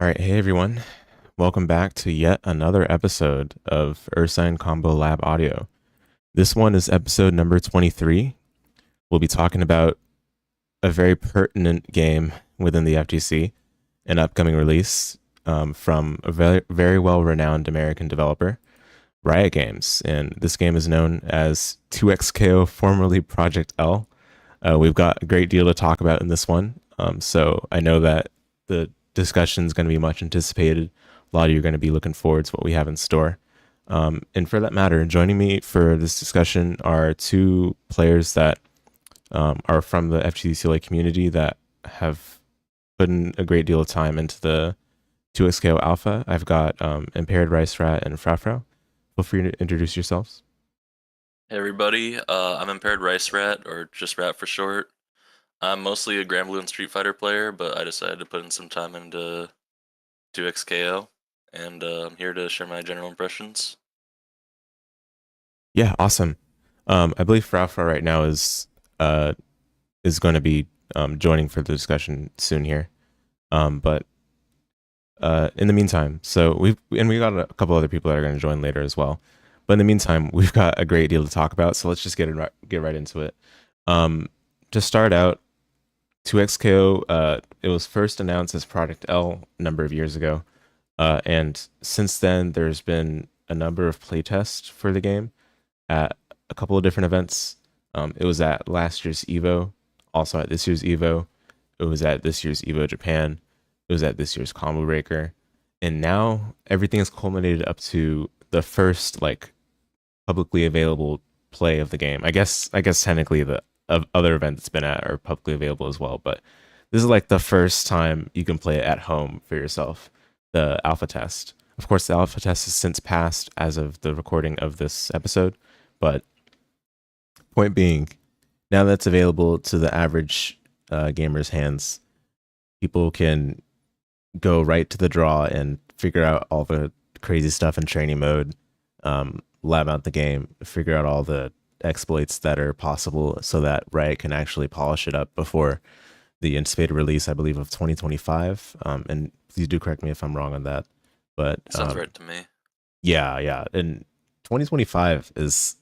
All right, hey everyone. Welcome back to yet another episode of Ursine Combo Lab Audio. This one is episode number 23. We'll be talking about a very pertinent game within the FGC, an upcoming release from a very well renowned American developer, Riot Games. And this game is known as 2XKO, formerly Project L. We've got a great deal to talk about in this one. So I know that the discussion is going to be much anticipated. A lot of you are going to be looking forward to what we have in store. And for that matter, joining me for this discussion are two players that are from the FGC community that have put in a great deal of time into the 2XKO Alpha. I've got Impaired Rice Rat and Frafro. Feel free to introduce yourselves. Hey everybody, I'm Impaired Rice Rat, or just Rat for short. I'm mostly a Granblue and Street Fighter player, but I decided to put in some time into 2XKO, and I'm here to share my general impressions. Yeah, awesome. I believe Frafra right now is going to be joining for the discussion soon here. But in the meantime, so we got a couple other people that are going to join later as well. But in the meantime, we've got a great deal to talk about, so let's just get right into it. To start out, 2XKO, it was first announced as Project L a number of years ago, and since then there's been a number of playtests for the game at a couple of different events. It was at last year's Evo, also at this year's Evo. It was at this year's Evo Japan. It was at this year's Combo Breaker, and now everything is culminated up to the first publicly available play of the game. I guess technically the other events it's been at are publicly available as well, but this is like the first time you can play it at home for yourself. The alpha test. Of course, the alpha test has since passed as of the recording of this episode, but point being, now that's available to the average gamer's hands, people can go right to the draw and figure out all the crazy stuff in training mode, lab out the game, figure out all the exploits that are possible so that Riot can actually polish it up before the anticipated release, I believe, of 2025. And please do correct me if I'm wrong on that. But Sounds right to me. yeah. And 2025 is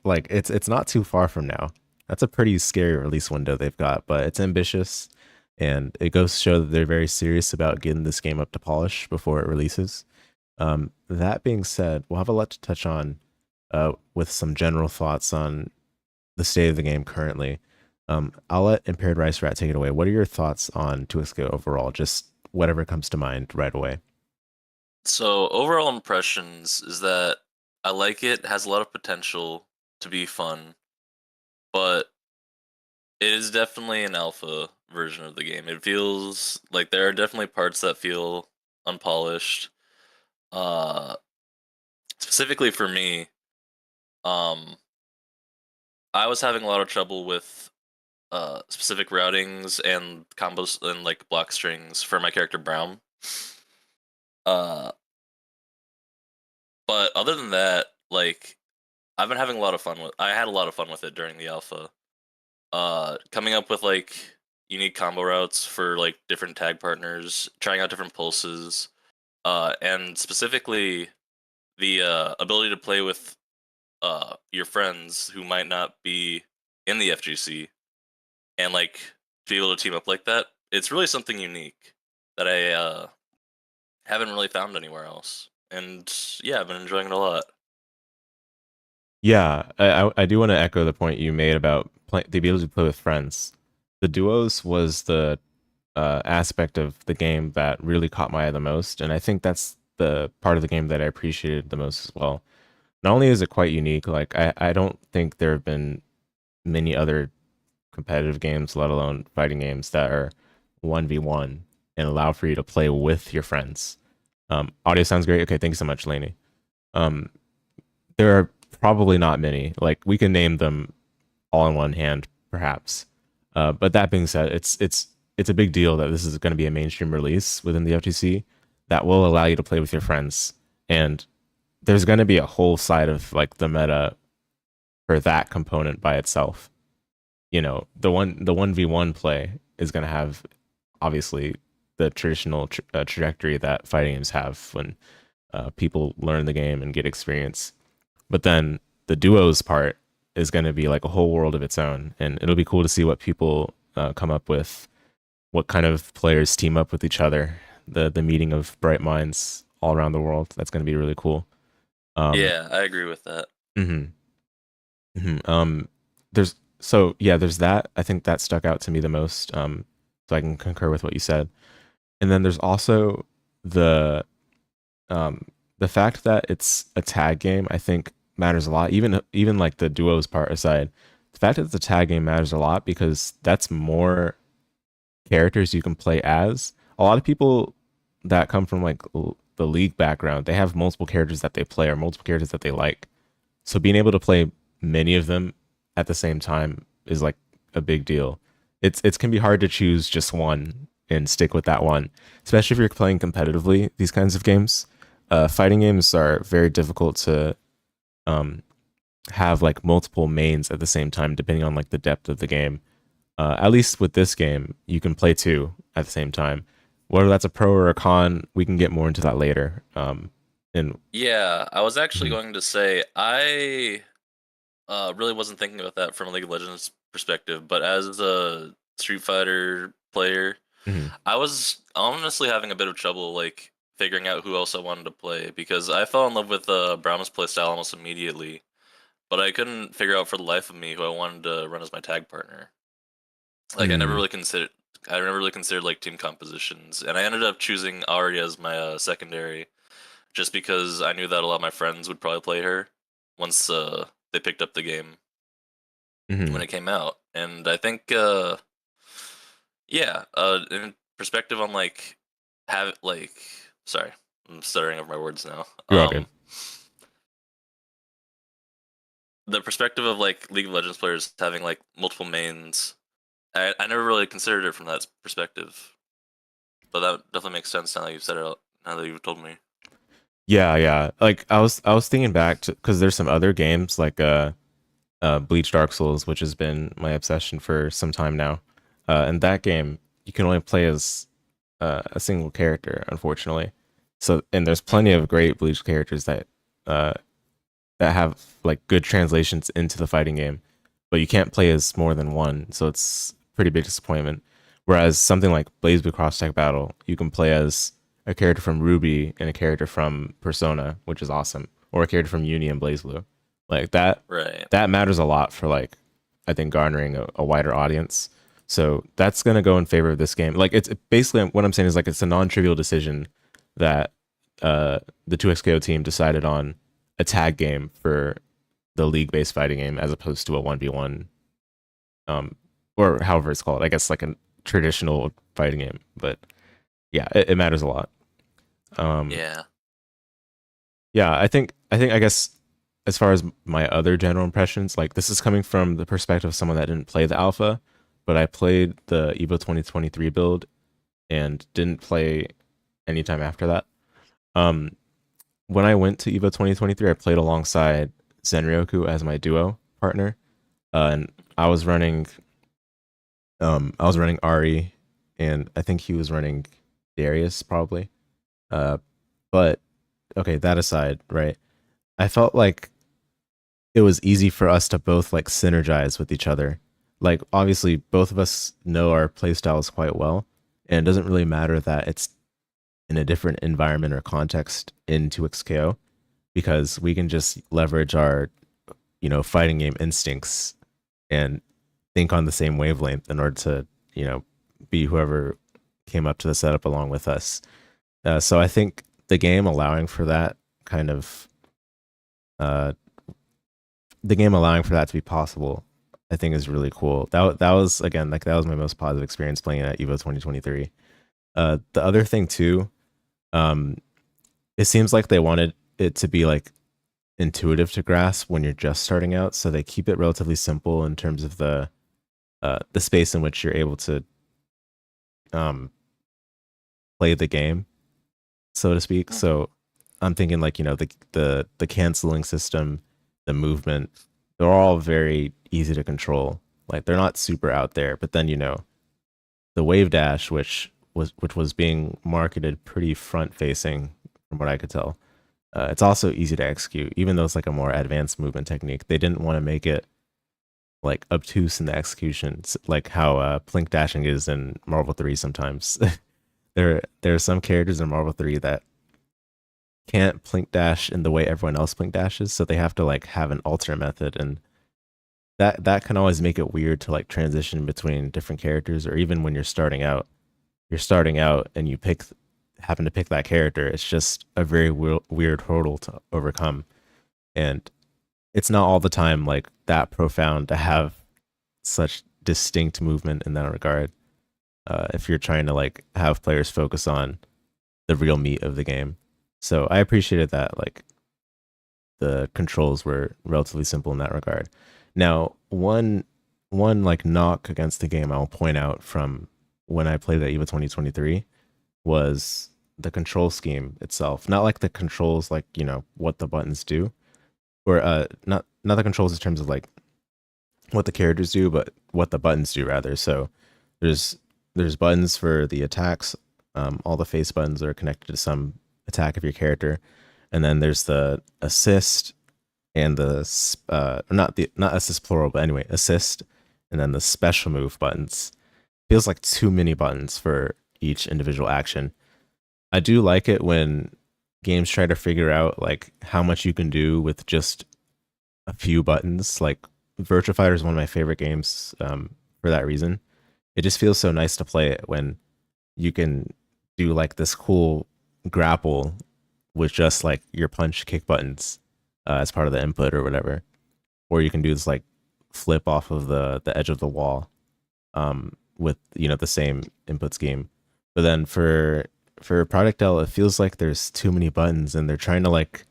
it's not too far from now. That's a pretty scary release window they've got, but it's ambitious and it goes to show that they're very serious about getting this game up to polish before it releases. That being said, we'll have a lot to touch on with some general thoughts on the state of the game currently. I'll let Impaired Rice Rat take it away. What are your thoughts on 2XK overall? Just whatever comes to mind right away. So overall impressions is that I like it, has a lot of potential to be fun, but it is definitely an alpha version of the game. It feels like there are definitely parts that feel unpolished. Uh, Specifically for me, um, I was having a lot of trouble with specific routings and combos and block strings for my character Brown. Uh, but other than that, I've been having a lot of fun with. I had a lot of fun with it during the alpha. Coming up with unique combo routes for different tag partners, trying out different pulses, and specifically the ability to play with your friends who might not be in the FGC and be able to team up like that. It's really something unique that I haven't really found anywhere else. And yeah, I've been enjoying it a lot. Yeah, I do want to echo the point you made about the ability to play with friends. The duos was the aspect of the game that really caught my eye the most, and I think that's the part of the game that I appreciated the most as well. Not only is it quite unique, I don't think there have been many other competitive games, let alone fighting games, that are 1v1 and allow for you to play with your friends. Audio sounds great. Okay, thank you so much, Lainey. There are probably not many. We can name them all in one hand, perhaps. But that being said, it's a big deal that this is going to be a mainstream release within the FTC that will allow you to play with your friends. And there's going to be a whole side of the meta for that component by itself. The 1v1 play is going to have obviously the traditional trajectory that fighting games have when people learn the game and get experience. But then the duos part is going to be like a whole world of its own, and it'll be cool to see what people come up with, what kind of players team up with each other, the meeting of bright minds all around the world. That's going to be really cool. Um, Yeah, I agree with that. mhm, mhm. There's so yeah, there's that. I think that stuck out to me the most. So I can concur with what you said. And then there's also the um the fact that it's a tag game. I think matters a lot. Even like the duos part aside, the fact that it's a tag game matters a lot because that's more characters you can play as. A lot of people that come from like the league background, they have multiple characters that they play or multiple characters that they like. So being able to play many of them at the same time is like a big deal. It's can be hard to choose just one and stick with that one, especially if you're playing competitively. These kinds of games, fighting games are very difficult to um, have like multiple mains at the same time, depending on like the depth of the game. At least with this game, you can play two at the same time. Whether that's a pro or a con, we can get more into that later. And Yeah, I was actually mhm, going to say I really wasn't thinking about that from a League of Legends perspective, but as a Street Fighter player, mhm, I was honestly having a bit of trouble like figuring out who else I wanted to play because I fell in love with Brahma's playstyle almost immediately, but I couldn't figure out for the life of me who I wanted to run as my tag partner. Like mhm, I never really considered like team compositions, and I ended up choosing Ari as my secondary just because I knew that a lot of my friends would probably play her once they picked up the game when mhm. it came out. And I think yeah, in perspective on like have like sorry, I'm stuttering over my words now. You're all good. The perspective of like League of Legends players having like multiple mains, I never really considered it from that perspective. But that definitely makes sense now that you've said it. Now that you've told me. Yeah, yeah. Like I was thinking back to because there's some other games like Bleach Dark Souls, which has been my obsession for some time now. And that game, you can only play as a single character, unfortunately. So, and there's plenty Hmm. of great Bleach characters uh, that have like good translations into the fighting game, but you can't play as more than one. So it's a pretty big disappointment. Whereas something like Blaze Blue Cross Tech Battle, you can play as a character from Ruby and a character from Persona, which is awesome, or a character from Uni and Blaze Blue. Like Right. that matters a lot for like I think garnering a wider audience. So that's gonna go in favor of this game. Like it's basically what I'm saying is like it's a non-trivial decision that the 2XKO team decided on a tag game for the league-based fighting game as opposed to a 1v1 um or however it's called. I guess like a traditional fighting game. But yeah, it matters a lot. Um Yeah. yeah, I guess as far as my other general impressions, like this is coming from the perspective of someone that didn't play the alpha, but I played the Evo 2023 build and didn't play anytime after that. Um, when I went to Evo 2023, I played alongside Zenryoku as my duo partner, and I was running Ari, and I think he was running Darius probably. Uh, but okay, that aside, right? I felt like it was easy for us to both like synergize with each other. Like obviously both of us know our playstyles quite well, and it doesn't really matter that it's in a different environment or context in 2XKO because we can just leverage our, fighting game instincts and think on the same wavelength in order to, be whoever came up to the setup along with us. So I think the game allowing for that kind of uh, the game allowing for that to be possible, I think is really cool. That was again like that was my most positive experience playing at Evo 2023. The other thing too, um, it seems like they wanted it to be like intuitive to grasp when you're just starting out, so they keep it relatively simple in terms of the space in which you're able to um play the game, so to speak. Hmm. So I'm thinking like the canceling system, the movement, they're all very easy to control. Like they're not super out there, but then the wave dash, which which was being marketed pretty front facing from what I could tell. It's also easy to execute, even though it's like a more advanced movement technique. They didn't want to make it like obtuse in the execution, like how plink dashing is in Marvel 3 sometimes. There are some characters in Marvel 3 that can't plink dash in the way everyone else plink dashes, so they have to like have an alternate method, and that can always make it weird to like transition between different characters, or even when you're starting out and you pick happen to pick that character, it's just a very weird hurdle to overcome, and it's not all the time like that profound to have such distinct movement in that regard. If you're trying to like have players focus on the real meat of the game, so I appreciated that like the controls were relatively simple in that regard. Now, one like knock against the game I'll point out from when I played at EVA 2023 was the control scheme itself. Not like the controls, like what the buttons do, or not the controls in terms of like what the characters do, but what the buttons do rather. So there's there's buttons for the attacks. All the face buttons are connected to some attack of your character, and then there's the assist and not assist plural, but anyway, assist, and then the special move buttons. Feels like too many buttons for each individual action. I do like it when games try to figure out like how much you can do with just a few buttons. Like Virtua Fighter is one of my favorite games for that reason. It just feels so nice to play it when you can do like this cool grapple with just like your punch kick buttons as part of the input or whatever, or you can do this like flip off of the edge of the wall with the same input scheme. But then for Project L, it feels like there's too many buttons, and they're trying to like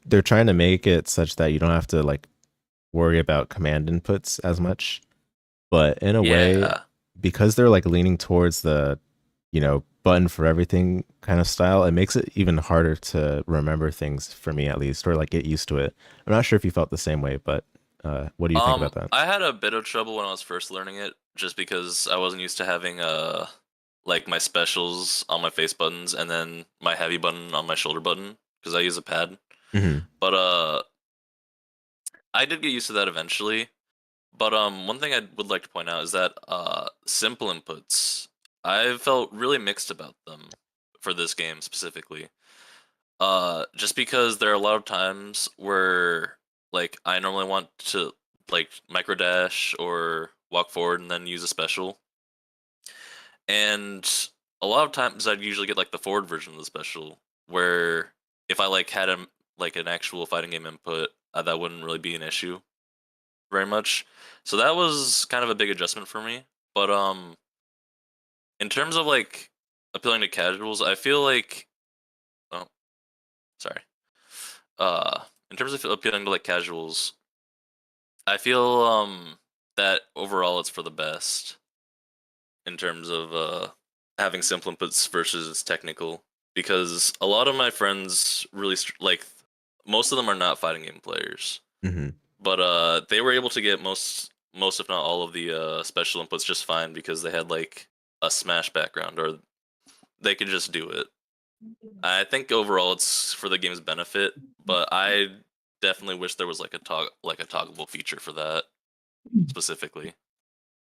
they're trying to make it such that you don't have to like worry about command inputs as much. But in a way, Yeah. because they're like leaning towards the button for everything kind of style, it makes it even harder to remember things for me at least, or like get used to it. I'm not sure if you felt the same way, but what do you think about that? I had a bit of trouble when I was first learning it, just because I wasn't used to having like my specials on my face buttons and then my heavy button on my shoulder button because I use a pad. Hmm. But I did get used to that eventually. But one thing I would like to point out is that simple inputs, I felt really mixed about them for this game specifically. Just because there are a lot of times where like I normally want to like micro dash or walk forward and then use a special, and a lot of times I'd usually get like the forward version of the special, where if I like had like an actual fighting game input, that wouldn't really be an issue very much. So that was kind of a big adjustment for me. But in terms of like appealing to casuals, I feel like, oh, sorry. In terms of appealing to like casuals, I feel that overall it's for the best in terms of having simple inputs versus technical, because a lot of my friends really like most of them are not fighting game players, Hmm. but they were able to get most if not all of the special inputs just fine because they had like a smash background or they could just do it. I think overall it's for the game's benefit, but I definitely wish there was like a toggleable feature for that specifically.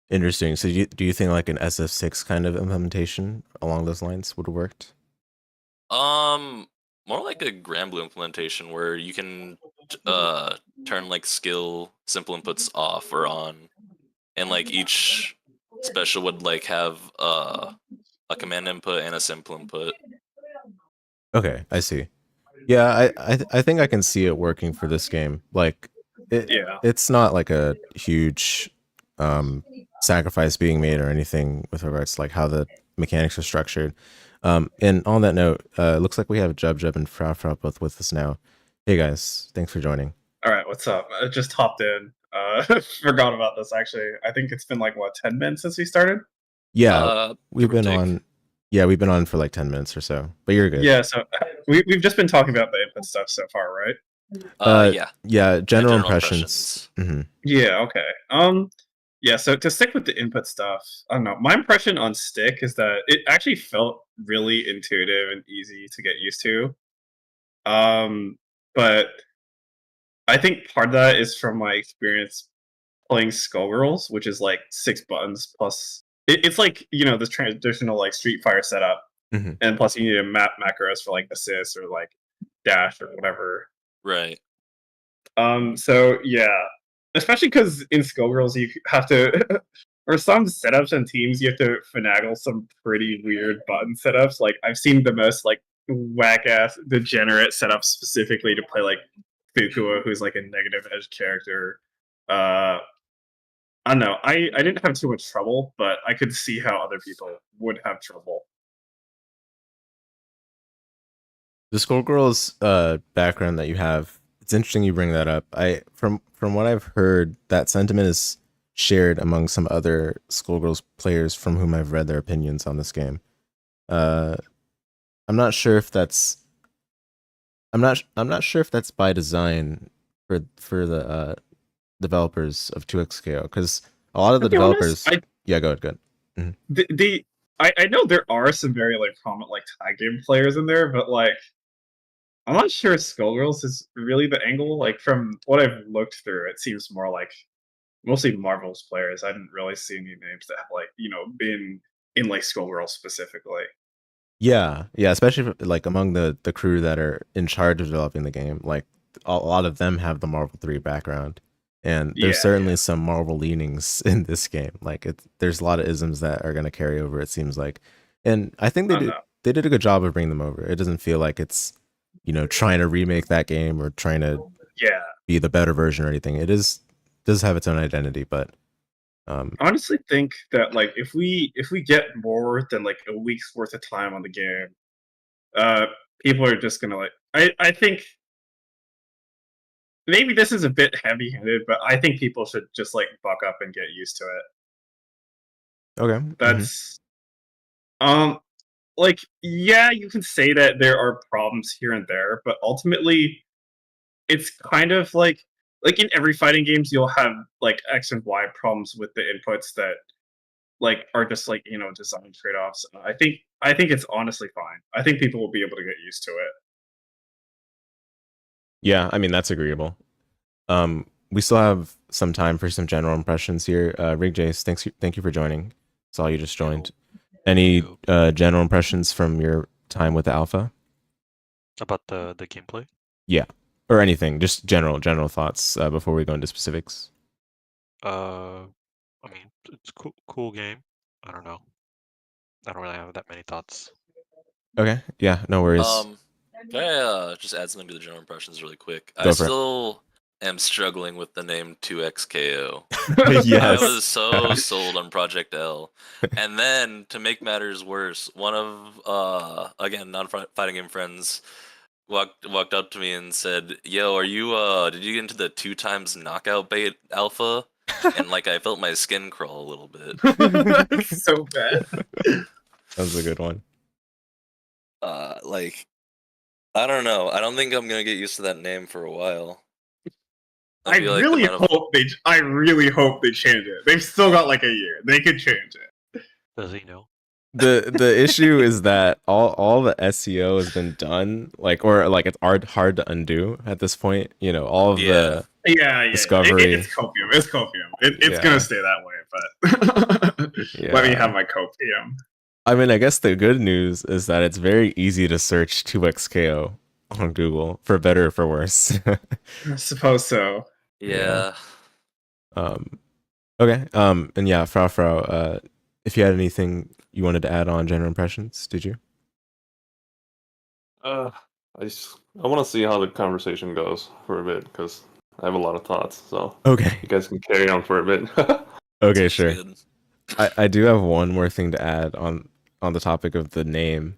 Interesting. So do you think like an SF6 kind of implementation along those lines would have worked? Um, More like a Granblue implementation where you can turn like skill simple inputs off or on, and like each special would like have a command input and a simple input. Okay, I see. Yeah, I think I can see it working for this game. Like Yeah. it's not like a huge um sacrifice being made or anything with regards to like how the mechanics are structured. And on that note, it looks like we have Jub and Fra both with us now. Hey guys, thanks for joining. All right, what's up? I just hopped in. Forgot about this actually. I think it's been like what 10 minutes since we started. Yeah, we've Give or been take. on. Yeah, we've been on for like 10 minutes or so, but you're good. Yeah, so we've just been talking about the input stuff so far, right? Yeah, Yeah, my general general impressions. impressions. Hmm. Yeah, okay. Yeah, so to stick with the input stuff, I don't know. My impression on Stick is that it actually felt really intuitive and easy to get used to. Um, but I think part of that is from my experience playing Skullgirls, which is like 6 buttons plus. It's like this traditional like Street Fighter setup, Mhm. and plus you need to map macros for like assist or like dash or whatever. Right. So yeah, especially because in Skullgirls you have to, for some setups and teams, you have to finagle some pretty weird button setups. Like I've seen the most like whack ass degenerate setups specifically to play like Fukua, who's like a negative edge character. Uh, I don't know. I didn't have too much trouble, but I could see how other people would have trouble. The Skullgirls background that you have, it's interesting you bring that up. I from what I've heard, that sentiment is shared among some other Skullgirls players from whom I've read their opinions on this game. Uh, I'm not sure if that's I'm not sure if that's by design for the developers of 2XKO, because a lot of To the be honest, developers, yeah, go ahead, go ahead. I know there are some very like prominent like tag game players in there, but like I'm not sure Skullgirls is really the angle. Like from what I've looked through, it seems more like mostly Marvel's players. I didn't really see any names that have like been in like Skullgirls specifically. Yeah, yeah, especially like among the crew that are in charge of developing the game. Like a lot of them have the Marvel 3 background, and there's Yeah, certainly yeah. some Marvel leanings in this game. Like there's a lot of isms that are going to carry over. It seems like, and I think I don't know. they did a good job of bringing them over. It doesn't feel like it's trying to remake that game or trying to Yeah, be the better version or anything. Does have its own identity, but I honestly think that like if we get more than like a week's worth of time on the game, uh, people are just gonna like. I think maybe this is a bit heavy-handed, but I think people should just like buck up and get used to it. okay. That's um like yeah, you can say that there are problems here and there, but ultimately it's kind of like in every fighting games you'll have like X and Y problems with the inputs that like are just like design trade-offs. I think it's honestly fine. I think people will be able to get used to it. Yeah, I mean that's agreeable. We still have some time for some general impressions here. Rig Jace, thank you for joining. Saw you just joined. Any Yo. general impressions from your time with the alpha? About the gameplay? Yeah, or anything, just general thoughts before we go into specifics. I mean, it's a cool game. I don't know. I don't really have that many thoughts. Okay, yeah, no worries. Can I just add something to the general impressions really quick? I Go for it. still am struggling with the name 2XKO. I Yes. was so sold on Project L. And then to make matters worse, one of again non-fighting game friends walked up to me and said, "Yo, are you did you get into the 2 times knockout bait alpha?" And like I felt my skin crawl a little bit. That's so bad. That was a good one. Like I don't know. I don't think I'm gonna get used to that name for a while. I I feel like the really amount of hope they. I really hope they change it. They've still got like a year. They could change it. Does he know? The issue is that all the SEO has been done, like, or like it's hard to undo at this point. All of Yeah. the Yeah. discovery. It's copium. It's copium. It's Yeah. gonna stay that way. But let me Yeah. have my copium. I mean, I guess the good news is that it's very easy to search 2XKO on Google, for better or for worse. I suppose so. Yeah. Um, okay. And yeah, Frau, if you had anything you wanted to add on general impressions, did you? I want to see how the conversation goes for a bit because I have a lot of thoughts. So Okay. you guys can carry on for a bit. Okay, Sounds sure. good. I do have one more thing to add on the topic of the name.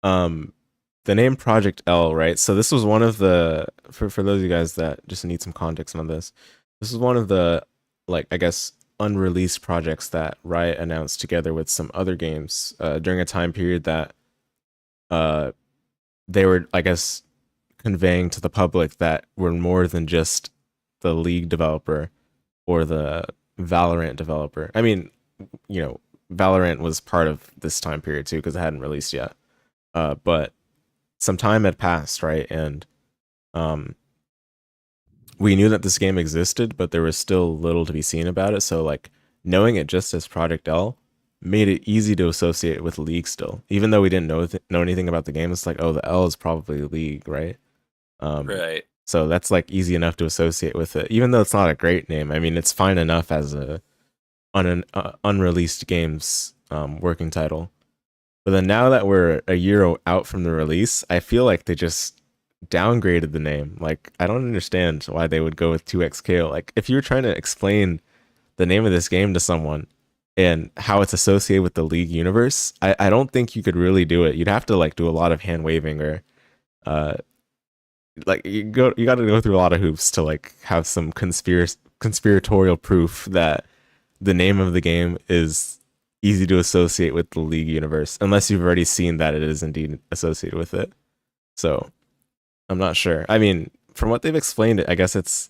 The name Project L, right? So this was one of the for those of you guys that just need some context on this. This is one of the, like, I guess, unreleased projects that Riot announced together with some other games during a time period that they were, I guess, conveying to the public that we're more than just the League developer or the Valorant developer. I mean, Valorant was part of this time period too because it hadn't released yet. But some time had passed, right? And um, we knew that this game existed, but there was still little to be seen about it. So like knowing it just as Project L made it easy to associate with League still, even though we didn't know anything about the game. It's like, oh, the L is probably League, right? Right. So that's like easy enough to associate with it, even though it's not a great name. I mean, it's fine enough as on an unreleased game's working title. But then now that we're a year out from the release, I feel like they just downgraded the name. Like, I don't understand why they would go with 2XKO. Like, if you were trying to explain the name of this game to someone and how it's associated with the League universe, I don't think you could really do it. You'd have to like do a lot of hand waving or like you got to go through a lot of hoops to like have some conspiratorial proof that the name of the game is easy to associate with the League universe, unless you've already seen that it is indeed associated with it. So I'm not sure. I mean, from what they've explained, I guess it's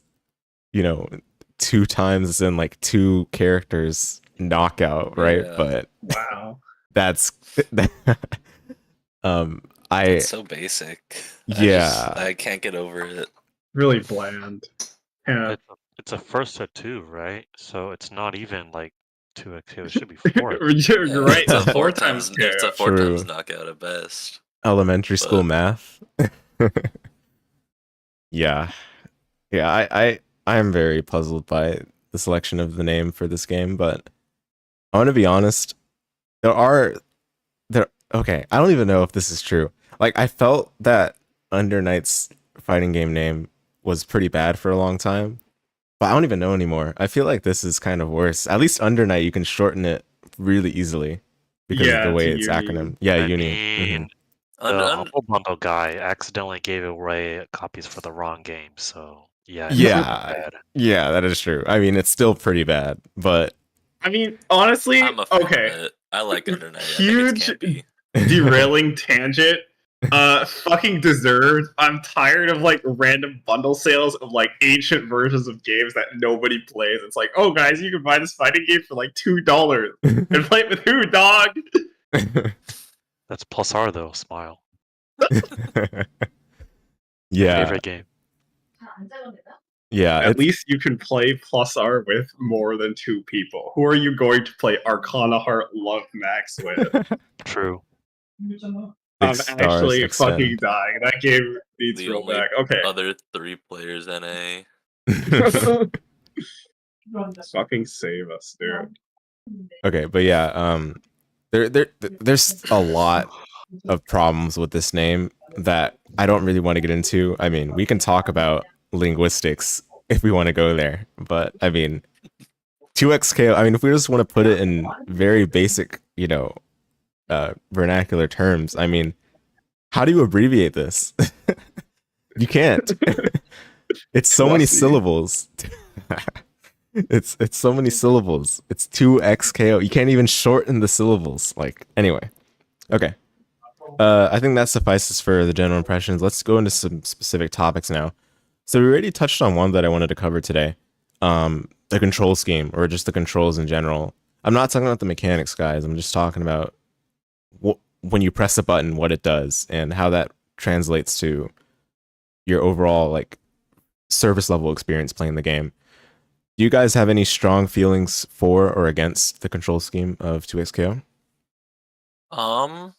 2 times in like 2 characters knockout, right? Yeah. But Wow. that's It's so basic. Yeah. I can't get over it. Really bland. Yeah. It's a first to 2, right? So it's not even like 2x. It should be 4. You're right. It's a It's 4 4 times It's a KO. 4 times True. knockout at best. Elementary school But- math. Yeah. I am very puzzled by the selection of the name for this game, but I want to be honest, okay, I don't even know if this is true. Like, I felt that Under Night's fighting game name was pretty bad for a long time, but I don't even know anymore. I feel like this is kind of worse. At least Under Night, you can shorten it really easily because of Yeah, the way to it's Uni. acronym. Yeah, I Uni. mean, the Humble Bundle guy accidentally gave away copies for the wrong game, so yeah. it's Yeah. bad. Yeah, that is true. I mean, it's still pretty bad, but I mean, honestly, I'm a fan okay. of it. I like Under Night. Huge I think it's derailing tangent. Fucking deserved. I'm tired of like random bundle sales of like ancient versions of games that nobody plays. It's like, oh guys, you can buy this fighting game for like $2 and play it with who, dog? That's plus R though. Smile. yeah, Favorite game. yeah. At least you can play plus R with more than 2 people. Who are you going to play Arcana Heart Love Max with? True. I'm Stars actually extend. fucking dying. That game needs The to roll only back. Okay. Other 3 players NA. Fucking save us, dude. Okay, but yeah, there's a lot of problems with this name that I don't really want to get into. I mean, we can talk about linguistics if we want to go there, but I mean, 2XKO, I mean, if we just want to put it in very basic, vernacular terms, I mean, how do you abbreviate this? You can't. It's so many Fluffy. syllables. It's so many syllables. It's 2XKO. You can't even shorten the syllables. Like, anyway. Okay. I think that suffices for the general impressions. Let's go into some specific topics now. So we already touched on one that I wanted to cover today. The control scheme, or just the controls in general. I'm not talking about the mechanics, guys. I'm just talking about when you press a button, what it does, and how that translates to your overall like service level experience playing the game. Do you guys have any strong feelings for or against the control scheme of 2XKO? I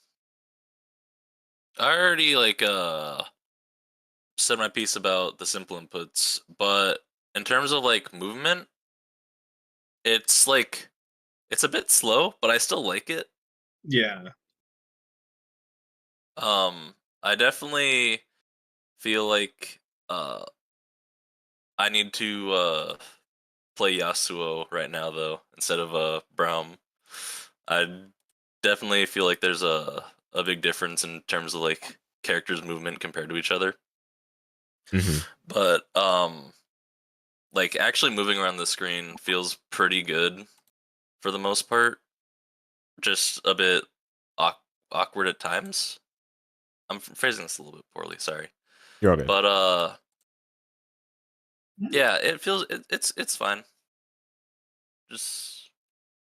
already said my piece about the simple inputs, but in terms of like movement, it's a bit slow, but I still like it. Yeah. I definitely feel like I need to play Yasuo right now though instead of Braum. I definitely feel like there's a big difference in terms of like characters' movement compared to each other. Mm-hmm. But like actually moving around the screen feels pretty good for the most part. Just a bit awkward at times. I'm phrasing this a little bit poorly, sorry. You're all good. But yeah, it feels it's fine. just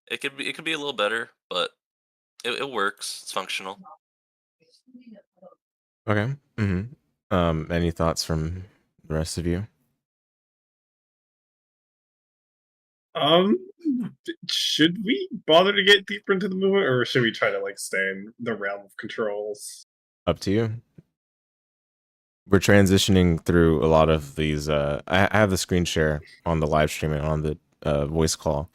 it could be a little better, but it works. It's functional. Okay. Any thoughts from the rest of you? Should we bother to get deeper into the movement, or should we try to like stay in the realm of controls? Up to you. We're transitioning through a lot of these. I have the screen share on the live stream and on the voice call.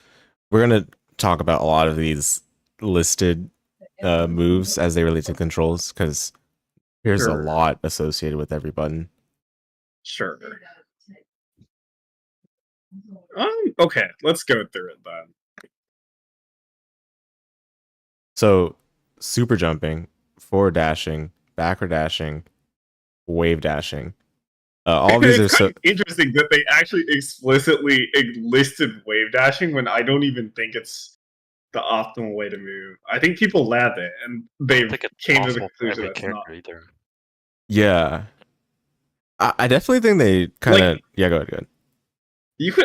We're gonna talk about a lot of these listed moves as they relate to controls, because there's a Sure. lot associated with every button. Sure. Okay, let's go through it then. So, super jumping, forward dashing, backward dashing, wave dashing. All of these are It's so. kind of interesting that they actually explicitly listed wave dashing when I don't even think it's the optimal way to move. I think people lab it and I they don't think it's came to the possible for conclusion every that's character not. either. Yeah, I definitely think they kind of. Like- yeah, go ahead.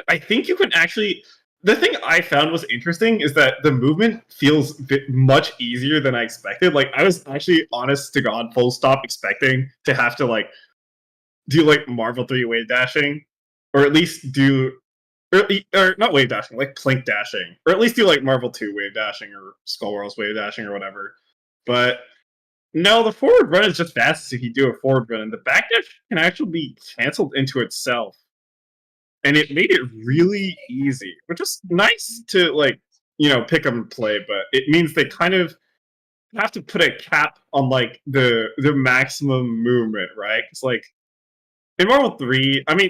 I think you can actually. The thing I found was interesting is that the movement feels much easier than I expected. Like I was actually, honest to God, full stop expecting to have to like do like Marvel 3 wave dashing, or at least do, or not wave dashing, like plink dashing, or at least do like Marvel 2 wave dashing or Skullgirls wave dashing or whatever. But no, the forward run is just fastest if you do a forward run, and the back dash can actually be canceled into itself. And it made it really easy, which is nice to like, pick up and play, but it means they kind of have to put a cap on like the maximum movement, right? It's like in Marvel 3, I mean,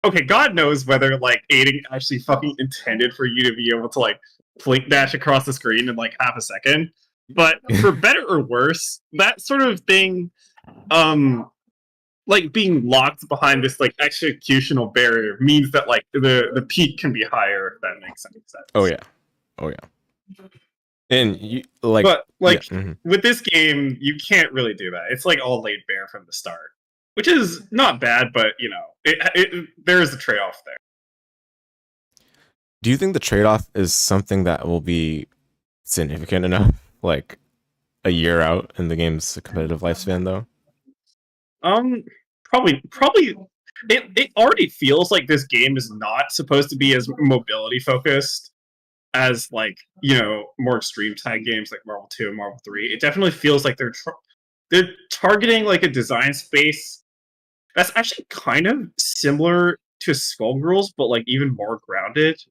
okay, God knows whether like aiding actually fucking intended for you to be able to like blink dash across the screen in like half a second. But for better or worse, that sort of thing, like being locked behind this like executional barrier means that like the peak can be higher, if that makes any sense. Oh yeah. And you like, But like yeah, with this game, you can't really do that. It's like all laid bare from the start, which is not bad, but there is a trade-off there. Do you think the trade-off is something that will be significant enough, like a year out in the game's competitive lifespan, though? Probably. It already feels like this game is not supposed to be as mobility focused as like more extreme tag games like Marvel 2 and Marvel 3. It definitely feels like they're targeting like a design space that's actually kind of similar to Skullgirls, but like even more grounded.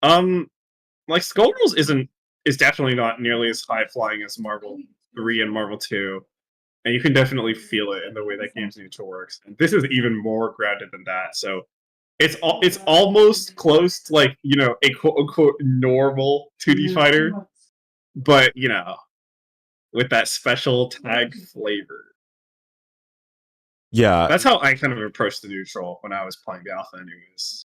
Like Skullgirls is definitely not nearly as high flying as Marvel 3 and Marvel 2. And you can definitely feel it in the way that game's nature works. And this is even more grounded than that. So it's almost close to like, a quote unquote normal 2D fighter, but with that special tag flavor. Yeah, That's how I kind of approached the neutral when I was playing the alpha anyways.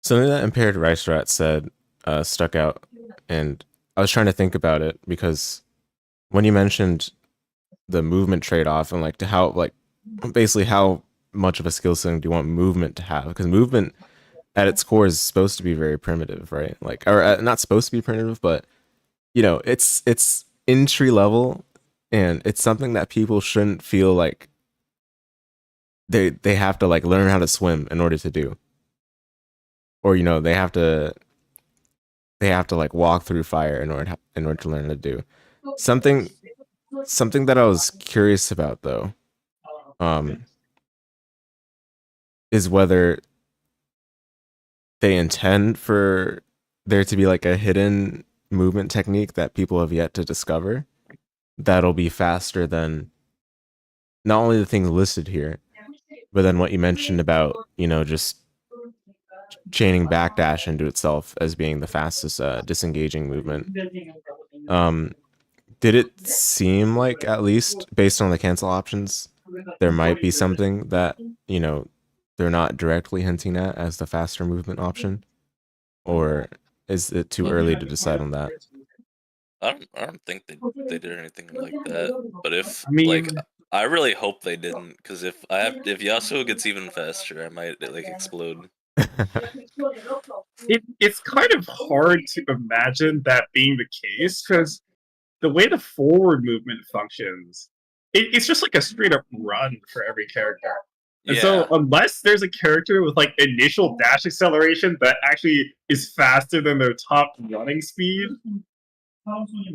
something that Impaired Rice Rat said stuck out, and I was trying to think about it because when you mentioned the movement trade-off and like to how like basically how much of a skill set do you want movement to have, because movement at its core is supposed to be very primitive, right? Like, or not supposed to be primitive, but it's entry level, and it's something that people shouldn't feel like they have to like learn how to swim in order to do, or they have to like walk through fire in order to learn how to do something. Something that I was curious about, though, is whether they intend for there to be like a hidden movement technique that people have yet to discover that'll be faster than not only the things listed here, but then what you mentioned about, just chaining backdash into itself as being the fastest disengaging movement. Did it seem like, at least based on the cancel options, there might be something that, they're not directly hinting at as the faster movement option? Or is it too early to decide on that? I don't think they did anything like that. But if I mean, like I really hope they didn't, because if Yasuo gets even faster, I might like explode. It's kind of hard to imagine that being the case because the way the forward movement functions, it's just like a straight up run for every character. And so, unless there's a character with like initial dash acceleration that actually is faster than their top running speed,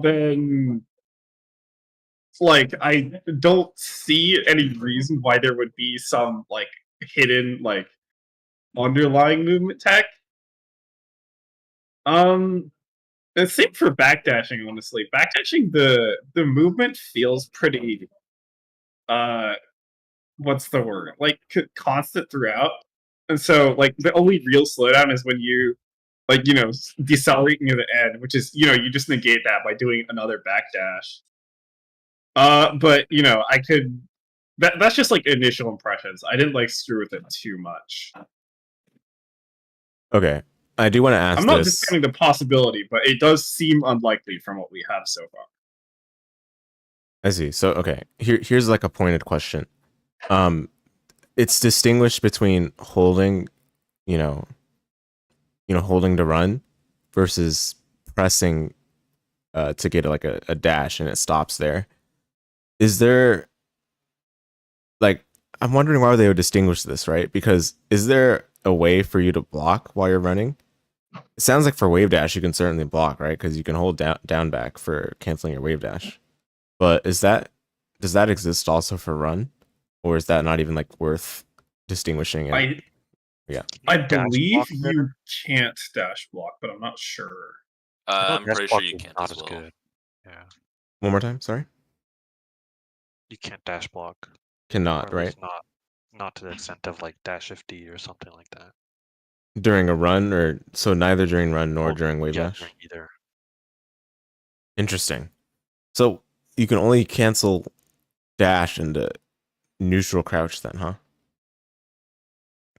then like I don't see any reason why there would be some like hidden like underlying movement tech. The same for backdashing, honestly. Backdashing, the movement feels pretty what's the word? Like constant throughout. And so like the only real slowdown is when you like, decelerate near the end, which is, you just negate that by doing another backdash. But I could that's just like initial impressions. I didn't like screw with it too much. Okay. I do want to ask I'm not this. discounting the possibility, but it does seem unlikely from what we have so far. I see. So okay, here's like a pointed question. It's distinguished between holding, holding to run versus pressing to get like a dash and it stops there. Is there like I'm wondering why they would distinguish this, right? Because is there a way for you to block while you're running? It sounds like for wave dash you can certainly block, right? Because you can hold down back for canceling your wave dash. But does that exist also for run, or is that not even like worth distinguishing? I believe you can't dash block, but I'm not sure. I'm pretty sure you can't as well. Good. Yeah. One more time, sorry. You can't dash block. Cannot, right? Not to the extent of like dash 50 or something like that. During a run, or so neither during run nor during wave dash? Either. Interesting. So you can only cancel dash into neutral crouch then, huh?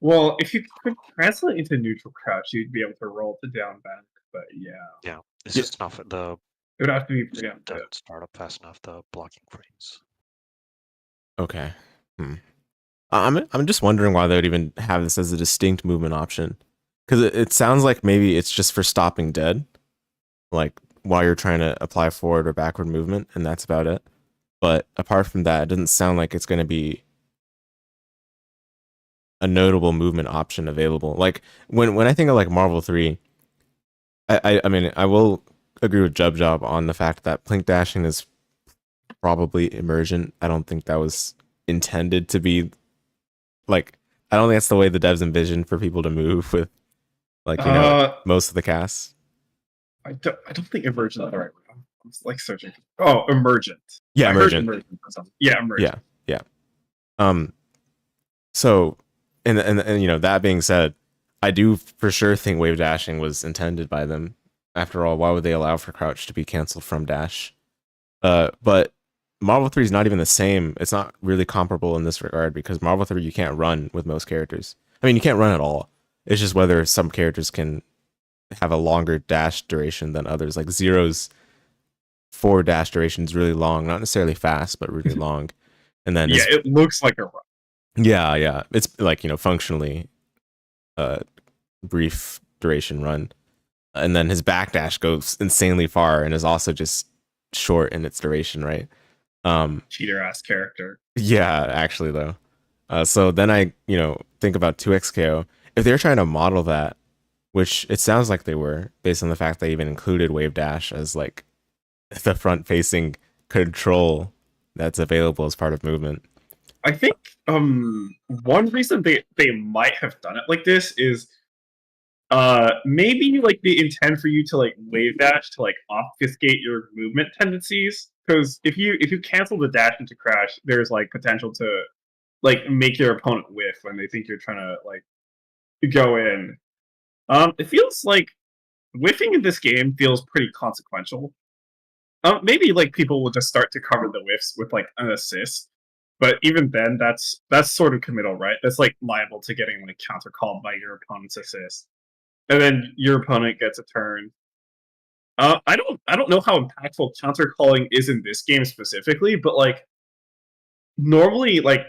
Well, if you could translate into neutral crouch, you'd be able to roll to down back, but yeah. Yeah, it's just not it would have to be doesn't start up fast enough, the blocking frames. Okay. I'm just wondering why they would even have this as a distinct movement option. Because it sounds like maybe it's just for stopping dead. Like while you're trying to apply forward or backward movement, and that's about it. But apart from that, it doesn't sound like it's going to be a notable movement option available. Like when I think of like Marvel 3, I mean I will agree with Jub on the fact that plink dashing is probably emergent. I don't think that was intended to be like, I don't think that's the way the devs envisioned for people to move with like most of the cast. I don't think emergent is the right word. I'm like searching. Oh, emergent. Yeah, emergent. Yeah, emergent. Yeah. So and that being said, I do for sure think wave dashing was intended by them. After all, why would they allow for crouch to be canceled from dash? But Marvel 3 is not even the same. It's not really comparable in this regard because Marvel 3 you can't run with most characters. I mean, you can't run at all. It's just whether some characters can have a longer dash duration than others. Like Zero's forward dash duration is really long, not necessarily fast, but really long. And then it looks like a run. Yeah. It's like, functionally brief duration run. And then his backdash goes insanely far and is also just short in its duration, right? Cheater ass character. Yeah, actually though. So then I, think about 2XKO. If they're trying to model that, which it sounds like they were, based on the fact they even included wave dash as like the front facing control that's available as part of movement. I think one reason they might have done it like this is maybe like the intent for you to like wave dash to like obfuscate your movement tendencies. Because if you cancel the dash into crash, there's like potential to like make your opponent whiff when they think you're trying to like go in. It feels like whiffing in this game feels pretty consequential. Maybe like people will just start to cover the whiffs with like an assist, but even then, that's sort of committal, right? That's like liable to getting like counter called by your opponent's assist, and then your opponent gets a turn. I don't know how impactful counter calling is in this game specifically, but like normally, like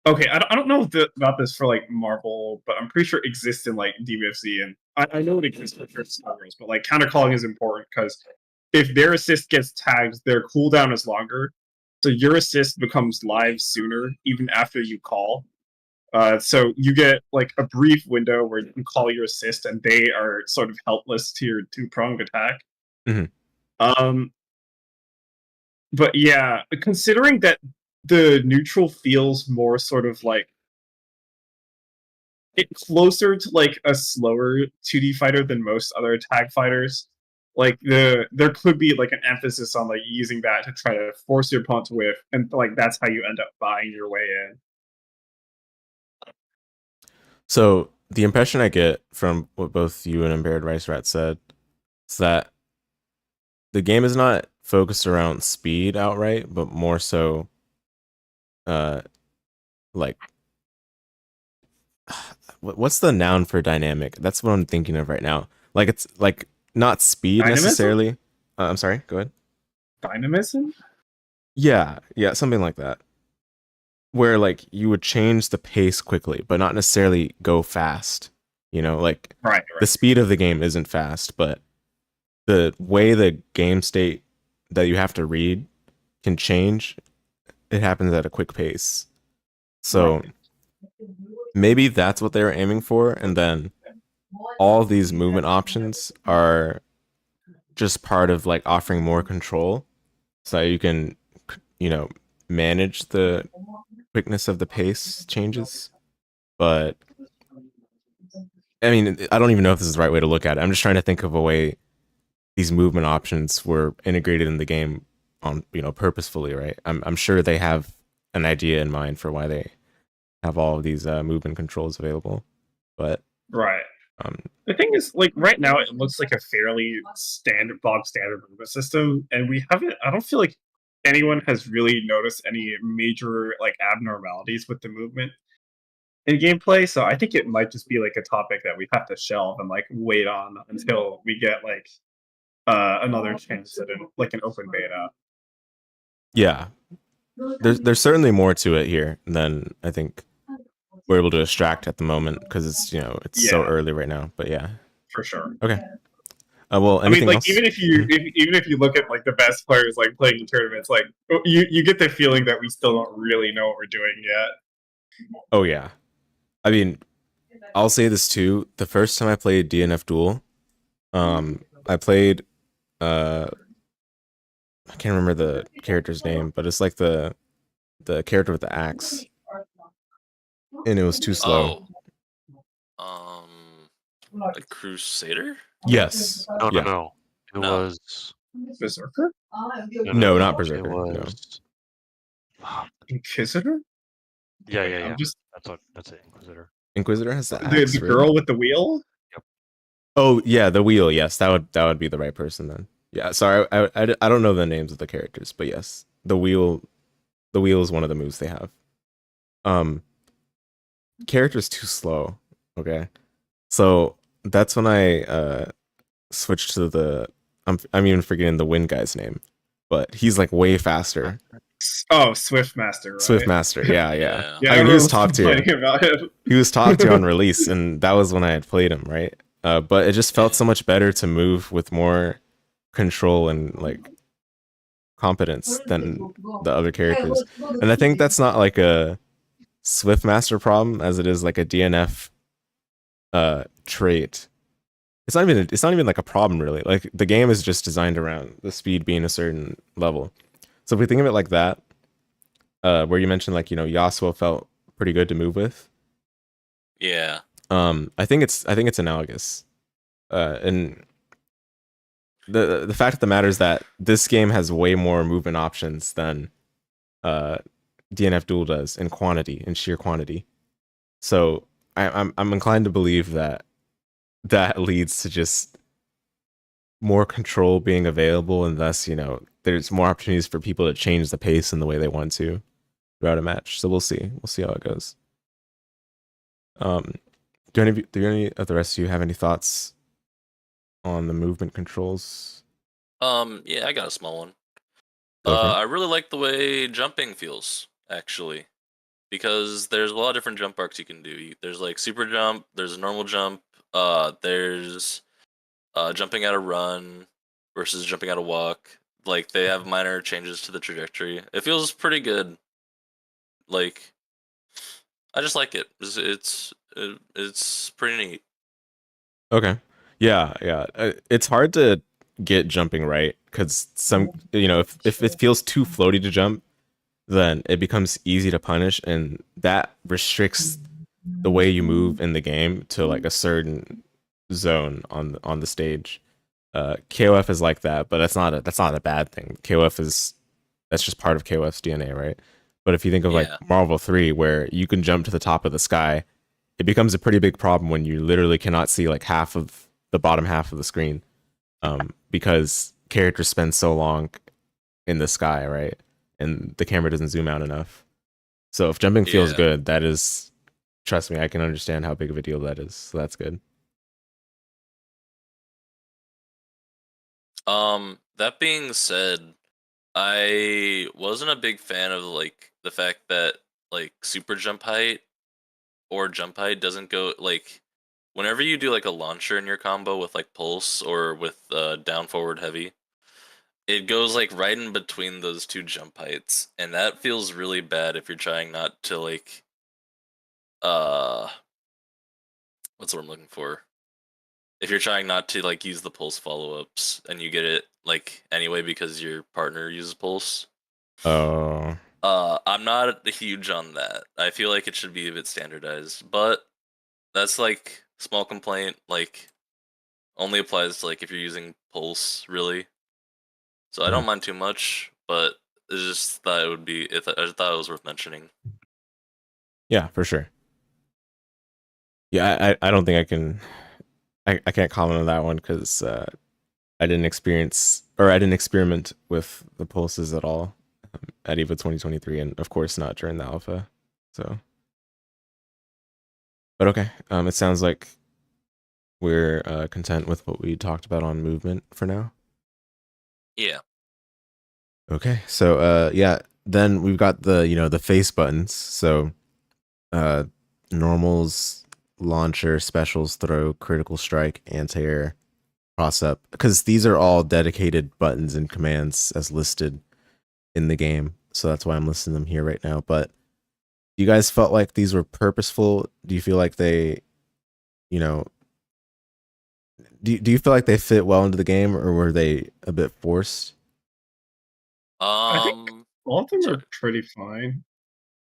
Okay, I don't know about this for like Marvel, but I'm pretty sure it exists in like DBFZ, and I know it exists for Skullgirls, but like counter calling is important because if their assist gets tagged, their cooldown is longer, so your assist becomes live sooner, even after you call. So you get like a brief window where you can call your assist, and they are sort of helpless to your two-pronged attack. Mhm. But yeah, considering that the neutral feels more sort of like closer to like a slower 2D fighter than most other tag fighters. Like there could be like an emphasis on like using that to try to force your opponent to whiff, and like that's how you end up buying your way in. So the impression I get from what both you and Impaired Rice Rat said is that the game is not focused around speed outright, but more so like what's the noun for dynamic? That's what I'm thinking of right now. Like it's like not speed Dynamism? necessarily. I'm sorry, go ahead. Dynamism? Yeah, something like that. Where like you would change the pace quickly, but not necessarily go fast. You know, like Right. the speed of the game isn't fast, but the way the game state that you have to read can change. It happens at a quick pace. So maybe that's what they were aiming for, and then all these movement options are just part of like offering more control, so you can, you know, manage the quickness of the pace changes. But I mean, I don't even know if this is the right way to look at it. I'm just trying to think of a way these movement options were integrated in the game on, you know, purposefully, right? I'm sure they have an idea in mind for why they have all of these movement controls available, but Right. The thing is, like right now, it looks like a fairly standard movement system, and we haven't. I don't feel like anyone has really noticed any major like abnormalities with the movement in gameplay. So I think it might just be like a topic that we have to shelve and like wait on until we get like another chance at like an open beta. yeah, there's certainly more to it here than I think we're able to extract at the moment, because it's, you know, it's so early right now. But yeah, for sure. Okay. Well, I mean, like else? even if you even if you look at like the best players like playing in tournaments, like you get the feeling that we still don't really know what we're doing yet. Oh yeah, I mean, I'll say this too. The first time I played DNF Duel, I played I can't remember the character's name, but it's like the character with the axe, and it was too slow. The Crusader? Yes. No. It No. was Berserker? No, not Berserker. It was Inquisitor? yeah. Just That's it. Inquisitor has the axe. the girl with the wheel. Oh yeah, the wheel. Yes, that would be the right person then. Yeah, sorry, I don't know the names of the characters, but yes, the wheel is one of the moves they have. Character's too slow. Okay, so that's when I switched to the I'm even forgetting the wind guy's name, but he's like way faster. Oh, Swiftmaster. Right? Swiftmaster. Yeah. Yeah, I mean, he was top tier. tier. He was top tier on release, and that was when I had played him, right? But it just felt so much better to move with more control and like competence than the other characters. And I think that's not like a Swiftmaster problem as it is like a DNF trait. It's not even like a problem really. Like the game is just designed around the speed being a certain level. So if we think of it like that, where you mentioned like, you know, Yasuo felt pretty good to move with. Yeah. I think it's analogous. And the fact of the matter is that this game has way more movement options than DNF Duel does in sheer quantity. So I'm inclined to believe that leads to just more control being available, and thus, you know, there's more opportunities for people to change the pace in the way they want to throughout a match. So we'll see how it goes. Do any of the rest of you have any thoughts on the movement controls? Yeah, I got a small one. Go for it. I really like the way jumping feels, actually, because there's a lot of different jump arcs you can do. There's like super jump, there's a normal jump, there's jumping out a run versus jumping out a walk. Like they have minor changes to the trajectory. It feels pretty good. Like I just like it. It's pretty neat. Okay. Yeah. It's hard to get jumping right because if it feels too floaty to jump, then it becomes easy to punish, and that restricts the way you move in the game to like a certain zone on the stage. KOF is like that, but that's not a bad thing. That's just part of KOF's DNA, right? But if you think of like Marvel 3, where you can jump to the top of the sky, it becomes a pretty big problem when you literally cannot see like half of the bottom half of the screen, because characters spend so long in the sky, right? And the camera doesn't zoom out enough. So if jumping feels good, that is, trust me, I can understand how big of a deal that is. So that's good. That being said, I wasn't a big fan of like the fact that like super jump height or jump height doesn't go like whenever you do like a launcher in your combo with like pulse or with down forward heavy, it goes like right in between those two jump heights, and that feels really bad if you're trying not to like what's what I'm looking for? If you're trying not to like use the pulse follow-ups and you get it like anyway because your partner uses pulse. Oh. I'm not huge on that. I feel like it should be a bit standardized, but that's like small complaint, like only applies to like if you're using pulse really. So I don't mind too much, but it's just thought it would be. I thought it was worth mentioning. Yeah, for sure. Yeah, I don't think I can. I can't comment on that one because I didn't experiment with the pulses at all at EVO 2023, and of course not during the alpha. So, but okay. It sounds like we're content with what we talked about on movement for now. Yeah. Okay, so yeah, then we've got the face buttons. So normals, launcher, specials, throw, critical strike, anti-air, cross up, because these are all dedicated buttons and commands as listed in the game. So that's why I'm listing them here right now. But you guys felt like these were purposeful? Do you feel like they, do you feel like they fit well into the game, or were they a bit forced? I think all of them are pretty fine.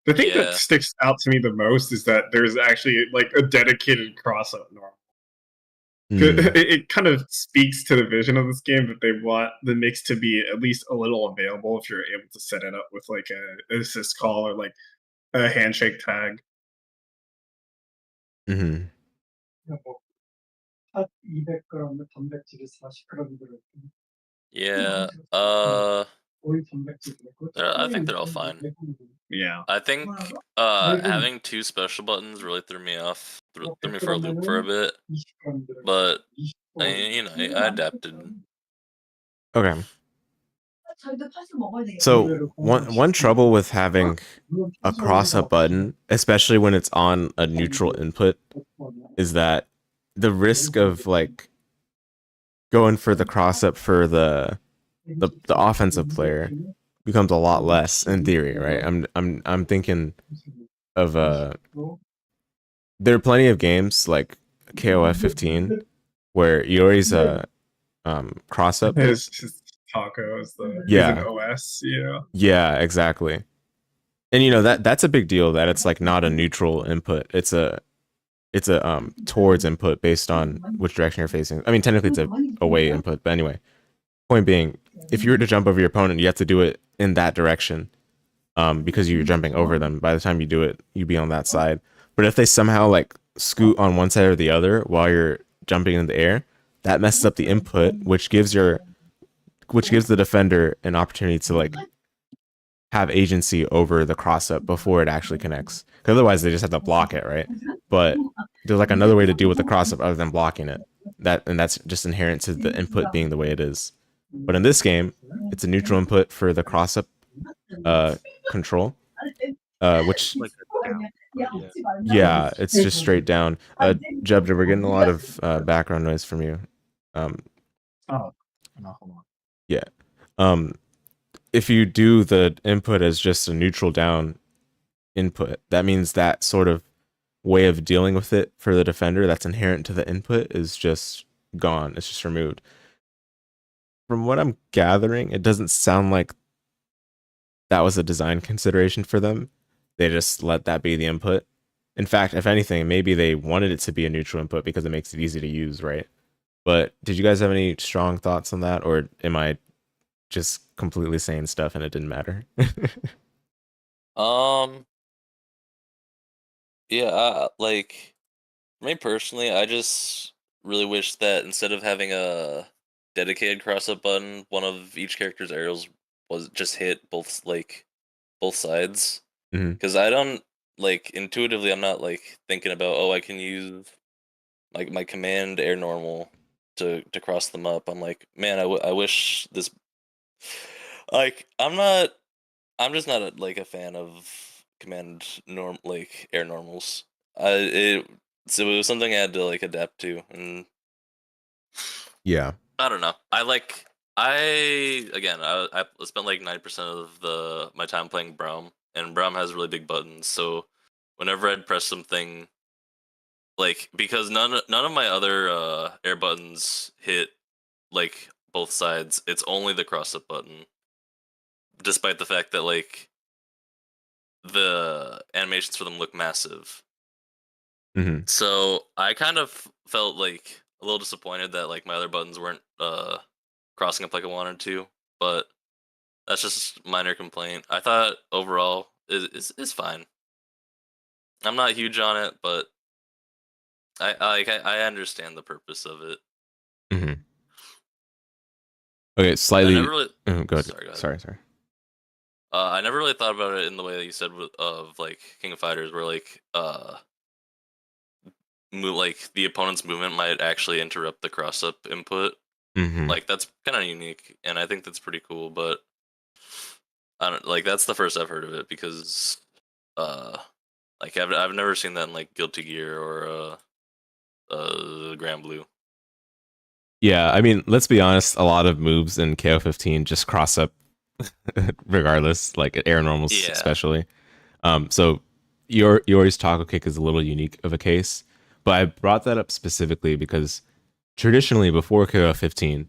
The thing that sticks out to me the most is that there's actually like a dedicated cross-up normal. It kind of speaks to the vision of this game that they want the mix to be at least a little available if you're able to set it up with like an assist call or like a handshake tag. Mm-hmm. Yeah. I think they're all fine. Yeah. I think having two special buttons really threw me for a loop for a bit. But I adapted. Okay. So one trouble with having a cross-up button, especially when it's on a neutral input, is that the risk of like going for the cross-up for the offensive player becomes a lot less in theory, right? I'm thinking of there are plenty of games like KOF 15 where you always cross up. His Taco is an OS, Yeah, exactly. And that's a big deal that it's like not a neutral input. It's a towards input based on which direction you're facing. I mean, technically it's a away input, but anyway. Point being, if you were to jump over your opponent, you have to do it in that direction, because you're jumping over them. By the time you do it, you'd be on that side. But if they somehow like scoot on one side or the other while you're jumping in the air, that messes up the input, which gives the defender an opportunity to like have agency over the cross up before it actually connects. Because otherwise, they just have to block it, right? But there's like another way to deal with the cross up other than blocking it. That's just inherent to the input being the way it is. But in this game, it's a neutral input for the cross-up control, which Yeah, it's just straight down. Jebda, we're getting a lot of background noise from you. Oh, no, hold on. Yeah. If you do the input as just a neutral down input, that means that sort of way of dealing with it for the defender that's inherent to the input is just gone. It's just removed. From what I'm gathering, it doesn't sound like that was a design consideration for them. They just let that be the input. In fact, if anything, maybe they wanted it to be a neutral input because it makes it easy to use, right? But did you guys have any strong thoughts on that, or am I just completely saying stuff and it didn't matter? Yeah, like me personally, I just really wish that instead of having a dedicated cross-up button, one of each character's arrows was just hit both sides. Mhm. Because I don't intuitively, I'm not thinking about, oh, I can use my command air normal to cross them up. I'm like, man, I wish this I'm just not a fan of command air normals. So it was something I had to adapt to, and Yeah. I don't know. I spent 90% of my time playing Braum, and Braum has really big buttons. So whenever I'd press something, because none of my other air buttons hit both sides, it's only the cross up button. Despite the fact that the animations for them look massive. Mm-hmm. So I kind of felt a little disappointed that my other buttons weren't crossing up like I wanted to, but that's just a minor complaint. I thought overall is fine. I'm not huge on it, but I understand the purpose of it. Mm-hmm. Okay, slightly. I never really, go ahead. Sorry, go ahead. Sorry. I never really thought about it in the way that you said of King of Fighters, where the opponent's movement might actually interrupt the cross up input. Mm-hmm. That's kind of unique, and I think that's pretty cool. But I don't that's the first I've heard of it, because I've never seen that in Guilty Gear or Grand Blue. Yeah, I mean, let's be honest. A lot of moves in KO15 just cross up, regardless. Like air normals, Yeah. especially. So Yori's taco kick is a little unique of a case, but I brought that up specifically because traditionally before KO15,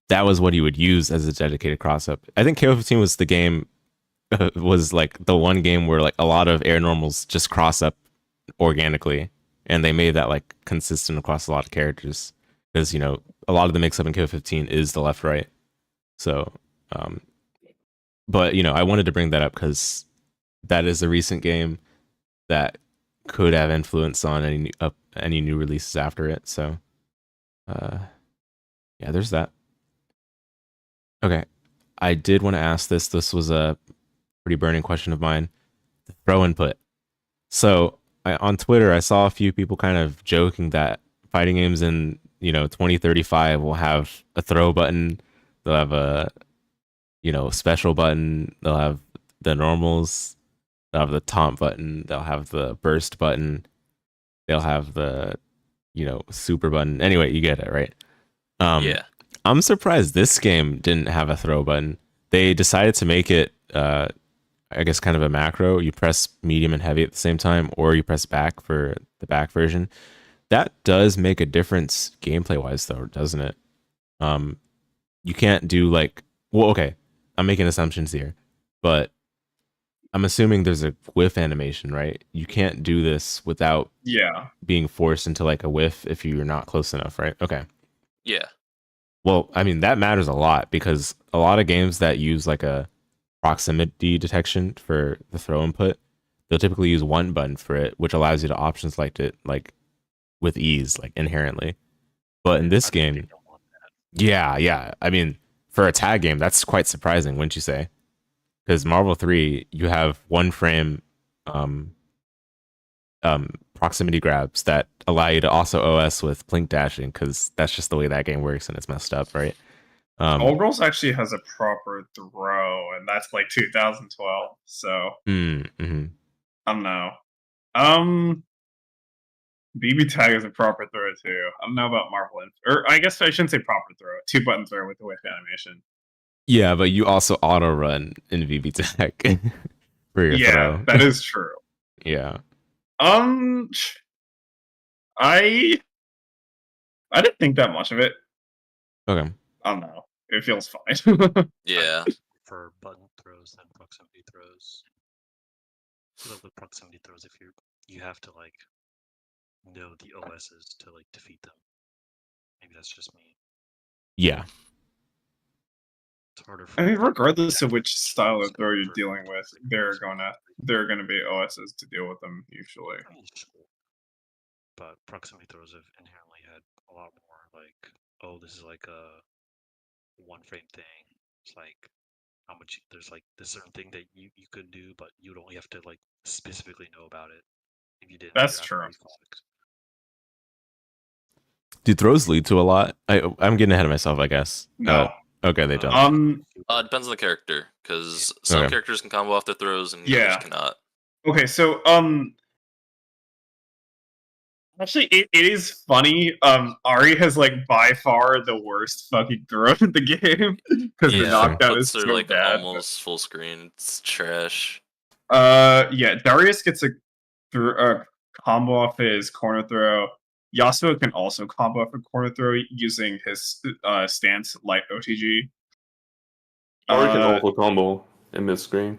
that was what you would use as a dedicated cross up. I think KO15 was the game, was the one game where a lot of air normals just cross up organically, and they made that consistent across a lot of characters, because a lot of the mix up in KO15 is the left right. So but I wanted to bring that up because that is a recent game that could have influence on any new releases after it. So yeah, there's that. Okay, I did want to ask this. This was a pretty burning question of mine. The throw input. So on Twitter, I saw a few people kind of joking that fighting games in 2035 will have a throw button. They'll have a special button. They'll have the normals. They'll have the taunt button. They'll have the burst button. They'll have the super button. Anyway, you get it, right? Yeah. I'm surprised this game didn't have a throw button. They decided to make it, I guess, kind of a macro. You press medium and heavy at the same time, or you press back for the back version. That does make a difference gameplay wise, though, doesn't it? You can't do well, okay, I'm making assumptions here, but I'm assuming there's a whiff animation, right? You can't do this without being forced into a whiff if you're not close enough, right? Okay. Yeah. Well, I mean, that matters a lot, because a lot of games that use a proximity detection for the throw input, they'll typically use one button for it, which allows you to option select it with ease, inherently. But in this game, yeah. I mean, for a tag game, that's quite surprising, wouldn't you say? Because Marvel 3, you have one frame proximity grabs that allow you to also OS with blink dashing, because that's just the way that game works, and it's messed up, right? Skullgirls actually has a proper throw, and that's 2012. So mm-hmm. I don't know. BB tag is a proper throw too. I don't know about Marvel, or I guess I shouldn't say proper throw. 2-button throw with the whiff animation. Yeah, but you also auto run in VB Tech for your throw. That is true. Yeah. I didn't think that much of it. Okay. I don't know. It feels fine. Yeah. For button throws than proximity throws. So with proximity throws, if you have to like know the OSs to like defeat them. Maybe that's just me. Yeah. It's harder for I mean, regardless of which style of throw you're dealing with, there are gonna be OSs to deal with them usually. But proximity throws have inherently had a lot more like, oh, this is like a one frame thing. It's like how much there's like this certain thing that you could do, but you'd only have to like specifically know about it if you didn't. That's true. Do throws lead to a lot? I'm getting ahead of myself, I guess. No. Okay, they don't. It depends on the character, because some characters can combo off their throws and others cannot. Okay, so actually, it is funny. Ari has like by far the worst fucking throw in the game because the knockdown is so like bad. almost full screen. It's trash. Yeah, Darius gets a combo off his corner throw. Yasuo can also combo off a corner throw using his stance light OTG. Ari can also combo in mid screen.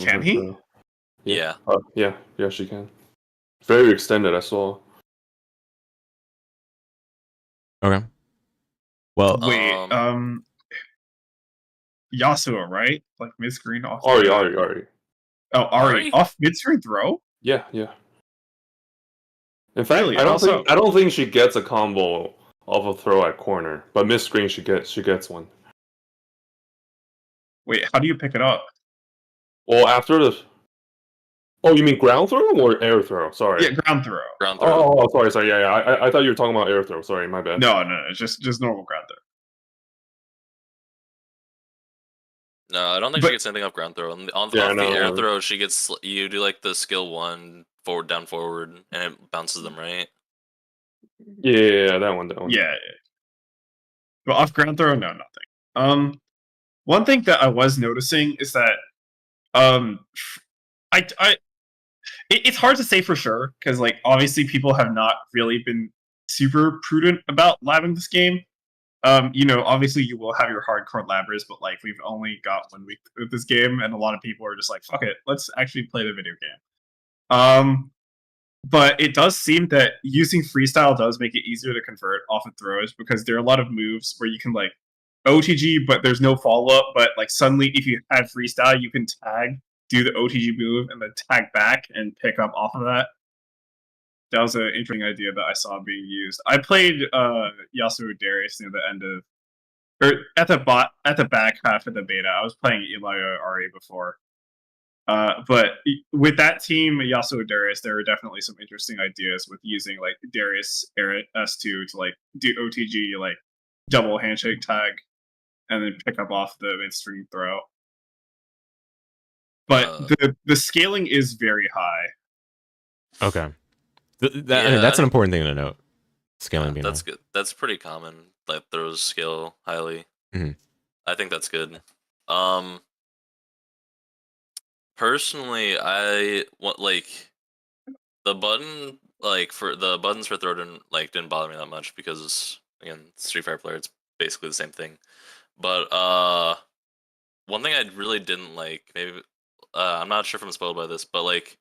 Can he? Throw. Yeah. Yeah, she can. Very extended, I saw. Okay. Well, wait, Yasuo, right? Like mid screen off. Ari. Oh, Ari off mid screen throw. Yeah. In fact, really? I don't think she gets a combo off a throw at corner, but mid screen she gets one. Wait, how do you pick it up? Well, after the. Oh, you mean ground throw or air throw? Sorry. Yeah, ground throw. Ground throw. Oh, sorry. Yeah. I thought you were talking about air throw. Sorry, my bad. No, just normal ground throw. No, I don't think she gets anything off ground throw. Off the air throw, she gets you do like the skill 1 forward down forward, and it bounces them right. Yeah, that one. Yeah. But off ground throw, no, nothing. One thing that I was noticing is that it's hard to say for sure because like obviously people have not really been super prudent about labbing this game. Obviously you will have your hardcore labbers, but like we've only got 1 week with this game, and a lot of people are just like, fuck it, let's actually play the video game. But it does seem that using freestyle does make it easier to convert off of throws because there are a lot of moves where you can like OTG, but there's no follow up. But like suddenly, if you have freestyle, you can tag, do the OTG move, and then tag back and pick up off of that. That was an interesting idea that I saw being used. I played Yasuo Darius near the end of, or at the back half of the beta. I was playing Eli Ari before. But with that team, Yasuo Darius, there were definitely some interesting ideas with using like Darius S2 to like do OTG, like double handshake tag, and then pick up off the midstream throw. But the scaling is very high. Okay. I mean, that's an important thing to note. Scaling being that's high. Good. That's pretty common. Like throws scale highly. Mm-hmm. I think that's good. Personally, I want like the button, like for the buttons for throw didn't bother me that much because again, Street Fighter player, it's basically the same thing. But one thing I really didn't like, maybe I'm not sure if I'm spoiled by this, but like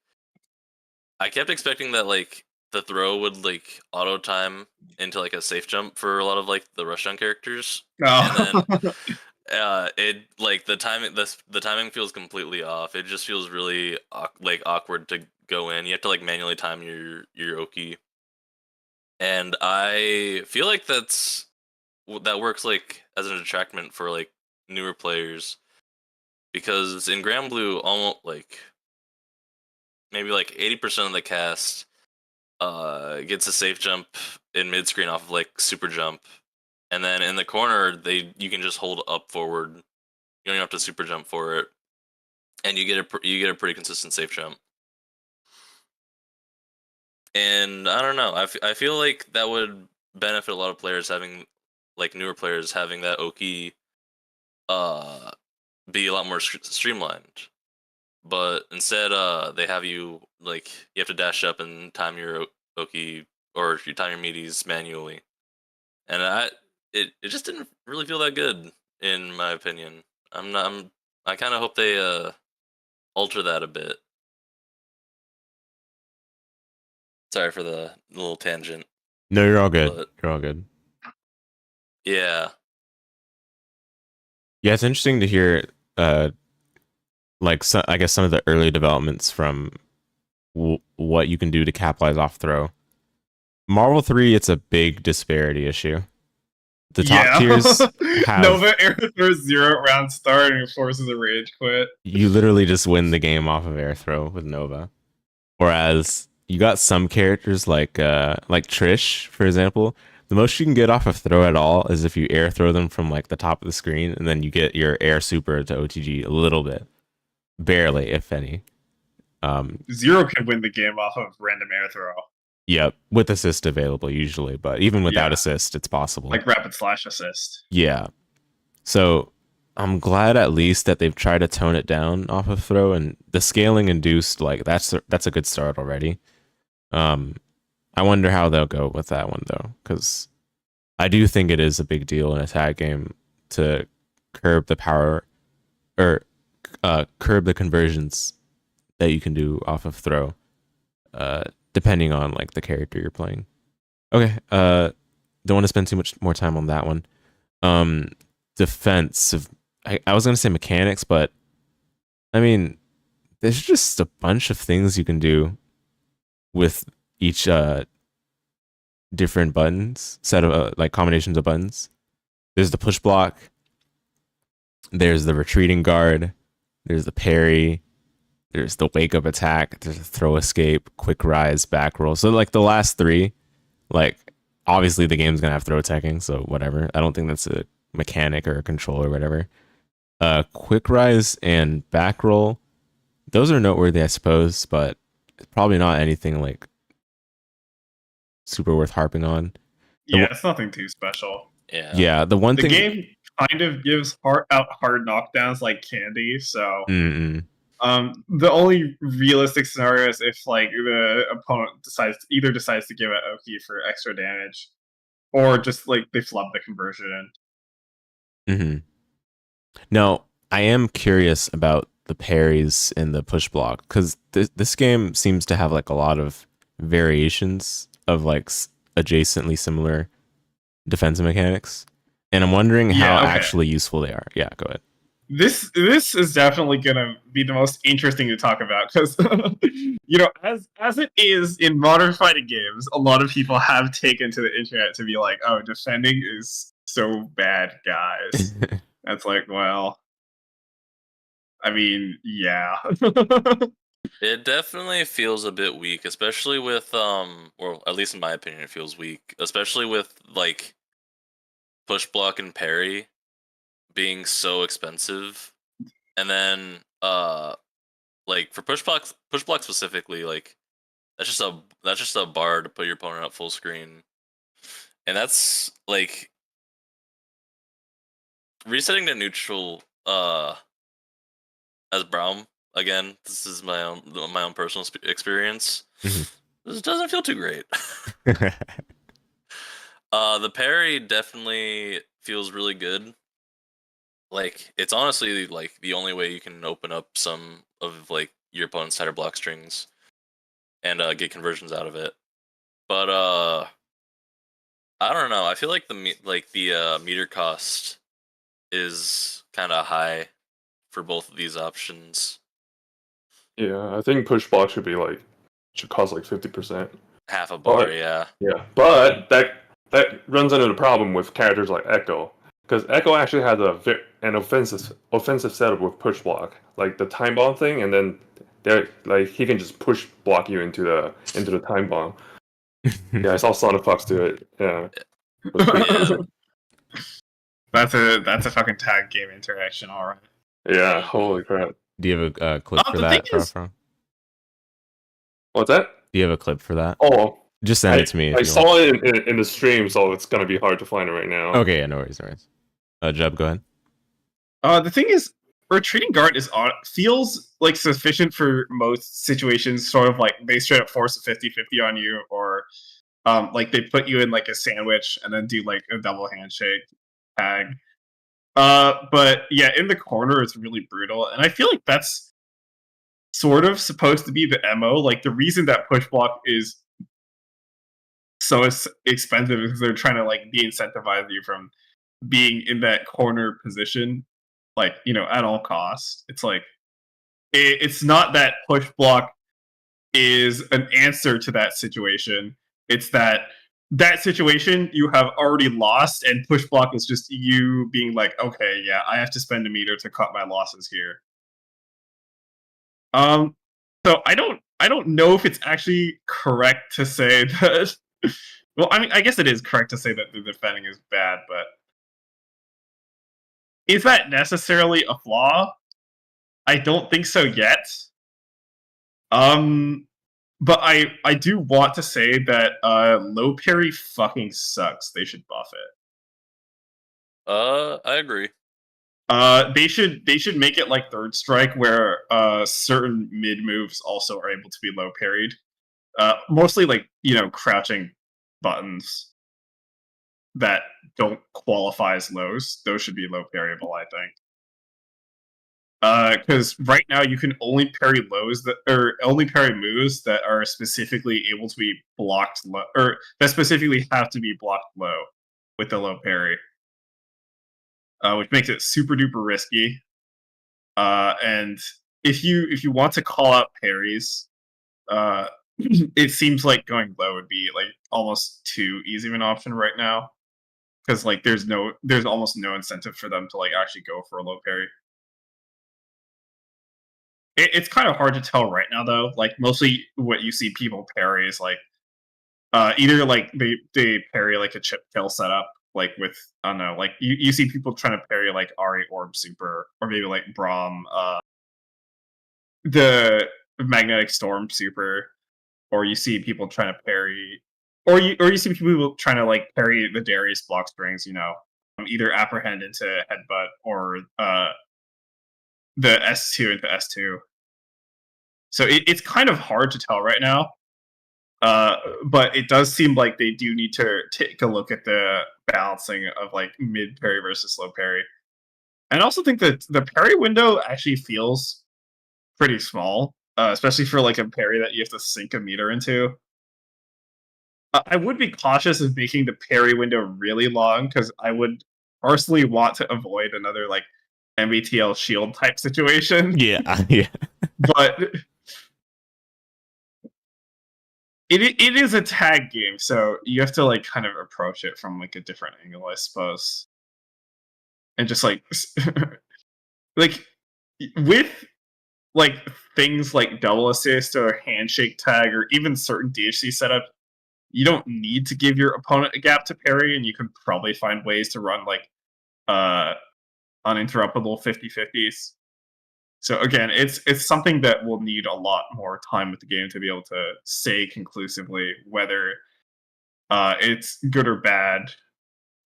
I kept expecting that like the throw would like auto time into like a safe jump for a lot of like the rushdown characters, and then it like the timing feels completely off. It just feels really like awkward to go in. You have to like manually time your Oki, and I feel like that works like as an attractment for like newer players, because in Grand Blue almost like maybe like 80% of the cast gets a safe jump in mid screen off of like super jump. And then in the corner, you can just hold up forward. You don't even have to super jump for it, and you get a pretty consistent safe jump. And I don't know. I feel like that would benefit a lot of players having, like newer players having that Oki be a lot more streamlined. But instead, they have you like you have to dash up and time your Oki or you time your meaties manually, and it just didn't really feel that good in my opinion. I kind of hope they alter that a bit. Sorry for the little tangent, No, you're all good. but You're all good. yeah, Yeah, it's interesting to hear, like I guess some of the early developments from what you can do to capitalize off throw. Marvel 3, it's a big disparity issue. The top tiers have Nova air throws 0 round start and forces a rage quit. you literally just win the game off of air throw with Nova. Whereas you got some characters like Trish, for example. The most you can get off of throw at all is if you air throw them from like the top of the screen, and then you get your air super to OTG a little bit, barely, if any. 0 can win the game off of random air throw, Yep, with assist available usually, but even without assist, it's possible. like rapid slash assist. Yeah. So I'm glad at least that they've tried to tone it down off of throw, and the scaling induced, like that's a good start already. I wonder how they'll go with that one though, because I do think it is a big deal in a tag game to curb the power or curb the conversions that you can do off of throw, depending on like the character you're playing. Okay, don't want to spend too much more time on that one. Defensive. I was gonna say mechanics, but I mean, there's just a bunch of things you can do with each different buttons, set of like combinations of buttons. There's the push block, there's the retreating guard, there's the parry, there's the wake up attack, there's a throw escape, quick rise, back roll. So like the last three, like obviously the game's gonna have throw attacking, so whatever. I don't think that's a mechanic or a control or whatever. Quick rise and back roll, those are noteworthy, I suppose, but it's probably not anything like super worth harping on. Yeah, it's nothing too special. Yeah, the one The thing game kind of gives hard knockdowns like candy, so Mm-mm. the only realistic scenario is if like the opponent decides to give it Oki for extra damage, or just like they flub the conversion in. Mm-hmm. Now, I am curious about the parries and the push block, because this game seems to have like a lot of variations of like adjacently similar defensive mechanics, and I'm wondering how actually useful they are. Yeah, go ahead. This is definitely gonna be the most interesting to talk about, because you know, as it is in modern fighting games, a lot of people have taken to the internet to be like, "Oh, defending is so bad, guys." That's like, well, I mean, yeah. it definitely feels a bit weak, especially with or at least in my opinion, it feels weak, especially with like push block and parry being so expensive, and then like for push block specifically, like that's just a bar to put your opponent up full screen, and that's like resetting to neutral as Braum again. This is my own personal experience. This doesn't feel too great. The parry definitely feels really good. Like it's honestly like the only way you can open up some of like your opponent's header block strings and get conversions out of it. But I don't know. I feel like the meter cost is kind of high for both of these options. Yeah, I think push block should cost like 50%. Half a bar, yeah. Yeah, but that runs into the problem with characters like Echo, because Echo actually has an offensive setup with push block, like the time bomb thing, and then like he can just push block you into the time bomb. Yeah, I saw Sonic Fox do it. Yeah. That's a fucking tag game interaction, all right. Yeah, holy crap. Do you have a clip for that, Is... Frau? What's that? Do you have a clip for that? Oh, Just send it to me if I you saw it in the stream, so it's gonna be hard to find it right now. want. Okay, yeah, no worries, no worries. Jeb, go ahead. The thing is, retreating guard feels like sufficient for most situations. Sort of like they straight up force a 50-50 on you, or like they put you in like a sandwich and then do like a double handshake tag. But yeah, in the corner it's really brutal, and I feel like that's sort of supposed to be the MO. Like the reason that push block is so expensive is they're trying to like de-incentivize you from being in that corner position, like, you know, at all costs. It's like it's not that push block is an answer to that situation. It's that situation you have already lost, and push block is just you being like, okay, yeah, I have to spend a meter to cut my losses here. So I don't know if it's actually correct to say that. Well, I mean, I guess it is correct to say that the defending is bad, but is that necessarily a flaw? I don't think so yet. But I do want to say that low parry fucking sucks. They should buff it. I agree. They should make it like third strike, where certain mid moves also are able to be low parried. Mostly like, you know, crouching buttons that don't qualify as lows. Those should be low parryable, I think. Because right now you can only parry lows or only parry moves that are specifically able to be blocked low, or that specifically have to be blocked low with the low parry, which makes it super duper risky. And if you want to call out parries, it seems like going low would be like almost too easy of an option right now, because like there's almost no incentive for them to like actually go for a low parry. It's kind of hard to tell right now, though. Like mostly what you see people parry is like either like they parry like a chip kill setup, like with, I don't know, like you see people trying to parry like Ari Orb Super, or maybe like Braum the Magnetic Storm Super, or you see people trying to parry, or you see people trying to like parry the Darius block strings, you know, either apprehend into headbutt or the S2 into S2. So it's kind of hard to tell right now. But it does seem like they do need to take a look at the balancing of like mid parry versus low parry. And I also think that the parry window actually feels pretty small, especially for like a parry that you have to sink a meter into. I would be cautious of making the parry window really long, because I would personally want to avoid another like MBTL shield type situation. Yeah, yeah. But it is a tag game, so you have to like kind of approach it from like a different angle, I suppose. And just like like with like things like double assist or handshake tag or even certain DHC setup, you don't need to give your opponent a gap to parry, and you can probably find ways to run like uninterruptible 50-50s. So again, it's something that will need a lot more time with the game to be able to say conclusively whether it's good or bad.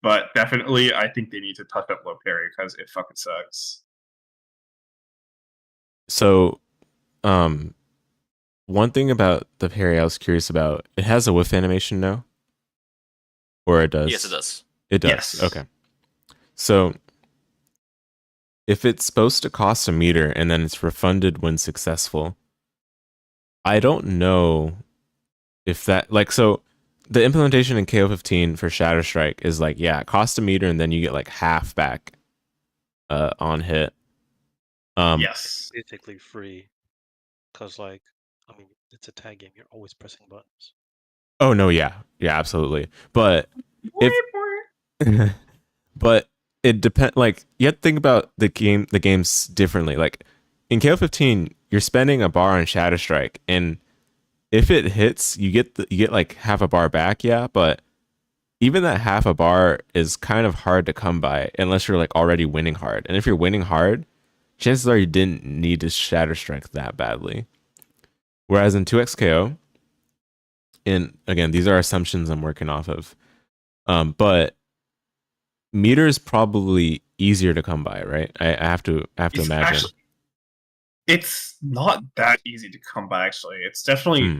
But definitely, I think they need to touch up low parry, because it fucking sucks. So, one thing about the parry I was curious about, it has a whiff animation now? Or it does? Yes, it does. It does. Yes. Okay. So, if it's supposed to cost a meter and then it's refunded when successful, I don't know if that, like, so the implementation in KO15 for Shatter Strike is like, yeah, it costs a meter and then you get like half back on hit. Yes. Basically free, because like, I mean, it's a tag game. You're always pressing buttons. Oh no, yeah, absolutely. But if but it depends. Like, you have to think about the games differently. Like in KO15, you're spending a bar on Shatter Strike, and if it hits, you get like half a bar back. Yeah, but even that half a bar is kind of hard to come by unless you're like already winning hard. And if you're winning hard, chances are you didn't need to Shatter Strike that badly. Whereas in 2xKO, and again, these are assumptions I'm working off of. But meter is probably easier to come by, right? I have to It's imagine. actually, it's not that easy to come by. Actually, it's definitely Hmm.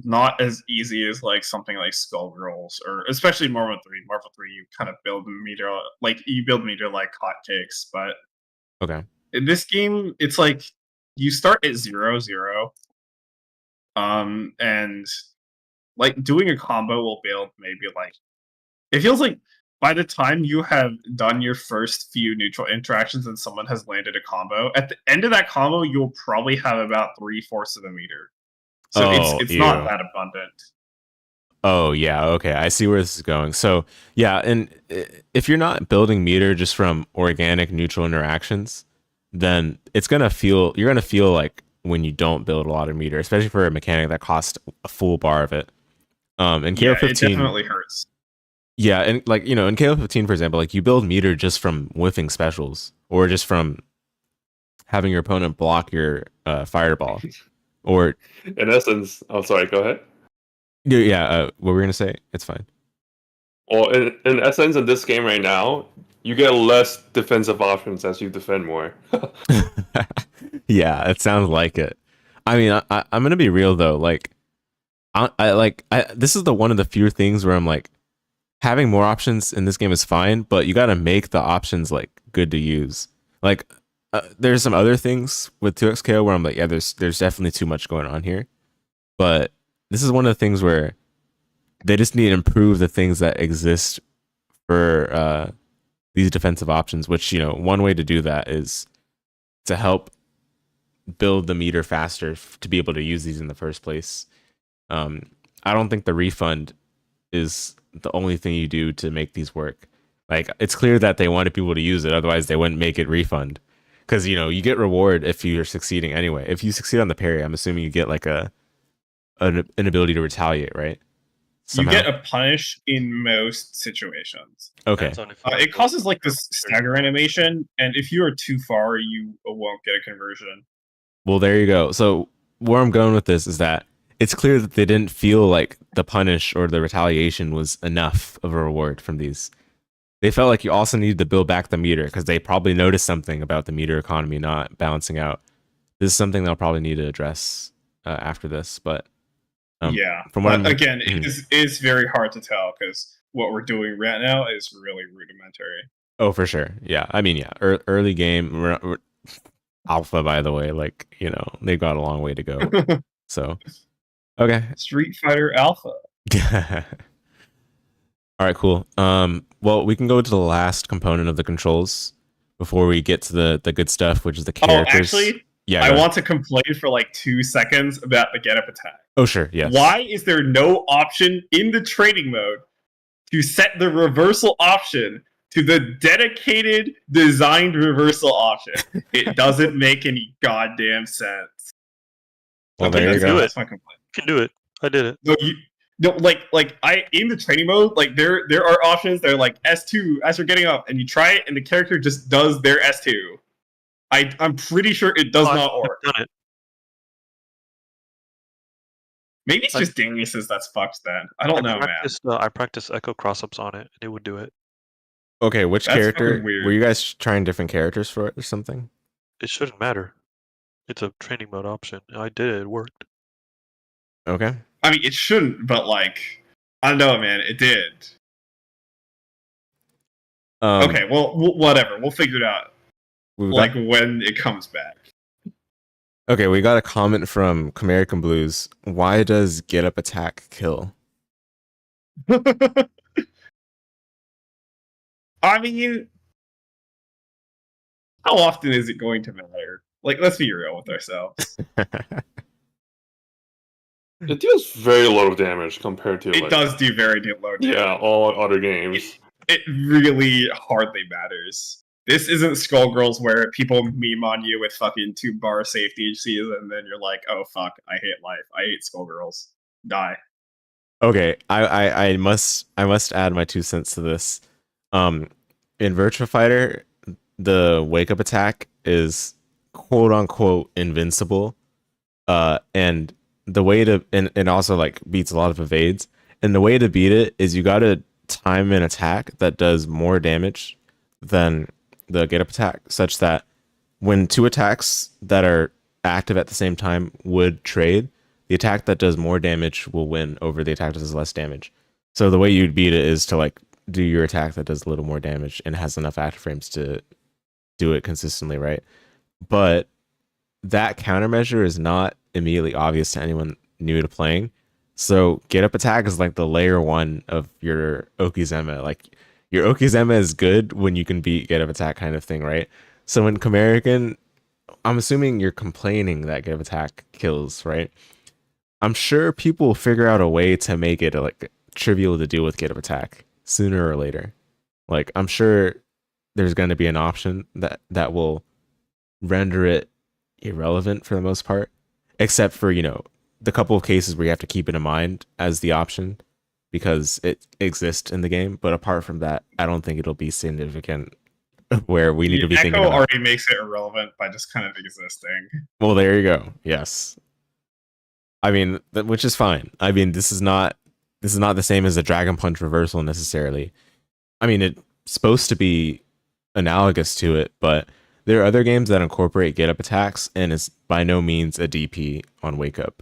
not as easy as like something like Skullgirls or especially Marvel 3. Marvel 3, you kind of build meter like hotcakes, but Okay. in this game, it's like you start at 0-0, and like doing a combo will build maybe like it feels like by the time you have done your first few neutral interactions and someone has landed a combo, at the end of that combo, you'll probably have about 3/4 of a meter. So Oh, it's not ew. that abundant. Oh, yeah. Okay. I see where this is going. So, yeah. And if you're not building meter just from organic neutral interactions, then you're going to feel like when you don't build a lot of meter, especially for a mechanic that costs a full bar of it. And Yeah, KO15, it definitely hurts. yeah. And like, in KO15, for example, like you build meter just from whiffing specials or just from having your opponent block your fireball or, In essence, I'm sorry. Go ahead. yeah. What were we going to say? It's fine. Well, in essence, in this game right now, you get less defensive options as you defend more. Yeah, it sounds like it. I mean, I'm gonna be real though. Like, this is one of the few things where I'm like, having more options in this game is fine, but you got to make the options like good to use. Like, there's some other things with 2xKO where I'm like, yeah, there's definitely too much going on here, but this is one of the things where they just need to improve the things that exist for these defensive options. Which one way to do that is to help build the meter faster to be able to use these in the first place. I don't think the refund is the only thing you do to make these work. Like, it's clear that they wanted people to use it, otherwise they wouldn't make it refund. Because you get reward if you're succeeding anyway. If you succeed on the parry, I'm assuming you get like an ability to retaliate, right? Somehow. You get a punish in most situations. Okay. It causes like this stagger animation, and if you are too far, you won't get a conversion. Well, there you go. So where I'm going with this is that it's clear that they didn't feel like the punish or the retaliation was enough of a reward from these. They felt like you also needed to build back the meter because they probably noticed something about the meter economy not balancing out. This is something they'll probably need to address after this. But yeah, from what again, it's very hard to tell because what we're doing right now is really rudimentary. Oh, for sure. Yeah, I mean, yeah, early game. We're alpha, by the way, like they've got a long way to go. So okay. Street Fighter Alpha. All right, cool. Well, we can go to the last component of the controls before we get to the good stuff, which is the characters. Oh, actually, yeah, I want to complain for like 2 seconds about the get up attack. Oh, sure. Yes. Why is there no option in the training mode to set the reversal option to the dedicated designed reversal option? It doesn't make any goddamn sense. Well, there you go. That's my complaint. You can do it. I did it. No, like I in the training mode, like there are options. They're like S2 as you're getting up, and you try it, and the character just does their S2. I'm pretty sure it does not work. I've done it. Maybe it's just Darius's that's fucked then. I don't know, man. I practiced echo cross-ups on it, and it would do it. Okay, which That's character? fucking weird. Were you guys trying different characters for it or something? It shouldn't matter. It's a training mode option. I did it. It worked. Okay. I mean, it shouldn't, but like, I don't know, man. It did. Okay, well, whatever. We'll figure it out. Like when it comes back. Okay, we got a comment from American Blues. Why does get up attack kill? I mean, how often is it going to matter? Like, let's be real with ourselves. It deals very low damage compared to It does do very low damage. Yeah, all other games. It really hardly matters. This isn't Skullgirls where people meme on you with fucking 2-bar safety HCs and then you're like, oh fuck, I hate life. I hate Skullgirls. Die. Okay, I must add my 2 cents to this. In Virtua Fighter, the wake up attack is quote unquote invincible. And the way to and also like beats a lot of evades. And the way to beat it is you gotta time an attack that does more damage than the get up attack, such that when two attacks that are active at the same time would trade, the attack that does more damage will win over the attack that does less damage. So the way you'd beat it is to like do your attack that does a little more damage and has enough active frames to do it consistently, right? But that countermeasure is not immediately obvious to anyone new to playing. So get up attack is like the layer 1 of your Okizeme. Like your Okizeme is good when you can beat get up attack kind of thing, right? So in Comerican, I'm assuming you're complaining that get up attack kills, right? I'm sure people will figure out a way to make it like trivial to deal with get up attack sooner or later. Like I'm sure there's going to be an option that will render it irrelevant for the most part, except for, you know, the couple of cases where you have to keep it in mind as the option because it exists in the game. But apart from that, I don't think it'll be significant where we need to be Echo thinking about. already makes it irrelevant by just kind of existing. Well, there you go. Yes. I mean, which is fine. I mean, this is not the same as a Dragon Punch reversal necessarily. I mean, it's supposed to be analogous to it, but there are other games that incorporate get up attacks, and it's by no means a DP on wake up.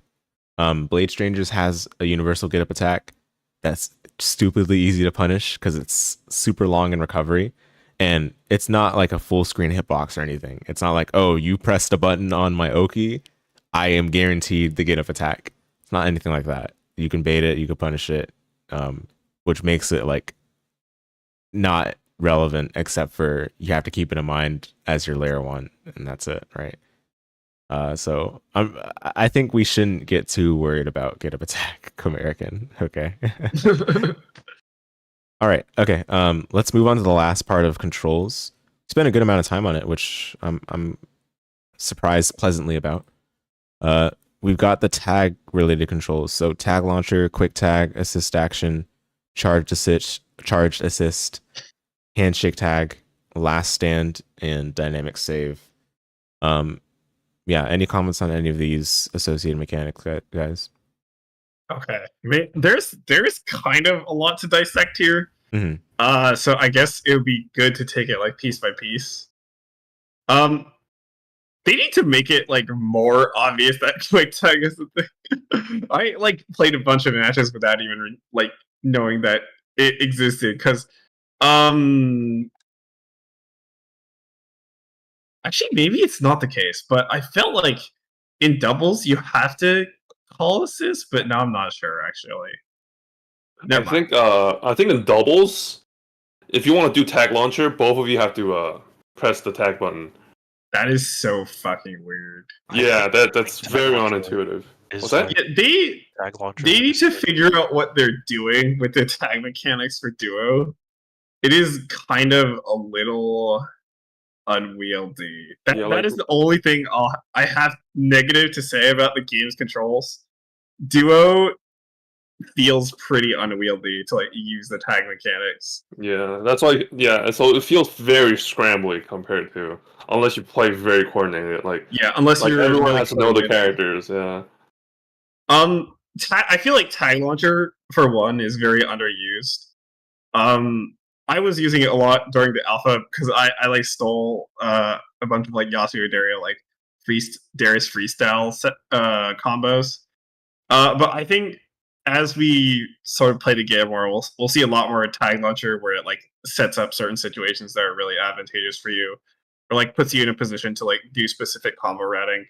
Blade Strangers has a universal get up attack that's stupidly easy to punish because it's super long in recovery, and it's not like a full screen hitbox or anything. It's not like, oh, you pressed a button on my Oki, I am guaranteed the get up attack. It's not anything like that. You can bait it, you can punish it, which makes it like not relevant, except for you have to keep it in mind as your layer 1, and that's it, right? So I think we shouldn't get too worried about get up attack Comerican. Okay. All right. Okay. Let's move on to the last part of controls. Spent a good amount of time on it, which I'm surprised pleasantly about. We've got the tag related controls. So tag launcher, quick tag, assist action, charge assist, handshake tag, last stand, and dynamic save. Yeah, any comments on any of these associated mechanics, guys? Okay, there's kind of a lot to dissect here. Mm-hmm. So I guess it would be good to take it like piece by piece. They need to make it like more obvious that quick tag is the thing. I like played a bunch of matches without even like knowing that it existed because actually maybe it's not the case, but I felt like in doubles you have to call assist, but now I'm not sure actually. I think in doubles, if you want to do tag launcher, both of you have to press the tag button. That is so fucking weird. Yeah, that's very unintuitive. What's that? Yeah, they Tag launcher need to figure out what they're doing with the tag mechanics for duo. It is kind of a little unwieldy. That is the only thing I have negative to say about the game's controls. Duo feels pretty unwieldy to like use the tag mechanics. Yeah, that's why. Yeah, so it feels very scrambly compared to unless you play very coordinated. Like unless like you're everyone really has to know the characters. Yeah. I feel like tag launcher for one is very underused. I was using it a lot during the alpha because I like stole a bunch of like Yasuo or Dario like Darius freestyle combos. But I think as we sort of play the game more, we'll see a lot more tag launcher where it like sets up certain situations that are really advantageous for you, or like puts you in a position to like do specific combo routing.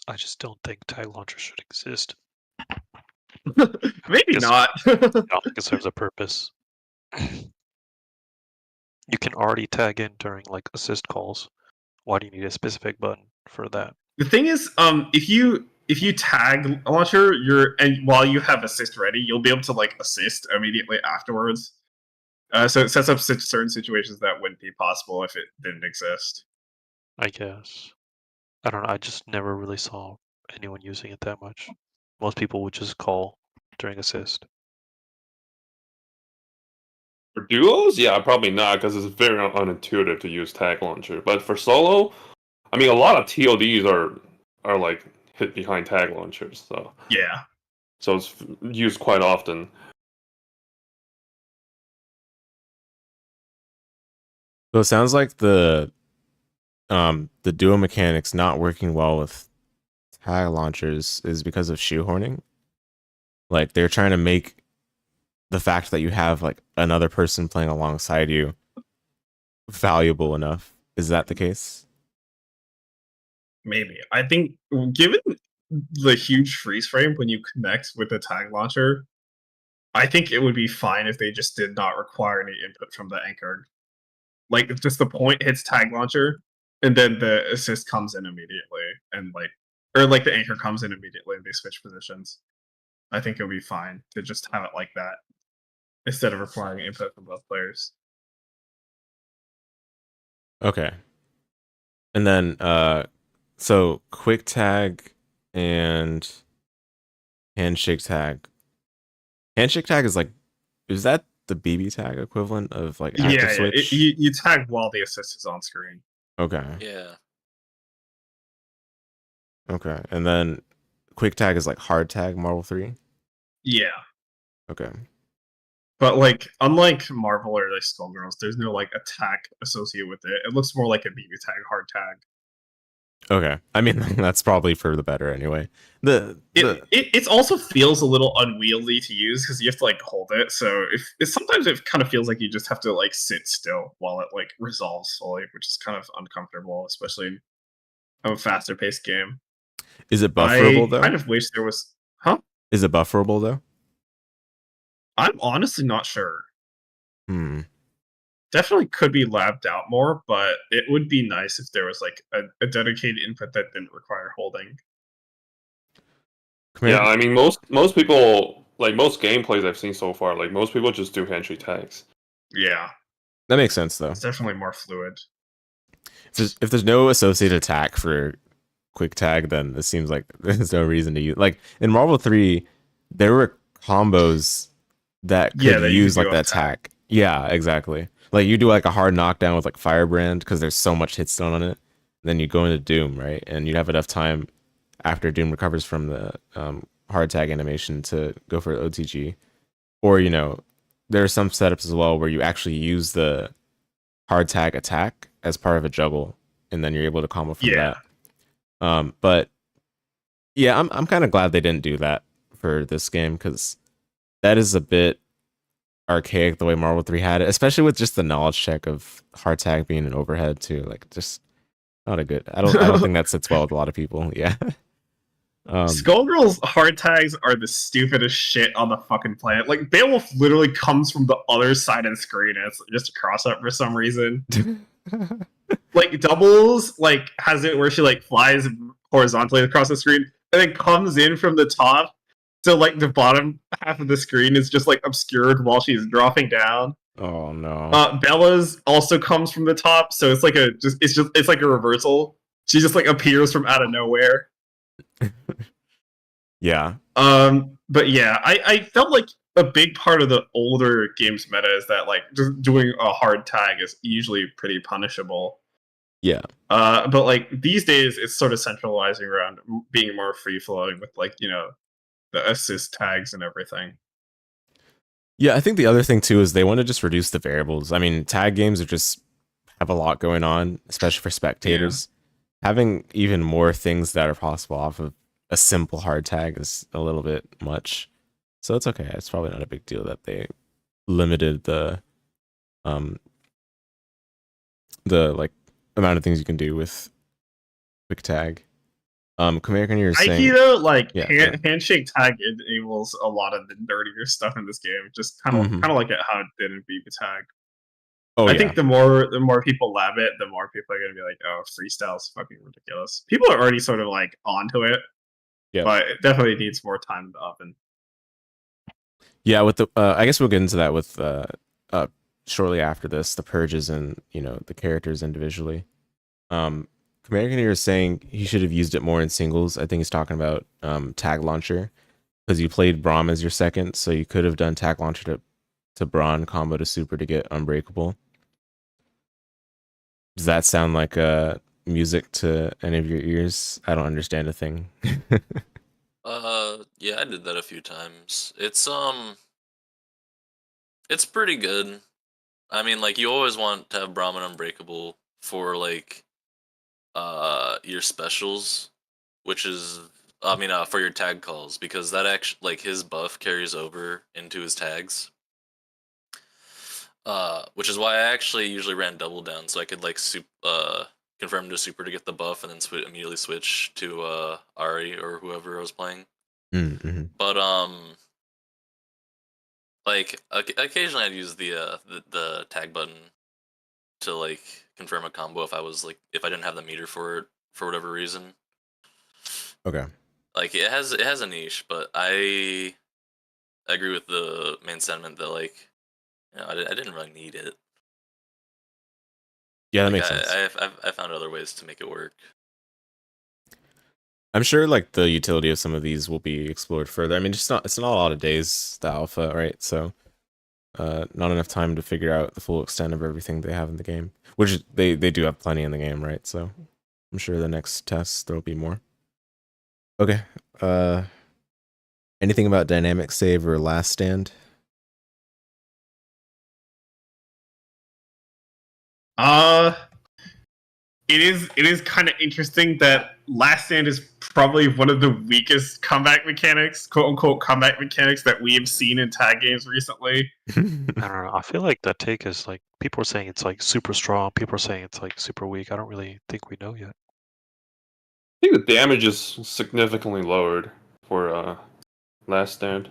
I just don't think tag launcher should exist. Maybe not. I don't think it serves a purpose. You can already tag in during like assist calls. Why do you need a specific button for that? The thing is, if you tag launcher, and while you have assist ready, you'll be able to like assist immediately afterwards. So it sets up certain situations that wouldn't be possible if it didn't exist. I guess. I don't know. I just never really saw anyone using it that much. Most people would just call during assist. For duos, yeah, probably not because it's very unintuitive to use tag launcher. But for solo, I mean, a lot of TODs are are like hit behind tag launchers. Yeah. So it's used quite often. So it sounds like the duo mechanics not working well with tag launchers is because of shoehorning. Like they're trying to make the fact that you have like another person playing alongside you valuable enough. Is that the case? Maybe. I think given the huge freeze frame when you connect with the tag launcher, I think it would be fine if they just did not require any input from the anchor. Like if just the point hits tag launcher and then the assist comes in immediately and like the anchor comes in immediately and they switch positions. I think it would be fine to just have it like that instead of requiring input from both players. Okay. And then so quick tag and handshake tag. Handshake tag is like, is that the BB tag equivalent of like active switch? You tag while the assist is on screen. Okay. Yeah. Okay. And then quick tag is like hard tag Marvel 3. Yeah. Okay. But like unlike Marvel or like Skullgirls, there's no like attack associated with it. It looks more like a BB tag, hard tag. Okay. I mean that's probably for the better anyway. It also feels a little unwieldy to use because you have to like hold it. So sometimes it kind of feels like you just have to like sit still while it like resolves slowly, which is kind of uncomfortable, especially in a faster paced game. Is it bufferable though? I kind of wish there was. Huh? Is it bufferable though? I'm honestly not sure. Definitely could be labbed out more, but it would be nice if there was like a dedicated input that didn't require holding. Yeah, I mean most people, like most gameplays I've seen so far, like most people just do handshake tags. Yeah, that makes sense though. It's definitely more fluid. If there's no associated attack for quick tag, then it seems like there's no reason to use. Like in Marvel 3, there were combos that could use like that attack. Yeah, exactly. Like you do like a hard knockdown with like Firebrand because there's so much hitstone on it. Then you go into Doom, right? And you'd have enough time after Doom recovers from the hard tag animation to go for OTG. Or, you know, there are some setups as well where you actually use the hard tag attack as part of a juggle, and then you're able to combo from that. But yeah, I'm kind of glad they didn't do that for this game because that is a bit archaic the way Marvel 3 had it, especially with just the knowledge check of hard tag being an overhead too. Like just not a good. I don't think that sits well with a lot of people. Yeah. Skullgirls hard tags are the stupidest shit on the fucking planet. Like Beowulf literally comes from the other side of the screen and it's just a cross up for some reason. Like Doubles like has it where she like flies horizontally across the screen and then comes in from the top. So like the bottom half of the screen is just like obscured while she's dropping down. Oh no. Bella's also comes from the top, so it's like it's like a reversal. She just like appears from out of nowhere. Yeah. But yeah, I felt like a big part of the older games meta is that like just doing a hard tag is usually pretty punishable. Yeah. But like these days it's sort of centralizing around being more free flowing with like, you know, the assist tags and everything. Yeah, I think the other thing too is they want to just reduce the variables. I mean, tag games are just have a lot going on, especially for spectators. Yeah. Having even more things that are possible off of a simple hard tag is a little bit much. So it's okay. It's probably not a big deal that they limited the like amount of things you can do with quick tag. American, you're saying though, like handshake tag enables a lot of the nerdier stuff in this game. Just kind of like it how it did in BB tag. I think the more people lab it, the more people are gonna be like, "Oh, freestyle's fucking ridiculous." People are already sort of like onto it, but it definitely needs more time in the oven. Yeah, with the I guess we'll get into that with shortly after this, the purges and you know the characters individually. American here is saying he should have used it more in singles. I think he's talking about tag launcher because you played Braum as your second, so you could have done tag launcher to Braun combo to super to get unbreakable. Does that sound like music to any of your ears? I don't understand a thing. Yeah, I did that a few times. It's pretty good. I mean, like, you always want to have Brahmin Unbreakable for, like, your specials, which is, I mean, for your tag calls, because that actually, like, his buff carries over into his tags. Which is why I actually usually ran double down, so I could, like, confirm to super to get the buff and then immediately switch to, Ari or whoever I was playing. Mm-hmm. But, like, occasionally I'd use the tag button to, like, confirm a combo if I didn't have the meter for it for whatever reason. Okay. Like, it has a niche, but I agree with the main sentiment that, like, I didn't really need it. Yeah, that Like, makes sense. I found other ways to make it work. I'm sure like the utility of some of these will be explored further. I mean, it's not a lot of days, the alpha, right? So not enough time to figure out the full extent of everything they have in the game. Which they do have plenty in the game, right? So I'm sure the next tests there'll be more. Okay. Anything about dynamic save or last stand? It is kind of interesting that Last Stand is probably one of the weakest comeback mechanics, quote unquote comeback mechanics that we have seen in tag games recently. I don't know. I feel like that take is like people are saying it's like super strong. People are saying it's like super weak. I don't really think we know yet. I think the damage is significantly lowered for Last Stand.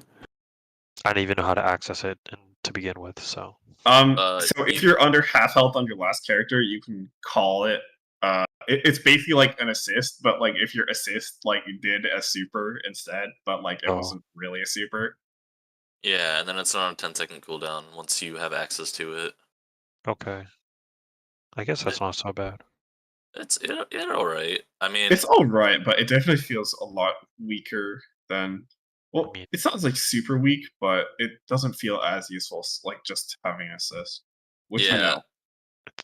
I didn't even know how to access it to begin with. So So if you're under half health on your last character, you can call it. It's basically like an assist, but like if your assist like you did a super instead, but like it wasn't really a super. Yeah, and then it's on a 10-second cooldown once you have access to it. okay, I guess that's not so bad. It's all right. I mean, It's all right, but it definitely feels a lot weaker than. Well, I mean, it sounds like super weak, but it doesn't feel as useful like just having assist, which I yeah, know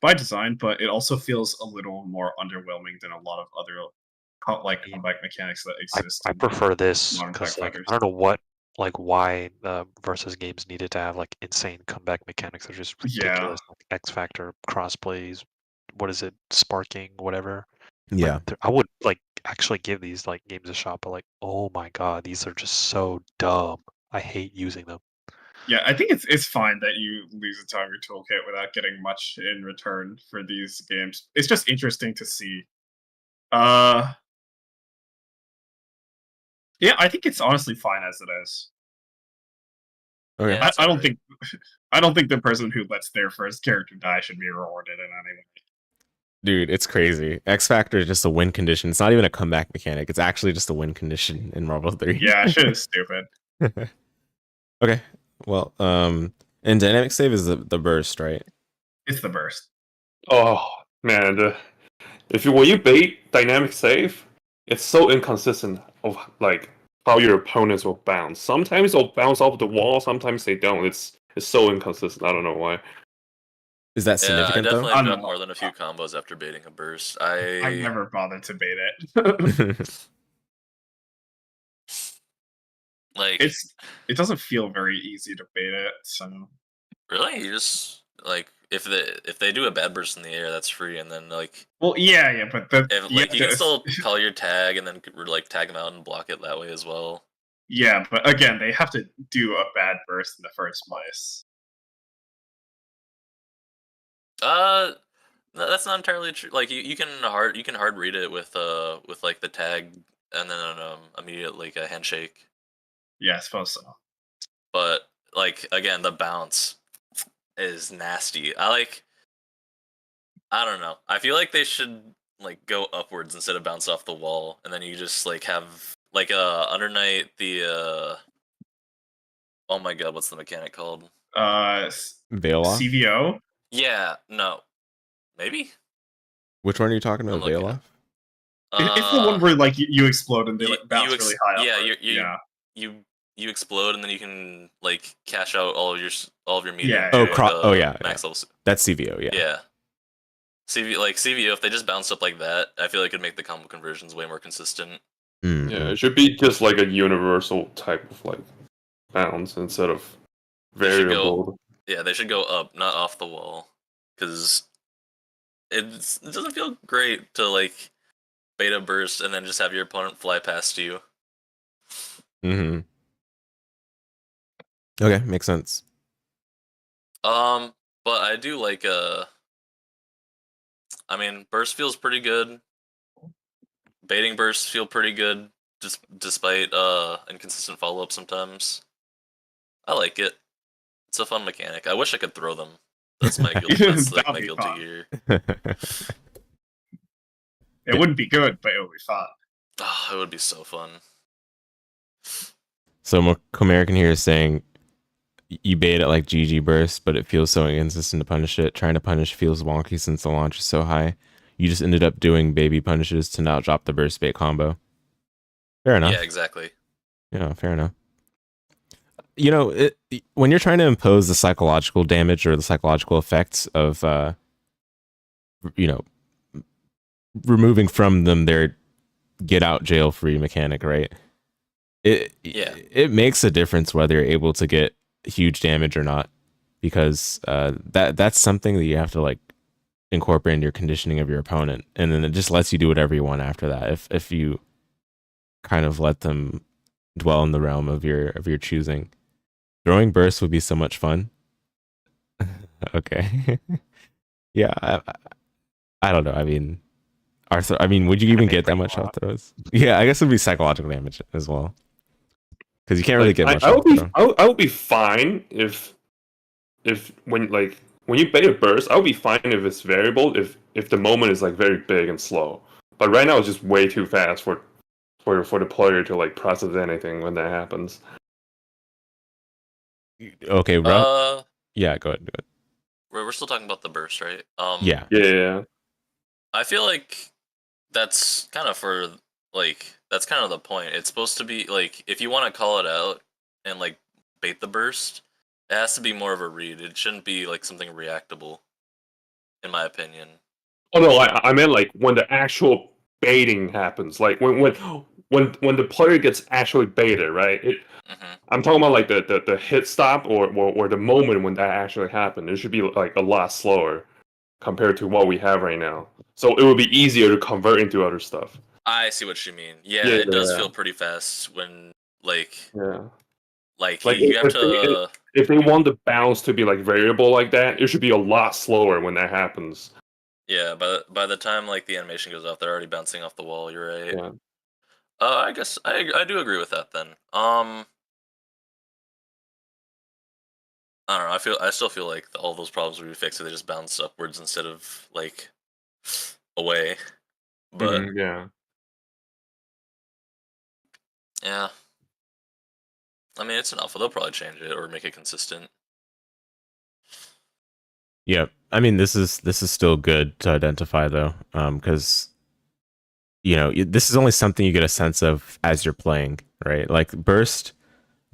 by design, but it also feels a little more underwhelming than a lot of other like comeback mechanics that exist. I in prefer this modern tag because like fighters. I don't know why the versus games needed to have like insane comeback mechanics. They're just Yeah, ridiculous. Like X Factor, cross plays, what is it, sparking, whatever. Like Yeah. I would like actually give these like games a shot, but like oh my god, these are just so dumb. I hate using them. yeah. I think it's fine that you lose a time your toolkit without getting much in return for these games. It's just interesting to see. Yeah, I think it's honestly fine as it is. Okay. yeah, it's I don't alright. think I don't think the person who lets their first character die should be rewarded in any way. Dude, it's crazy. X Factor is just a win condition. It's not even a comeback mechanic. It's actually just a win condition in Marvel 3. Yeah, shit is stupid. Okay. Well, and dynamic save is the burst, right? It's the burst. Oh man, when you bait dynamic save, it's so inconsistent of like how your opponents will bounce. Sometimes they'll bounce off the wall, sometimes they don't. It's so inconsistent. I don't know why. Is that Yeah, I significant though? definitely I'm dropped not- more than a few combos after baiting a burst. I never bothered to bait it. Like, it doesn't feel very easy to bait it. So really, you just like if they do a bad burst in the air, that's free, and then like well, yeah, but if like you can still call your tag and then like tag them out and block it that way as well. yeah, but again, they have to do a bad burst in the first place. No, that's not entirely true. Like you can hard read it with like the tag and then immediate like a handshake. Yeah, I suppose so. But like again, the bounce is nasty. I don't know. I feel like they should like go upwards instead of bounce off the wall, and then you just like have like under night the oh my god, what's the mechanic called? Veil off? CVO. Yeah, no, maybe. Which one are you talking about? I'm looking Veil at- off? It's the one where like you explode and they you- like bounce you ex- really high yeah, upward. you explode and then you can like cash out all of your meter. Yeah, Oh, into, like, yeah, max level. That's CVO, yeah. Yeah. CVO, if they just bounced up like that, I feel like it'd make the combo conversions way more consistent. Mm-hmm. Yeah, it should be just like a universal type of like bounce instead of They should variable. they should go up, not off the wall, because it doesn't feel great to like beta burst and then just have your opponent fly past you. Mm-hmm. Okay, makes sense. But I do like I mean, burst feels pretty good. Baiting bursts feel pretty good, just despite inconsistent follow up sometimes. I like it. It's a fun mechanic. I wish I could throw them. That's my guilty. That's like That'd my be guilty fun. gear. It wouldn't be good, but it would be fun. Oh, it would be so fun. So Comerican here is saying you bait it like GG burst, but it feels so inconsistent to punish it. Trying to punish feels wonky since the launch is so high. You just ended up doing baby punishes to not drop the burst bait combo. Fair enough. Yeah, exactly. Yeah, fair enough. You know, when you're trying to impose the psychological damage or the psychological effects of, you know, removing from them their get out jail free mechanic, right? It makes a difference whether you're able to get huge damage or not, because that's something that you have to like incorporate in your conditioning of your opponent, and then it just lets you do whatever you want after that. If you kind of let them dwell in the realm of your choosing. Throwing bursts would be so much fun. Okay. Yeah, I don't know. I mean, would you even get that much health throws? Yeah, I guess it'd be psychological damage as well, because you can't really get much. I would be fine if when you bait a burst, I would be fine if it's variable if the moment is like very big and slow. But right now it's just way too fast for the player to like process anything when that happens. Okay, bro. Yeah, go ahead. We're still talking about the burst, right? Yeah. I feel like that's kind of that's kind of the point. It's supposed to be like, if you want to call it out and like bait the burst, it has to be more of a read. It shouldn't be like something reactable, in my opinion. Oh no, I meant like when the actual baiting happens, like when the player gets actually baited, right? I'm talking about like the hit stop or the moment when that actually happened. It should be like a lot slower compared to what we have right now. So it would be easier to convert into other stuff. I see what you mean. Yeah, it does feel pretty fast when like you have to. If they want the bounce to be like variable like that, it should be a lot slower when that happens. Yeah, by the time like the animation goes off, they're already bouncing off the wall. You're right. Yeah. I guess I do agree with that then. I don't know. I still feel like all those problems would be fixed if they just bounced upwards instead of like away. But yeah. I mean, it's an alpha. They'll probably change it or make it consistent. Yeah, I mean, this is still good to identify though, because you know this is only something you get a sense of as you're playing, right? Like burst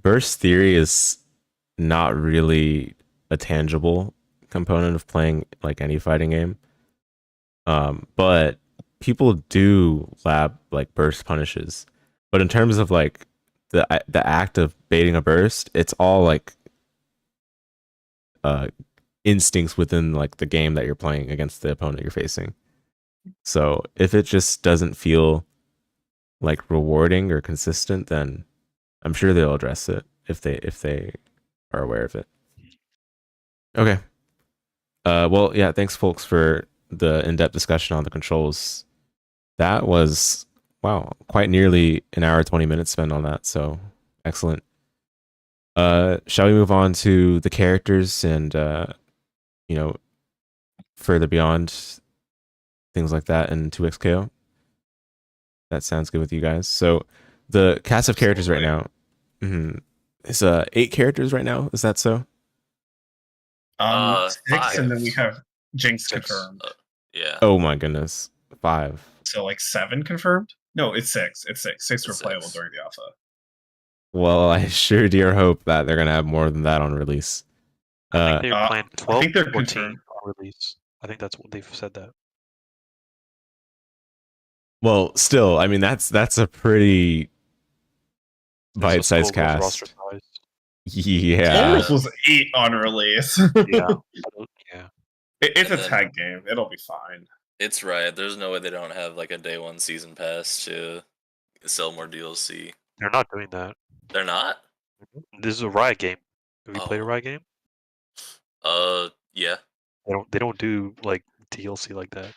theory is not really a tangible component of playing like any fighting game, but people do lab like burst punishes. But in terms of like the act of baiting a burst, it's all like instincts within like the game that you're playing against the opponent you're facing. So if it just doesn't feel like rewarding or consistent, then I'm sure they'll address it if they are aware of it. Okay. Well, yeah, thanks folks for the in-depth discussion on the controls. That was quite nearly an hour 20 minutes spent on that, so excellent. Shall we move on to the characters and further beyond things like that in 2XKO? That sounds good with you guys. So the cast of characters right now is 8 characters right now. Is that so? 6, 5. and then we have Jinx 6. confirmed. Yeah. Oh my goodness, 5. So like 7 confirmed? No, it's 6. It's 6. 6 were playable 6. during the alpha. Well, I sure do hope that they're gonna have more than that on release. I think they're planning 12, I think they're 14 confirmed. on release. I think that's what they've said that. Well, still, I mean that's a pretty It's a bite-sized Skullgirls roster cast. size. Yeah. Skullgirls was 8 on release. Yeah. Yeah. It's And a then- tag game. It'll be fine. It's Riot. There's no way they don't have like a day one season pass to sell more DLC. They're not doing that. They're not? This is a Riot game. Have you played a Oh. Riot game? Yeah. They don't do like DLC like that.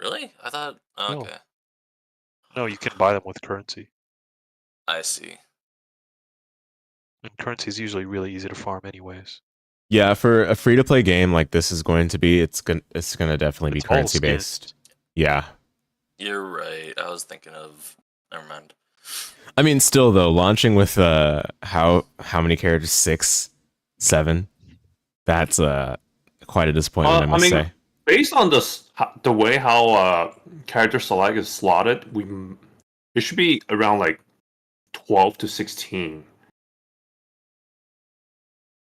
Really? I thought. No. Okay. No, you can buy them with currency. I see. And currency is usually really easy to farm anyways. Yeah, for a free-to-play game like this is going to be, it's gonna definitely be It's all currency-based. skins. Yeah. You're right. I was thinking of. Never mind. I mean, still though, launching with how many characters? 6, 7. That's quite a disappointment, I must say. Based on the way how character select is slotted, it should be around like 12 to 16.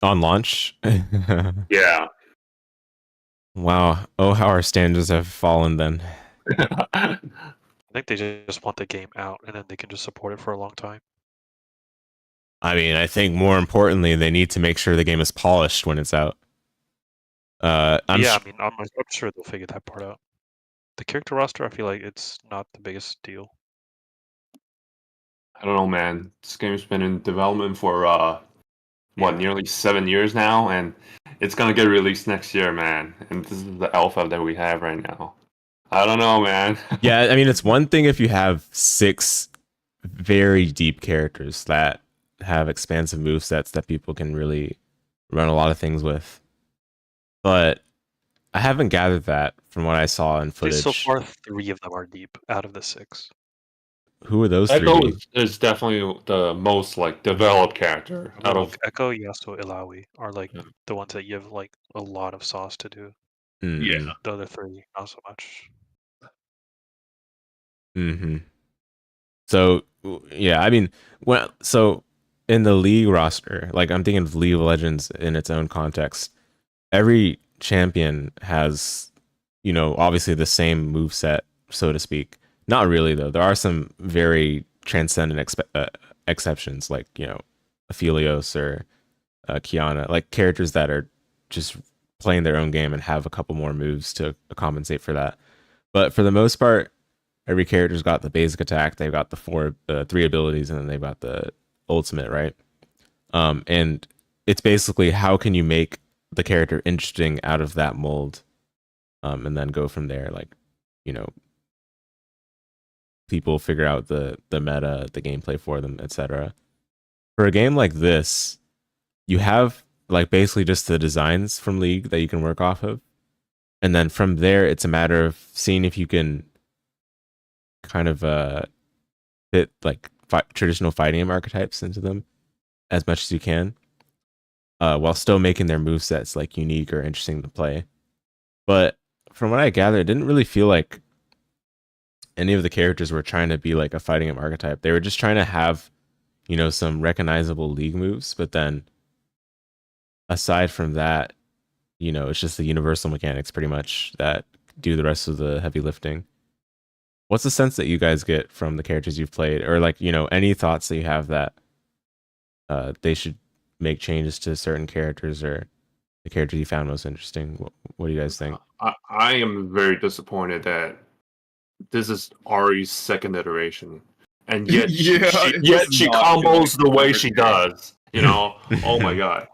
On launch. Yeah. Wow. Oh, how our standards have fallen then. I think they just want the game out and then they can just support it for a long time. I mean, I think more importantly, they need to make sure the game is polished when it's out. I'm sure they'll figure that part out. The character roster, I feel like it's not the biggest deal. I don't know, man. This game's been in development for Yeah. nearly 7 years now, and it's gonna get released next year, man. And this is the alpha that we have right now. I don't know, man. Yeah, I mean, it's one thing if you have 6 very deep characters that have expansive movesets that people can really run a lot of things with. But I haven't gathered that from what I saw in footage. So far, 3 of them are deep out of the 6. Who are those 3? Echo is definitely the most like developed character out of. Echo, Yasuo, Ilaoi are like Yeah. the ones that you have like a lot of sauce to do. Yeah. The other 3, not so much. Mm-hmm. So yeah, I mean, so in the League roster, like I'm thinking of League of Legends in its own context. Every champion has, obviously the same moveset, so to speak. Not really though. There are some very transcendent exceptions, like Aphelios or Kiana, like characters that are just playing their own game and have a couple more moves to compensate for that. But for the most part, every character's got the basic attack. They've got the 3 abilities, and then they've got the ultimate, right? And it's basically how can you make the character interesting out of that mold, and then go from there. Like, people figure out the meta, the gameplay for them, etc. For a game like this, you have like basically just the designs from League that you can work off of, and then from there, it's a matter of seeing if you can kind of fit like traditional fighting game archetypes into them as much as you can, while still making their movesets like unique or interesting to play. But from what I gathered, it didn't really feel like any of the characters were trying to be like a fighting game archetype. They were just trying to have, some recognizable League moves, but then aside from that, it's just the universal mechanics pretty much that do the rest of the heavy lifting. What's the sense that you guys get from the characters you've played, or like, any thoughts that you have that they should make changes to certain characters or the characters you found most interesting? What do you guys think? I am very disappointed that this is Ari's second iteration, and yet she combos the way she does. Oh my god,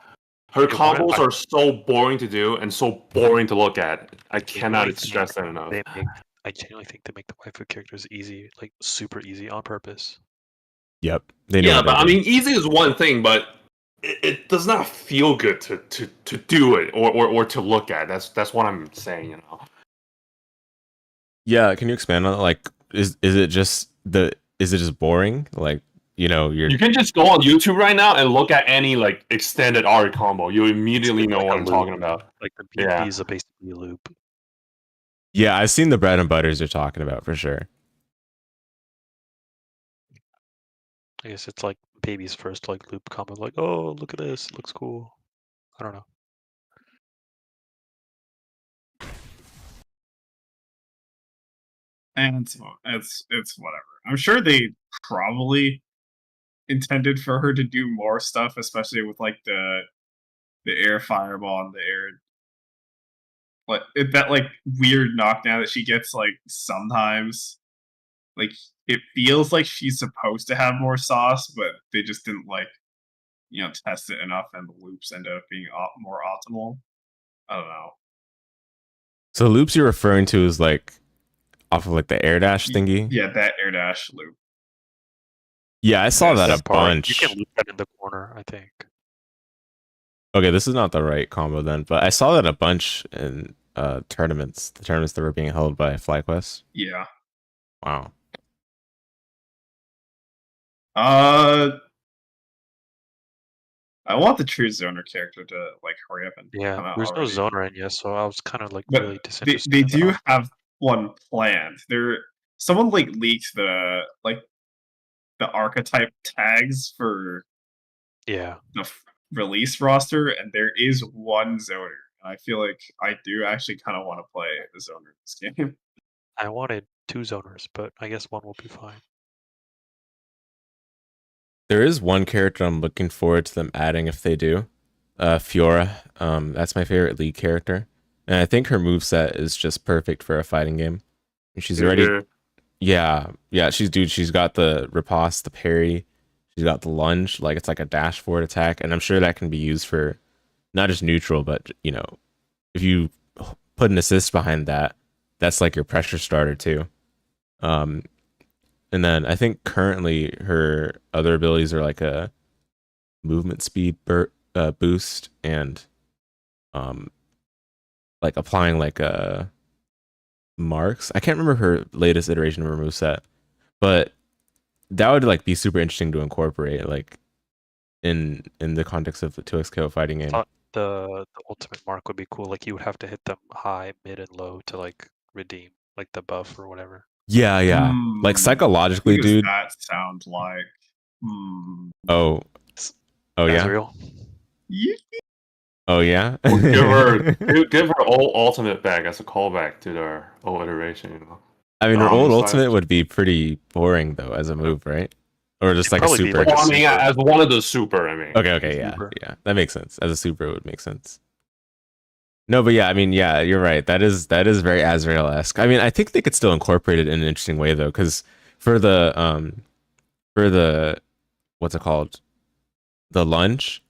her combos are so boring to do and so boring to look at. I cannot stress that enough. I genuinely think they make the waifu characters easy, like super easy on purpose. Yep. They know. Yeah, but I mean, easy is one thing, but it does not feel good to do it or to look at. That's what I'm saying. Yeah, can you expand on it? Like, is it just boring? Like, you can just go on YouTube right now and look at any like extended Ari combo. You immediately know what I'm talking about. Like the BP is basically a loop. Yeah, I've seen the bread and butters you're talking about for sure. I guess it's like baby's first like loop combo. Like, oh, look at this, it looks cool. I don't know. and it's whatever. I'm sure they probably intended for her to do more stuff, especially with like the air fireball and the air that like weird knockdown that she gets like sometimes. Like it feels like she's supposed to have more sauce, but they just didn't like test it enough, and the loops end up being more optimal. I don't know. So loops you're referring to is like off of like the air dash thingy. Yeah, that air dash loop. Yeah, I saw that a That part, bunch. you can loop that in the corner, I think. Okay, this is not the right combo then, but I saw that a bunch in tournaments. The tournaments that were being held by FlyQuest. Yeah. Wow. I want the true zoner character to like hurry up and Yeah, come out there's no already. zoner in yet, so I was kind of like But really disinterested. they in do that. have one planned. Someone like leaked the archetype tags for Yeah, the release roster, and there is one zoner. And I feel like I do actually kind of want to play the zoner in this game. I wanted 2 zoners, but I guess 1 will be fine. There is one character I'm looking forward to them adding if they do. Fiora. That's my favorite League character. And I think her moveset is just perfect for a fighting game. She's already Yeah, she's got the riposte, the parry, she's got the lunge, like it's like a dash forward attack, and I'm sure that can be used for not just neutral, but if you put an assist behind that, that's like your pressure starter too. Um, and then I think currently her other abilities are like a movement speed boost and um like applying like a marks. I can't remember her latest iteration of her moveset, but that would like be super interesting to incorporate like in the context of the 2XKO fighting game. Thought the ultimate mark would be cool. Like you would have to hit them high, mid, and low to like redeem like the buff or whatever. Yeah, like psychologically, Who does dude. that sound like? Oh yeah. Real. Yeah. Oh yeah. give her old ultimate back as a callback to their old iteration. I mean, her old Slash- ultimate would be pretty boring though as a move, right? Or just like a probably be super. like a Well, I mean, super. as one of the super, I mean. Okay, yeah, Super. that makes sense. As a super, it would make sense. No, but yeah, I mean, yeah, you're right. That is very Azrael-esque. I mean, I think they could still incorporate it in an interesting way though, because for the what's it called, the lunge,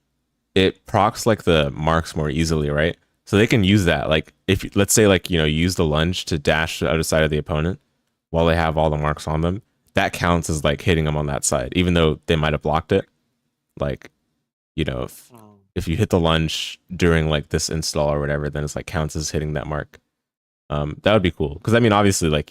it procs like the marks more easily, right? So they can use that. Like if let's say like you use the lunge to dash to the other side of the opponent while they have all the marks on them, that counts as like hitting them on that side, even though they might have blocked it. Like if you hit the lunge during like this install or whatever, then it's like counts as hitting that mark. That would be cool because I mean, obviously, like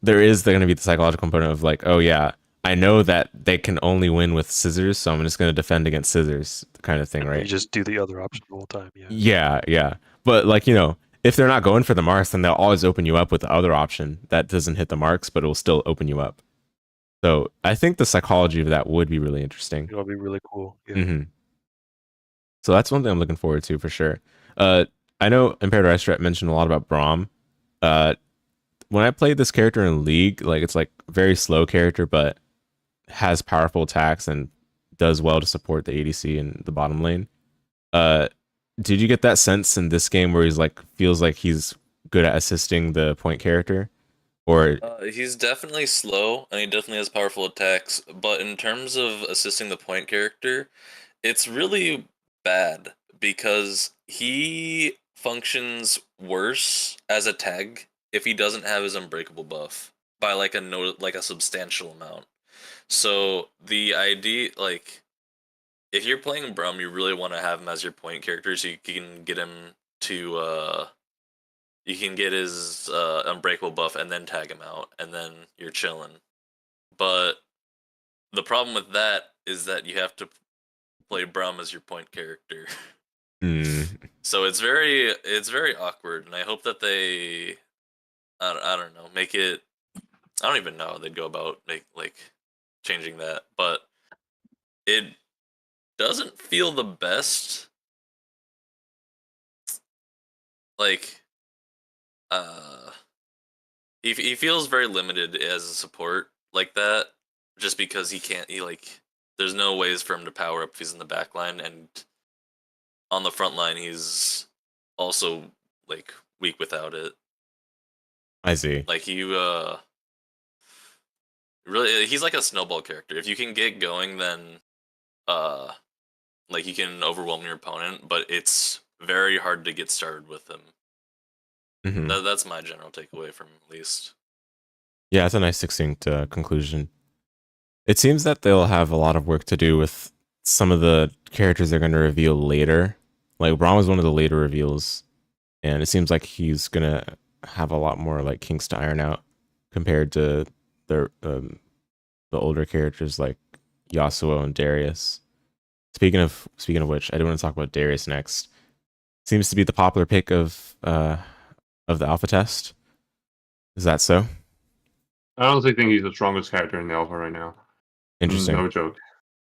there is going to be the psychological component of like, oh yeah, I know that they can only win with scissors, so I'm just going to defend against scissors, kind of thing, right? You just do the other option the whole time. Yeah. Yeah. But like if they're not going for the marks, then they'll always open you up with the other option that doesn't hit the marks, but it will still open you up. So I think the psychology of that would be really interesting. It'll be really cool. Yeah. Mm-hmm. So that's one thing I'm looking forward to for sure. I know Impaired Ice Rat mentioned a lot about Braum. When I played this character in League, like it's like very slow character, but has powerful attacks and does well to support the ADC in the bottom lane. Did you get that sense in this game where he's like feels like he's good at assisting the point character? Or he's definitely slow and he definitely has powerful attacks, but in terms of assisting the point character, it's really bad because he functions worse as a tag if he doesn't have his unbreakable buff by like a substantial amount. So the idea, like, if you're playing Brum, you really want to have him as your point character so you can get him to you can get his unbreakable buff and then tag him out, and then you're chilling. But the problem with that is that you have to play Brum as your point character. So it's very awkward, and I hope that they, I don't know, make it. I don't even know how they'd go about changing that, but it doesn't feel the best. Like, he feels very limited as a support like that, just because there's no ways for him to power up if he's in the back line, and on the front line he's also like weak without it. I see. Like you really, he's like a snowball character. If you can get going, then like you can overwhelm your opponent, but it's very hard to get started with him. Hmm. That's my general takeaway from him, at least. Yeah, it's a nice succinct conclusion. It seems that they'll have a lot of work to do with some of the characters they're going to reveal later. Like Braum was one of the later reveals, and it seems like he's going to have a lot more like kinks to iron out compared to the older characters like Yasuo and Darius. Speaking of which, I do want to talk about Darius next. Seems to be the popular pick of the alpha test. Is that so? I honestly think he's the strongest character in the alpha right now. Interesting. No joke.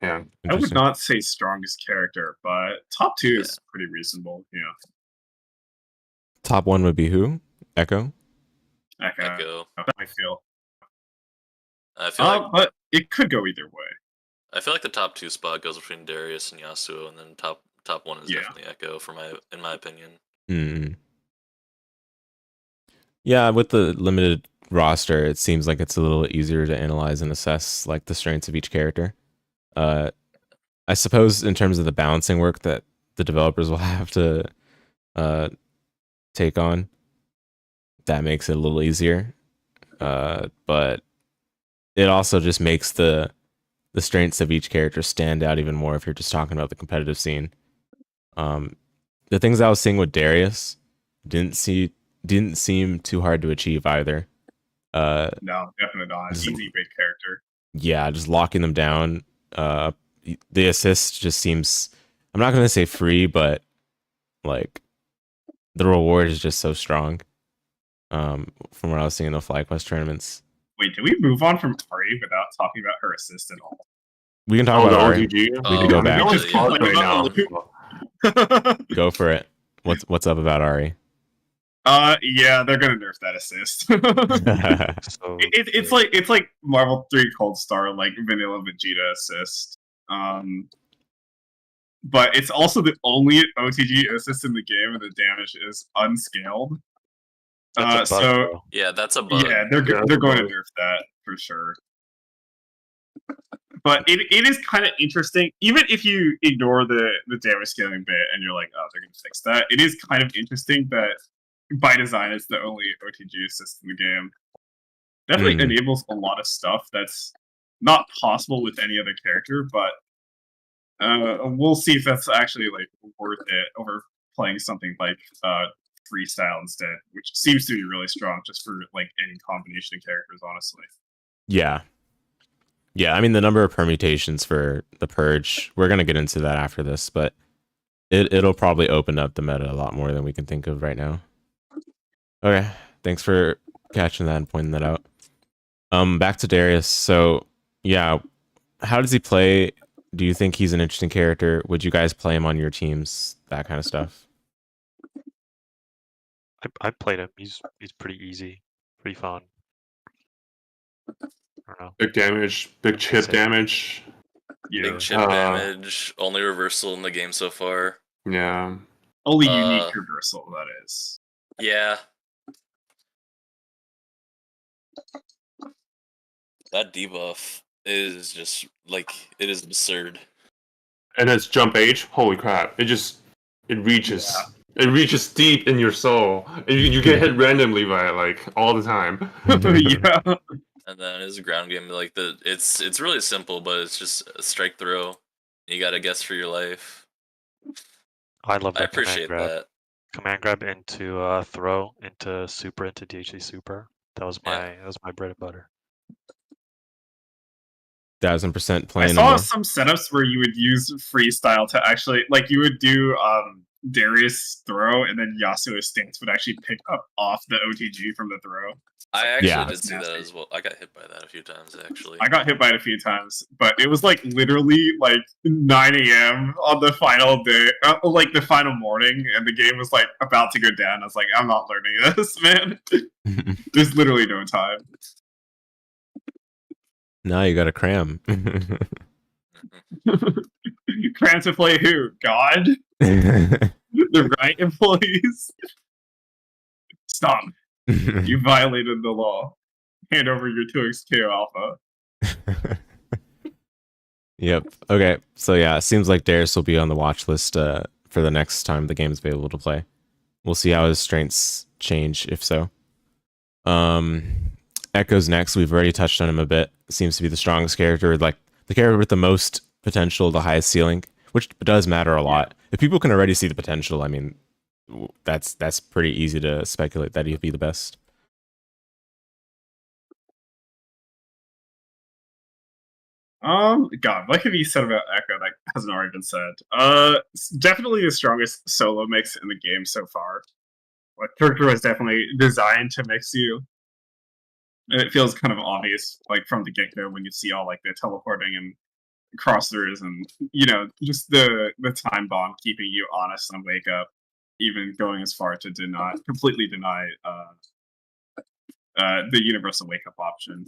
Yeah. I would Interesting. not say strongest character, but top 2 is pretty reasonable. Yeah. Top 1 would be who? Echo? Echo. I feel. I feel like But it could go either way. I feel like the top 2 spot goes between Darius and Yasuo, and then top 1 is Yeah. definitely Echo in my opinion. Hmm. Yeah, with the limited roster, it seems like it's a little easier to analyze and assess like the strengths of each character. I suppose in terms of the balancing work that the developers will have to take on, that makes it a little easier. But it also just makes the strengths of each character stand out even more if you're just talking about the competitive scene. The things I was seeing with Darius didn't seem too hard to achieve either. No, definitely not. He's a great character. Yeah, just locking them down. The assist just seems, I'm not gonna say free, but like the reward is just so strong. From what I was seeing in the FlyQuest tournaments. Wait, did we move on from Ari without talking about her assist at all? We can talk Oh, about the Ari. OTG? We can go back. No one's Yeah. talking right now. Go for it. What's up about Ari? Yeah, they're gonna nerf that assist. So it's like Marvel 3 Cold Star, like vanilla Vegeta assist. But it's also the only OTG assist in the game, and the damage is unscaled. that's a bug, So though. Yeah, that's a bug. yeah, they're going to nerf that for sure. But it is kind of interesting, even if you ignore the damage scaling bit and you're like, oh, they're going to fix that. It is kind of interesting that by design it's the only OTG assist in the game. Definitely enables a lot of stuff that's not possible with any other character, but we'll see if that's actually like worth it over playing something like freestyle instead, which seems to be really strong just for like any combination of characters, honestly. Yeah. I mean, the number of permutations for the Purge, we're gonna get into that after this, but it'll probably open up the meta a lot more than we can think of right now. Okay, thanks for catching that and pointing that out. Back to Darius. So yeah, how does he play? Do you think he's an interesting character? Would you guys play him on your teams? That kind of stuff. I played him. He's pretty easy, pretty fun. I don't know. Big damage, big chip Same. damage. Yeah, Big chip damage, only reversal in the game so far. Yeah. only unique reversal that is. Yeah. That debuff is just like, it is absurd. And its jump age, holy crap! It reaches. Yeah. It reaches deep in your soul. You get hit randomly by it like all the time. Yeah. And then his ground game, like it's really simple, but it's just a strike throw. You gotta guess for your life. I love that I appreciate command grab. that. Command grab into throw into super into DHC super. That was my bread and butter. 1000% I playing saw him. some setups where you would use freestyle to actually, like, you would do Darius throw, and then Yasuo's stance would actually pick up off the OTG from the throw. I actually Yeah. did see that as well. I got hit by that a few times, actually. I got hit by it a few times, but it was like literally like 9 a.m. on the final day, like the final morning, and the game was like about to go down. I was like, I'm not learning this, man. There's literally no time. Now you gotta cram. Cram to play who? God? The Riot employees? Stop. You violated the law. Hand over your 2xK alpha. Yep. Okay. So yeah, it seems like Darius will be on the watch list for the next time the game's available to play. We'll see how his strengths change, if so. Echo's next. We've already touched on him a bit. Seems to be the strongest character, like the character with the most potential, the highest ceiling, which does matter a lot. If people can already see the potential, I mean, that's pretty easy to speculate that he'll be the best. God, what have you said about Echo that hasn't already been said? Definitely the strongest solo mix in the game so far. Like, character was definitely designed to mix you. And it feels kind of obvious, like, from the get-go when you see all, like, the teleporting and cross-throughs and, you know, just the time bomb keeping you honest and wake up, even going as far to completely deny the universal wake-up option.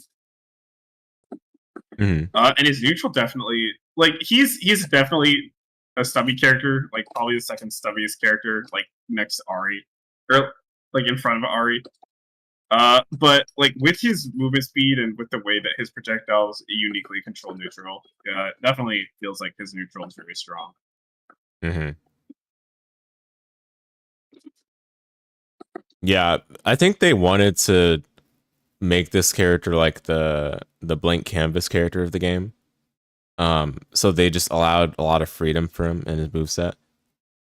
Mhm. And his neutral definitely, like, he's definitely a stubby character, like probably the second stubbiest character, like next to Ari, or like in front of Ari. But like with his movement speed and with the way that his projectiles uniquely control neutral, definitely feels like his neutral is very strong. Mm-hmm. Yeah, I think they wanted to make this character like the blank canvas character of the game. So they just allowed a lot of freedom for him in his moveset,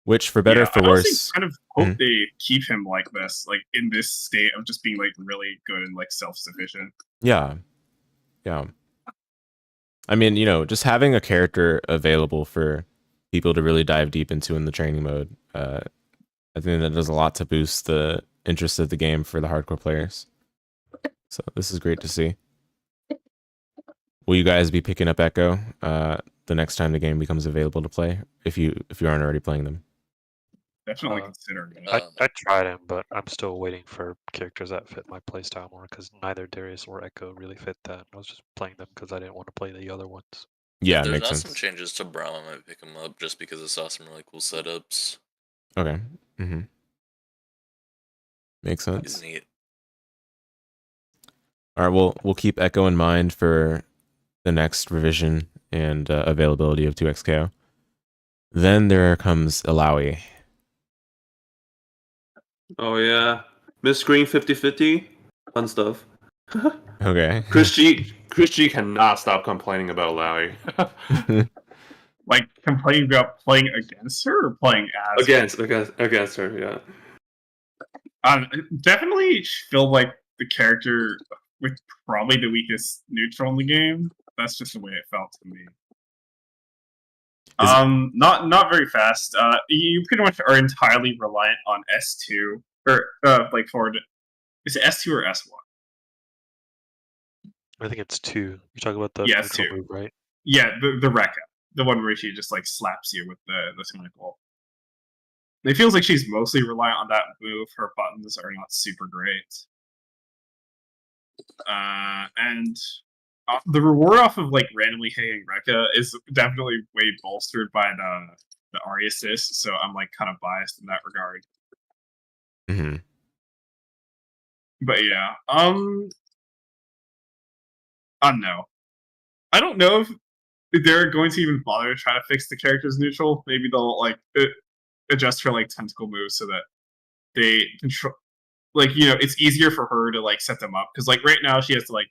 which for better or for I honestly worse. kind of hope they keep him like this, like in this state of just being like really good and like self-sufficient. Yeah. I mean, you know, just having a character available for people to really dive deep into in the training mode, I think that does a lot to boost the interest of the game for the hardcore players. So this is great to see. Will you guys be picking up Echo the next time the game becomes available to play? If you aren't already playing them. Definitely consider it. I tried him, but I'm still waiting for characters that fit my playstyle more because neither Darius or Echo really fit that. I was just playing them because I didn't want to play the other ones. Yeah, If it there's makes not sense. some changes to Braum, I might pick him up just because I saw some really cool setups. Okay. Makes He's sense. neat. All right, we'll keep Echo in mind for the next revision and availability of 2xKO. Then there comes Alawi. Oh yeah, Miss Green 50/50, fun stuff. Okay. Chris G cannot stop complaining about Lowy. Like complaining about playing against her or playing as against her, yeah. Definitely feel like the character with probably the weakest neutral in the game. That's just the way it felt to me. Not very fast. You pretty much are entirely reliant on S2 or like forward. Is it S2 or S1? I think it's 2. You're talking about the Yeah, neutral 2. move, right? Yeah, the Rekka, the one where she just like slaps you with the tentacle. It feels like she's mostly reliant on that move. Her buttons are not super great. And the reward off of like randomly hitting Rekka is definitely way bolstered by the Ari assist, so I'm like kind of biased in that regard. Mm-hmm. But yeah, I don't know. I don't know if they're going to even bother to try to fix the character's neutral. Maybe they'll like adjust her like tentacle moves so that they control. Like, you know, it's easier for her to like set them up because like right now she has to like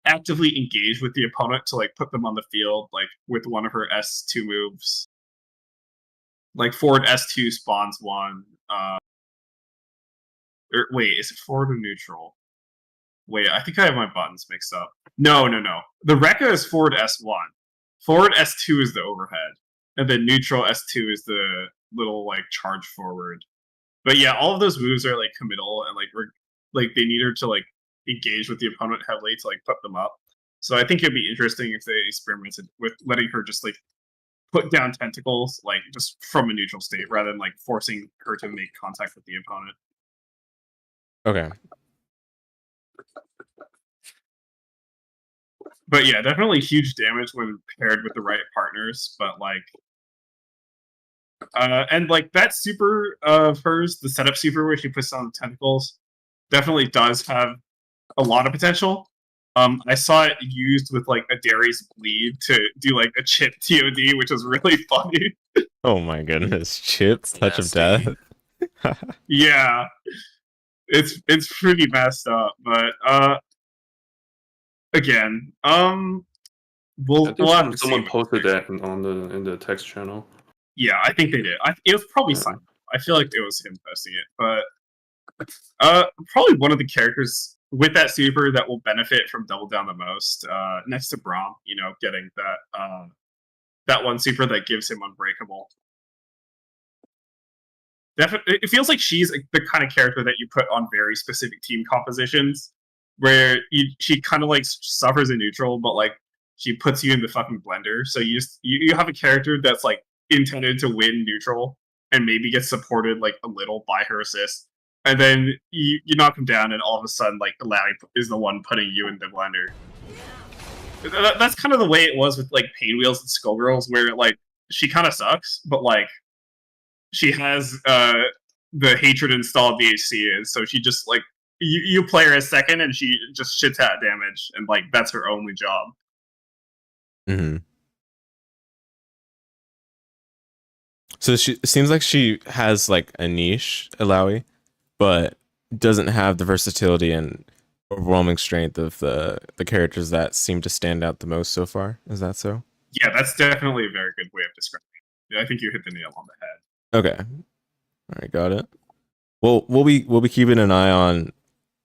actively engage with the opponent to like put them on the field like with one of her S2 moves. Like forward S2 spawns one. Wait, is it forward or neutral? Wait, I think I have my buttons mixed up. No. The Rekka is forward S1. Forward S2 is the overhead. And then neutral S2 is the little like charge forward. But yeah, all of those moves are like committal and like they need her to like engage with the opponent heavily to like put them up. So I think it'd be interesting if they experimented with letting her just like put down tentacles like just from a neutral state rather than like forcing her to make contact with the opponent. Okay. But yeah, definitely huge damage when paired with the right partners. But like, and like that super of hers, the setup super where she puts on tentacles, definitely does have a lot of potential. I saw it used with like a Darius bleed to do like a chip TOD, which was really funny. Oh my goodness, Chip's touch of Nasty. death. Yeah, it's pretty messed up. But again, I think we'll have to see. someone what posted they that fix. in the text channel. Yeah, I think they did. It was probably Yeah. Simon. I feel like it was him posting it, but probably one of the characters with that super that will benefit from Double Down the most, next to Braum, you know, getting that one super that gives him Unbreakable. Definitely, it feels like she's the kind of character that you put on very specific team compositions, where she kind of like suffers in neutral, but like she puts you in the fucking blender. So you have a character that's like intended to win neutral and maybe gets supported like a little by her assist, and then you knock him down, and all of a sudden like Larry is the one putting you in the blender. That's kind of the way it was with like Painwheels and Skullgirls, where like she kind of sucks, but like she has the hatred installed VHC is, so she just like you play her a second and she just shits out damage, and like that's her only job. Hmm. So she it seems like she has like a niche, Alawi, but doesn't have the versatility and overwhelming strength of the characters that seem to stand out the most so far. Is that so? Yeah, that's definitely a very good way of describing it. Yeah, I think you hit the nail on the head. Okay. All right, got it. Well, we'll be keeping an eye on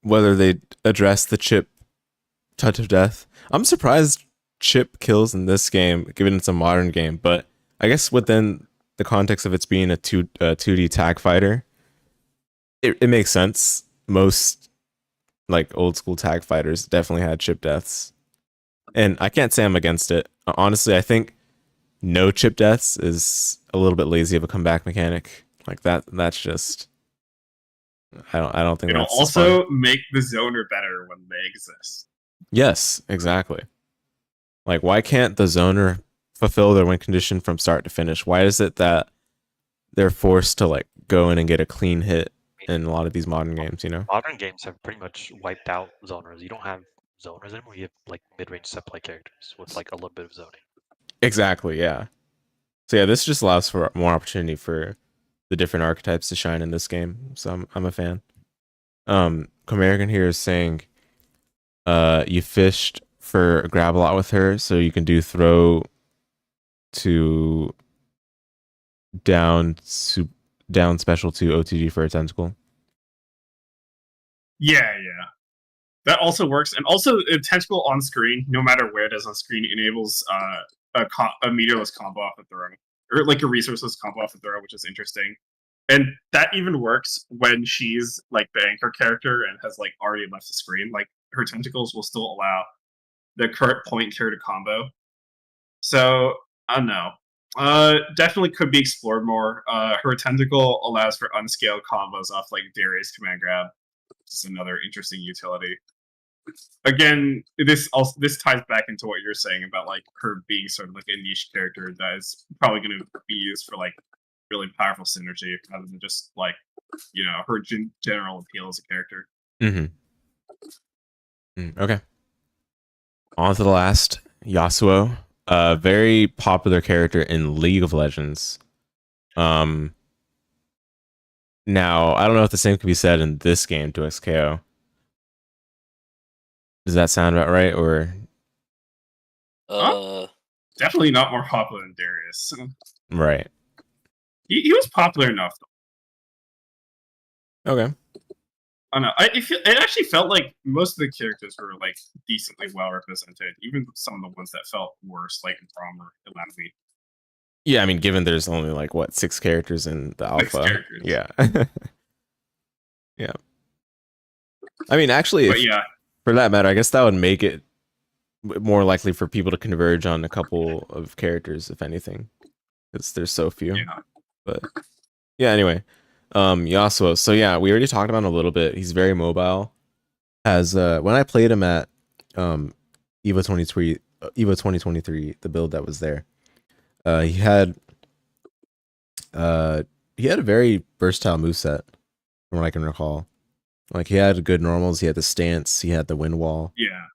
whether they address the chip touch of death. I'm surprised chip kills in this game, given it's a modern game, but I guess within the context of it's being a 2D tag fighter, it makes sense. Most like old school tag fighters definitely had chip deaths, and I can't say I'm against it. Honestly, I think no chip deaths is a little bit lazy of a comeback mechanic. Like that's just I don't think It'll that's also fun. make the zoner better when they exist. Yes, exactly. Like, why can't the zoner fulfill their win condition from start to finish? Why is it that they're forced to like go in and get a clean hit in a lot of these modern games? You know? Modern games have pretty much wiped out zoners. You don't have zoners anymore. You have like mid-range supply characters with like a little bit of zoning. Exactly. Yeah. So yeah, this just allows for more opportunity for the different archetypes to shine in this game. So I'm a fan. Comerican here is saying, you fished for grab a lot with her, so you can do throw to down down special to OTG for a tentacle. Yeah, that also works, and also a tentacle on screen, no matter where it is on screen, enables a meterless combo off the throw, or like a resourceless combo off the throw, which is interesting. And that even works when she's like the anchor character and has like already left the screen. Like her tentacles will still allow the current point character combo. So I don't know. Definitely could be explored more. Her tentacle allows for unscaled combos off like Darius command grab. Just another interesting utility. Again, this ties back into what you're saying about like her being sort of like a niche character that is probably going to be used for like really powerful synergy rather than just like, you know, her general appeal as a character. Mm-hmm. Okay. On to the last, Yasuo, a very popular character in League of Legends. Now I don't know if the same can be said in this game to XKO. Does that sound about right? Or Definitely not more popular than Darius. right? He was popular enough. Okay. I don't know. It actually felt like most of the characters were like decently well represented, even some of the ones that felt worse, like Braum or Elamvi. Yeah, I mean, given there's only like what 6 characters in the alpha. Characters. Yeah. Yeah. I mean, actually, But yeah, for that matter, I guess that would make it more likely for people to converge on a couple of characters, if anything, because there's so few. yeah. But yeah, anyway, Yasuo. So yeah, we already talked about him a little bit. He's very mobile. As when I played him at EVO 2023, the build that was there, he had a very versatile moveset from what I can recall. Like he had good normals, he had the stance, he had the wind wall. Yeah.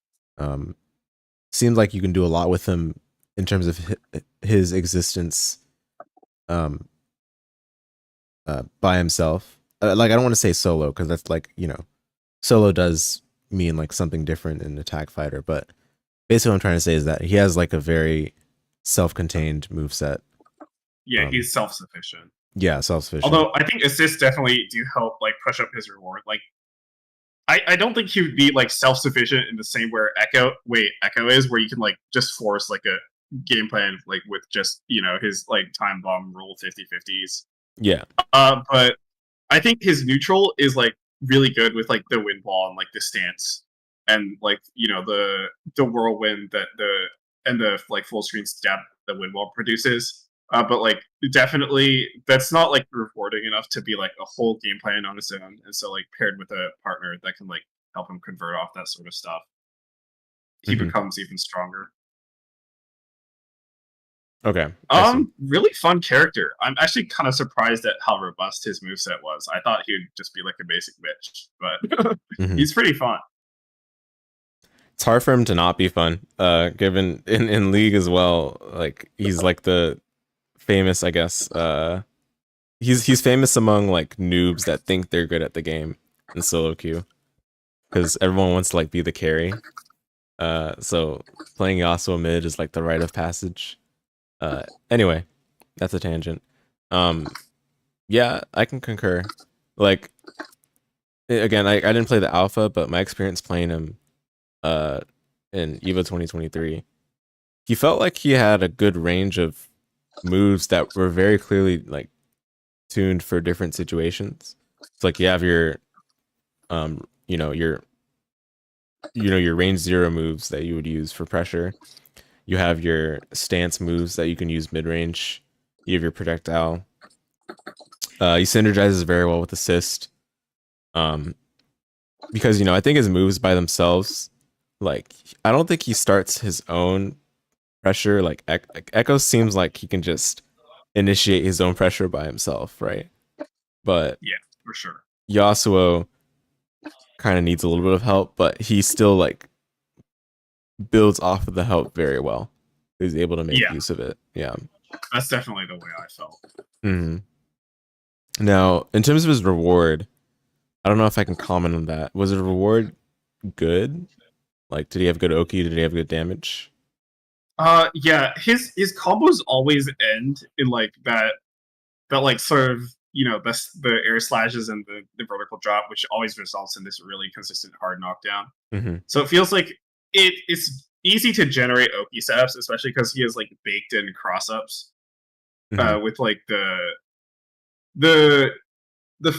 Seems like you can do a lot with him in terms of his existence by himself. Like I don't want to say solo because that's like, you know, solo does mean like something different in attack fighter, but basically what I'm trying to say is that he has like a very self-contained moveset. Yeah, he's self-sufficient. Yeah, self-sufficient. Although I think assists definitely do help like push up his reward. Like I don't think he would be like self-sufficient in the same where Echo is, where you can like just force like a game plan like with just, you know, his like time bomb rule 50/50s. Yeah. But I think his neutral is like really good with like the wind wall and like the stance and like, you know, the whirlwind that the like full screen stab the wind wall produces. But like definitely that's not like rewarding enough to be like a whole game plan on its own. And so like paired with a partner that can like help him convert off that sort of stuff, he becomes even stronger. Okay. Really fun character. I'm actually kind of surprised at how robust his moveset was. I thought he'd just be like a basic bitch, but he's pretty fun. It's hard for him to not be fun, given in League as well. Like he's like the famous, I guess. He's famous among like noobs that think they're good at the game in solo queue, because everyone wants to like be the carry. So playing Yasuo mid is like the rite of passage. Anyway, that's a tangent. Yeah, I can concur. Like again, I didn't play the alpha, but my experience playing him in EVO 2023, he felt like he had a good range of moves that were very clearly like tuned for different situations. It's like you have your your range 0 moves that you would use for pressure. You have your stance moves that you can use mid-range. You have your projectile. He synergizes very well with assist. Because, you know, I think his moves by themselves, like, I don't think he starts his own pressure. Like, Echo seems like he can just initiate his own pressure by himself, right? But yeah, for sure. Yasuo kind of needs a little bit of help, but he still, like, builds off of the help very well. He's able to make use of it. Yeah. That's definitely the way I felt. Now, in terms of his reward, I don't know if I can comment on that. Was the reward good? Like, did he have good Oki? Did he have good damage? Yeah, his combos always end in like that like sort of, you know, the air slashes and the vertical drop, which always results in this really consistent hard knockdown. So it feels like it's easy to generate Oki setups, especially because he has like baked in cross ups with like the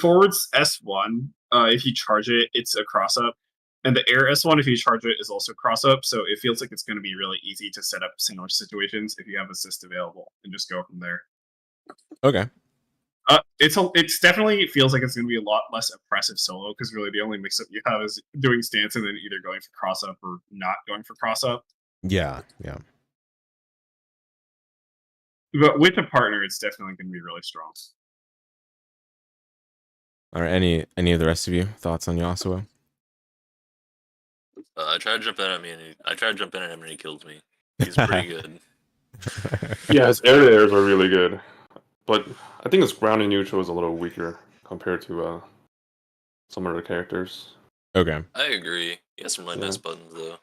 forwards S1. If you charge it, it's a cross up. And the air S1, if you charge it, is also cross up. So it feels like it's going to be really easy to set up similar situations if you have assist available and just go from there. Okay. It's definitely feels like it's going to be a lot less oppressive solo, because really the only mix up you have is doing stance and then either going for cross up or not going for cross up. Yeah. But with a partner, it's definitely going to be really strong. All right. Any of the rest of you thoughts on Yasuo? I tried to jump in at him and he killed me. He's pretty good. Yeah, his airs are really good, but I think his ground and neutral is a little weaker compared to some other characters. Okay. I agree. He has some really nice buttons though.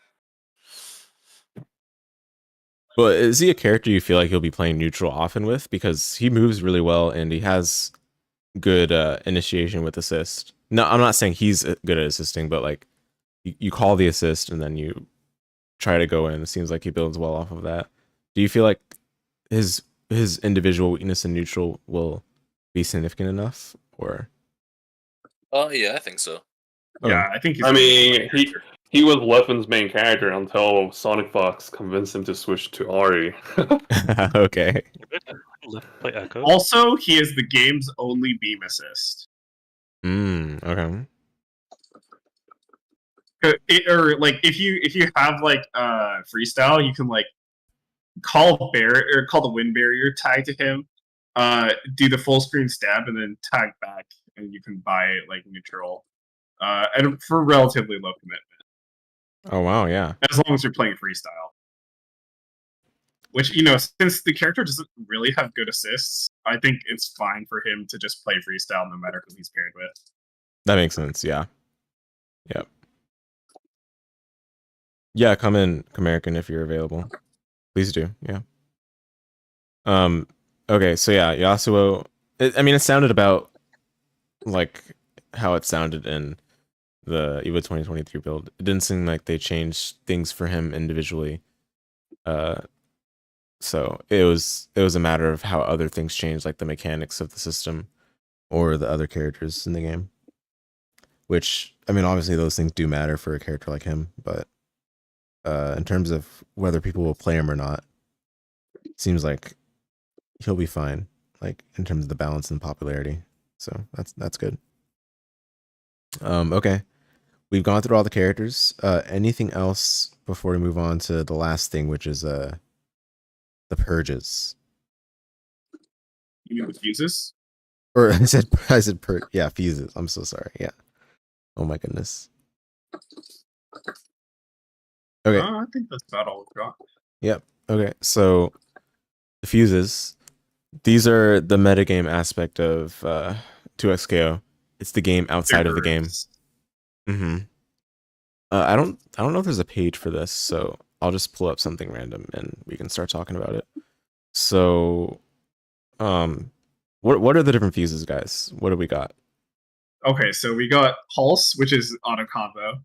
Well, is he a character you feel like he'll be playing neutral often with? Because he moves really well and he has good initiation with assist. No, I'm not saying he's good at assisting, but like you call the assist and then you try to go in. It seems like he builds well off of that. Do you feel like his individual weakness in neutral will be significant enough, or? Yeah, I think so. Yeah, I think. He was Leffen's main character until Sonic Fox convinced him to switch to Ari. Okay. Play Echo. Also, he is the game's only beam assist. Okay. Or like if you have like freestyle, you can like call the wind barrier, tag to him, do the full screen stab, and then tag back, and you can buy it like neutral, and for relatively low commitment, Oh wow, yeah. as long as you're playing freestyle. Which, since the character doesn't really have good assists, I think it's fine for him to just play freestyle no matter who he's paired with. That makes sense. Yeah. Yep. Yeah, come in, American, if you're available. Please do. Yeah. Okay, so yeah, Yasuo. It sounded about like how it sounded in the EVO 2023 build. It didn't seem like they changed things for him individually. So it was a matter of how other things changed, like the mechanics of the system or the other characters in the game. Which, obviously those things do matter for a character like him, but in terms of whether people will play him or not, it seems like he'll be fine, like in terms of the balance and popularity. So that's good. Okay. We've gone through all the characters. Anything else before we move on to the last thing, which is the purges? You mean with fuses? Or I said yeah, fuses. I'm so sorry. Yeah. Oh my goodness. Okay. I think that's about all we've got. Yep. Okay. So the fuses, these are the metagame aspect of 2XKO. It's the game outside of the game. Mm-hmm. I don't know if there's a page for this, so I'll just pull up something random and we can start talking about it. So, what are the different fuses, guys? What do we got? Okay, so we got Pulse, which is auto combo.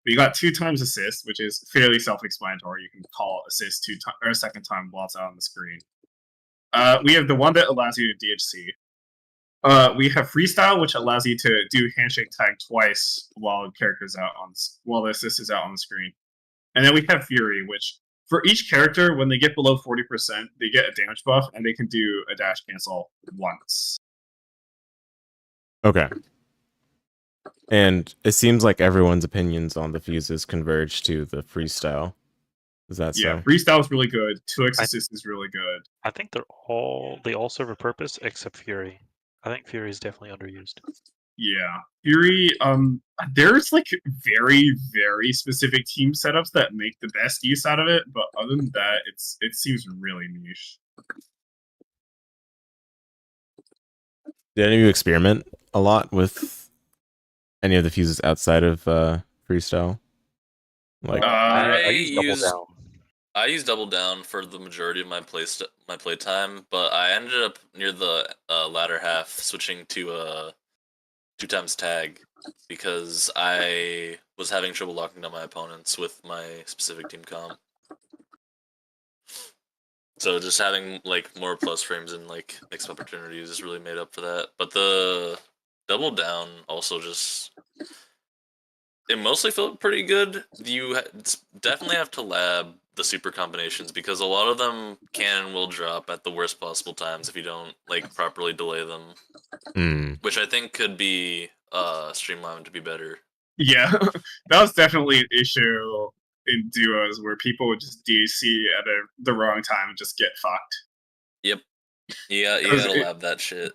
We got 2 times assist, which is fairly self-explanatory. You can call assist 2 times or a second time while it's out on the screen. We have the one that allows you to DHC. We have freestyle, which allows you to do handshake tag twice while the assist is out on the screen. And then we have Fury, which for each character, when they get below 40%, they get a damage buff, and they can do a dash cancel once. Okay. And it seems like everyone's opinions on the fuses converge to the freestyle. Is that so? Yeah, freestyle is really good. 2x assist is really good. I think they all serve a purpose except Fury. I think Fury is definitely underused. Yeah, Fury. There's like very, very specific team setups that make the best use out of it, but other than that, it seems really niche. Did any of you experiment a lot with any of the fuses outside of freestyle? Like, I use double down for the majority of my play time, but I ended up near the latter half switching to 2 times tag because I was having trouble locking down my opponents with my specific team comp. So just having like more plus frames and like mixed opportunities is really made up for that. But the double down also it mostly felt pretty good. You definitely have to lab the super combinations because a lot of them can and will drop at the worst possible times if you don't like properly delay them. Which I think could be streamlined to be better. Yeah, that was definitely an issue in duos where people would just DHC at the wrong time and just get fucked. Yep. Yeah, you gotta lab that shit.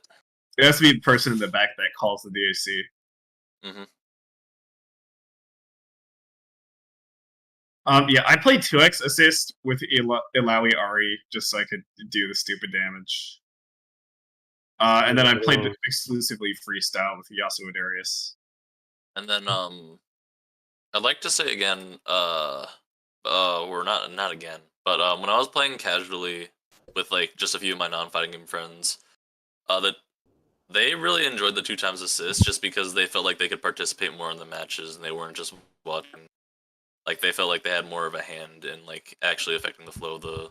It has to be the person in the back that calls the DHC. Mm-hmm. Yeah, I played 2x assist with Ilawi Ari just so I could do the stupid damage. And then I played exclusively freestyle with Yasuo Darius. And then I'd like to say again, or not again, but when I was playing casually with like just a few of my non-fighting game friends, that they really enjoyed the 2 times assist just because they felt like they could participate more in the matches and they weren't just watching. Like they felt like they had more of a hand in like actually affecting the flow of the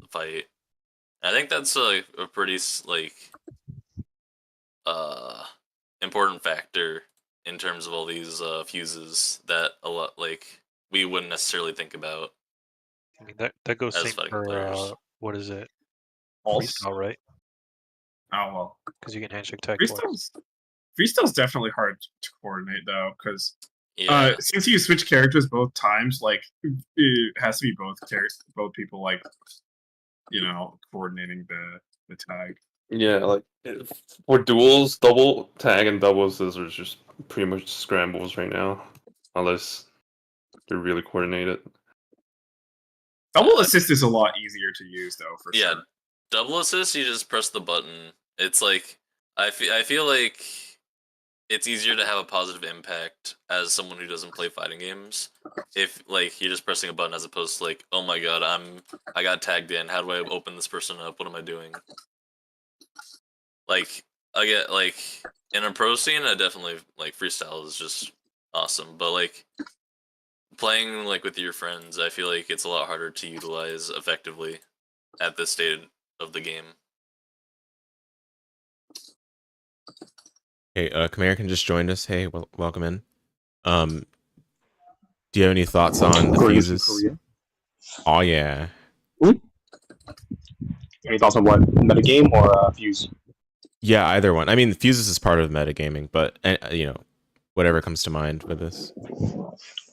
fight. And I think that's a pretty like important factor in terms of all these fuses that a lot like we wouldn't necessarily think about. I mean that goes same for what is it? Pulse? Freestyle, right? Oh well. Because you can handshake tag twice. Freestyle's definitely hard to coordinate though, because Yeah. since you switch characters both times, like it has to be both people like coordinating the tag. Yeah, like for duels, double tag and double assist are just pretty much scrambles right now, unless they're really coordinated. Double assist is a lot easier to use though, for Yeah, sure. double assist, you just press the button. It's like I feel like it's easier to have a positive impact as someone who doesn't play fighting games if like you're just pressing a button as opposed to like, oh my god, I got tagged in. How do I open this person up? What am I doing? Like I get like in a pro scene, I definitely like freestyle is just awesome, but like playing like with your friends, I feel like it's a lot harder to utilize effectively at this state of the game. Hey, Kamarican just joined us. Hey, welcome in. Do you have any thoughts on the Greetings from fuses? Korea. Oh yeah. Any thoughts on what? Metagame or Fuse? Yeah, either one. I mean, fuses is part of metagaming, but whatever comes to mind with this.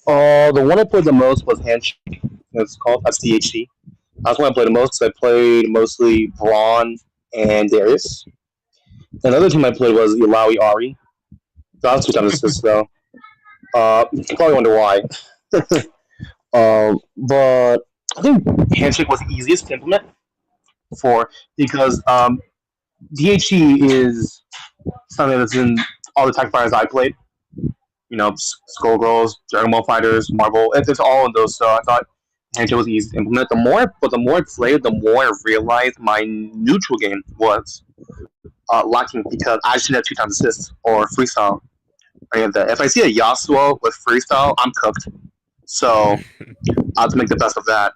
The one I played the most was Handshake. It's called. That's DHC. That's one I played the most. I played mostly Braun and Darius. Another team I played was Ilawi Ari. That was 2 times assists though. You probably wonder why. But I think Handshake was the easiest to implement because DHC is something that's in all the tech fighters I played. Skullgirls, Dragon Ball Fighters, Marvel. It's all in those. So I thought Handshake was easy to implement. The more I played, the more I realized my neutral game was lacking because I should have 2 times assists or freestyle. If I see a Yasuo with freestyle, I'm cooked. So I have to make the best of that.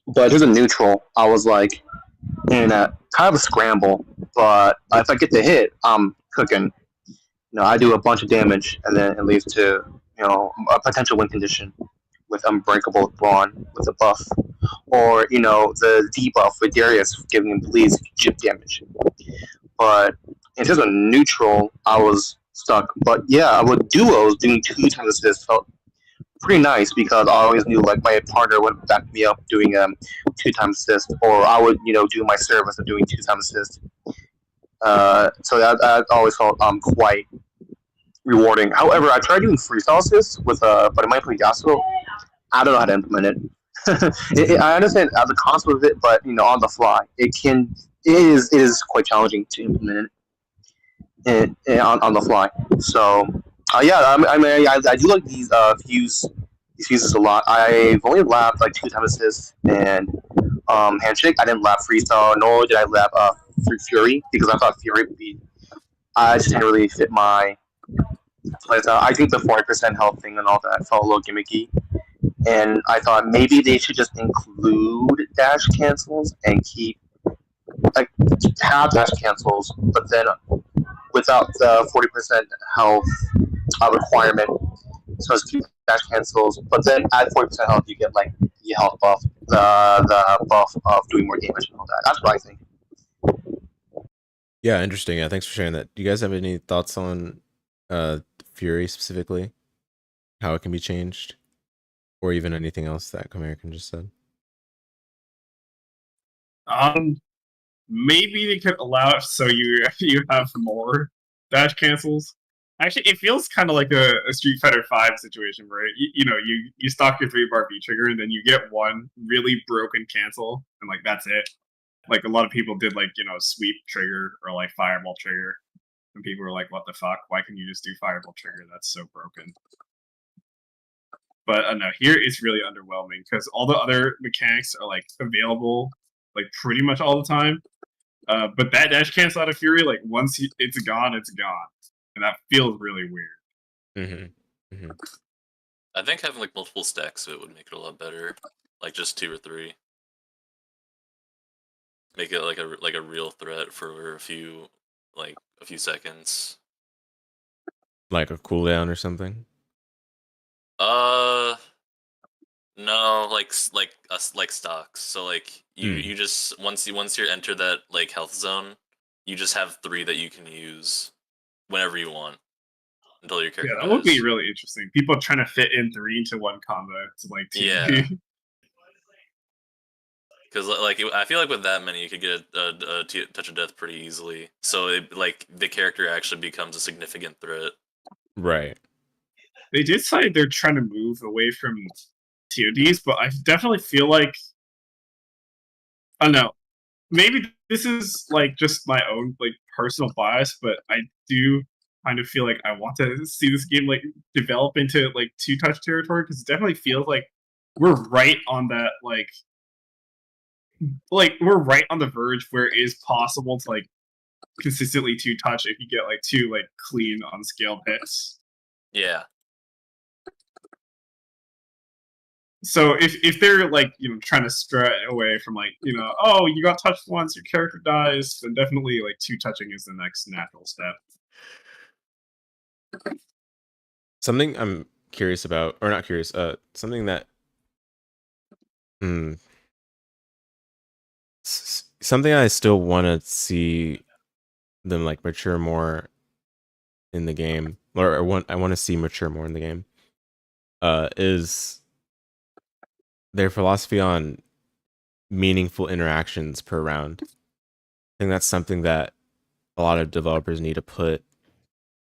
But as a neutral, I was like in a kind of a scramble. But if I get the hit, I'm cooking. I do a bunch of damage, and then it leads to a potential win condition with Unbreakable Brawn with a buff, or the debuff with Darius giving him bleeds chip damage. But in terms of neutral, I was stuck. But yeah, with duos doing 2 times assists felt pretty nice because I always knew like my partner would back me up doing 2 times assist, or I would do my service of doing 2 times assist. So that always felt quite rewarding. However, I tried doing freestyle assists but it might play Yasuo. I don't know how to implement it. I understand the concept of it, but on the fly, it is quite challenging to implement it on the fly. So yeah, I do like these fuses a lot. I've only lapped like 2 times assists and handshake. I didn't lap freestyle, nor did I lap Fury because I thought Fury would be. I just didn't really fit my playstyle. I think the 40% health thing and all that felt a little gimmicky, and I thought maybe they should just include dash cancels and have dash cancels, but then without the 40% health requirement. So it's keep dash cancels, but then at 40% health you get like the health buff, the buff of doing more damage and all that. That's what I think. Yeah, interesting. Yeah, thanks for sharing that. Do you guys have any thoughts on Fury specifically? How it can be changed? Or even anything else that American just said? Maybe they could allow it so you have more dash cancels. Actually, it feels kind of like a Street Fighter V situation where you stock your 3-bar V trigger and then you get one really broken cancel and like that's it. Like a lot of people did like sweep trigger or like fireball trigger, and people were like, "What the fuck? Why can you just do fireball trigger? That's so broken." But no, here it's really underwhelming because all the other mechanics are like available like pretty much all the time. But that dash cancel out of Fury, like once it's gone, and that feels really weird. I think having like multiple stacks of it would make it a lot better, like just 2 or 3. Make it like a real threat for a few seconds. Like a cooldown or something? No, like stocks. So like you just once you enter that like health zone, you just have 3 that you can use whenever you want until your Yeah, character that would be dies. really interesting. People trying to fit in 3 into 1 combo to like 2. Yeah. Because like I feel like with that many, you could get a touch of death pretty easily. So like the character actually becomes a significant threat. Right. They did say they're trying to move away from TODs, but I definitely feel like I don't know. Maybe this is like just my own like personal bias, but I do kind of feel like I want to see this game like develop into like 2-touch territory because it definitely feels like we're right on that like we're right on the verge where it is possible to like consistently 2-touch if you get like 2 like clean unscaled hits. Yeah. So if they're like trying to stray away from like oh you got touched once your character dies, then definitely like 2-touching is the next natural step. Something I'm curious about, or not curious, something that something I still want to see them like mature more in the game, or I want to see mature more in the game, is their philosophy on meaningful interactions per round. I think that's something that a lot of developers need to put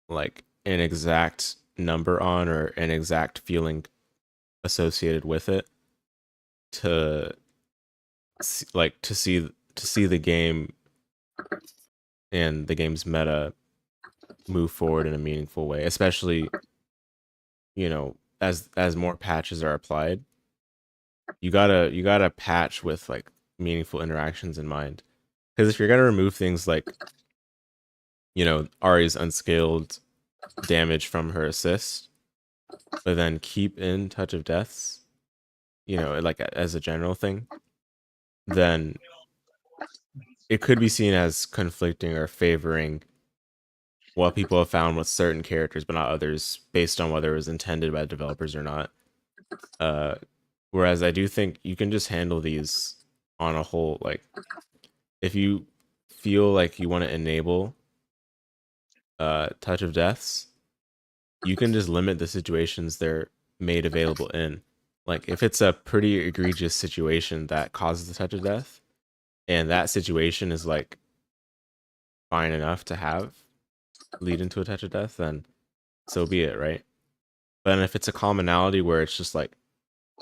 like an exact number on or an exact feeling associated with it to see the game and the game's meta move forward in a meaningful way, especially as more patches are applied. You gotta patch with like meaningful interactions in mind, because if you're gonna remove things like Ari's unscaled damage from her assist, but then keep in touch of deaths, like as a general thing, then it could be seen as conflicting or favoring what people have found with certain characters but not others, based on whether it was intended by the developers or not. Whereas I do think you can just handle these on a whole. Like, if you feel like you want to enable touch of deaths, you can just limit the situations they're made available in. Like, if it's a pretty egregious situation that causes the touch of death, and that situation is like fine enough to have lead into a touch of death, then so be it, right? But if it's a commonality where it's just like,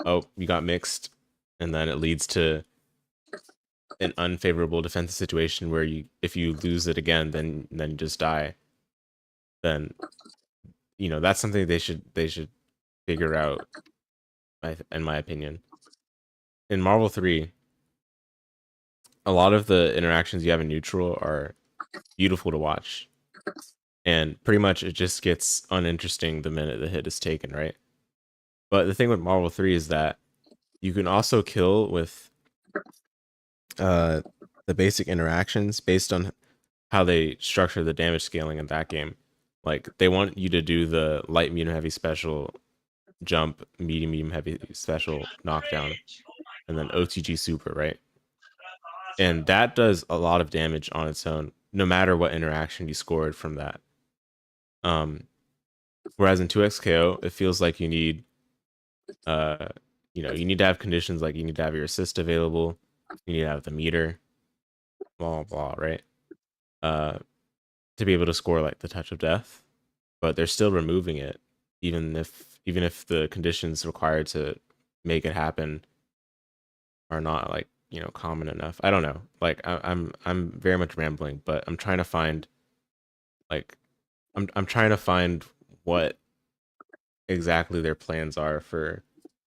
oh, you got mixed, and then it leads to an unfavorable defensive situation where if you lose it again, then you just die. Then that's something they should figure out. In my opinion, in Marvel 3, a lot of the interactions you have in neutral are beautiful to watch, and pretty much it just gets uninteresting the minute the hit is taken, right? But the thing with Marvel 3 is that you can also kill with the basic interactions based on how they structure the damage scaling in that game. Like, they want you to do the light, medium, heavy special jump, medium, heavy special knockdown, and then OTG super, right? And that does a lot of damage on its own, no matter what interaction you scored from that. Whereas in 2xKO, it feels like you need you need to have conditions like you need to have your assist available, you need to have the meter, blah blah, right? To be able to score like the touch of death, but they're still removing it, even if the conditions required to make it happen are not like common enough. I don't know. Like, I'm very much rambling, but I'm trying to find like I'm trying to find what exactly their plans are for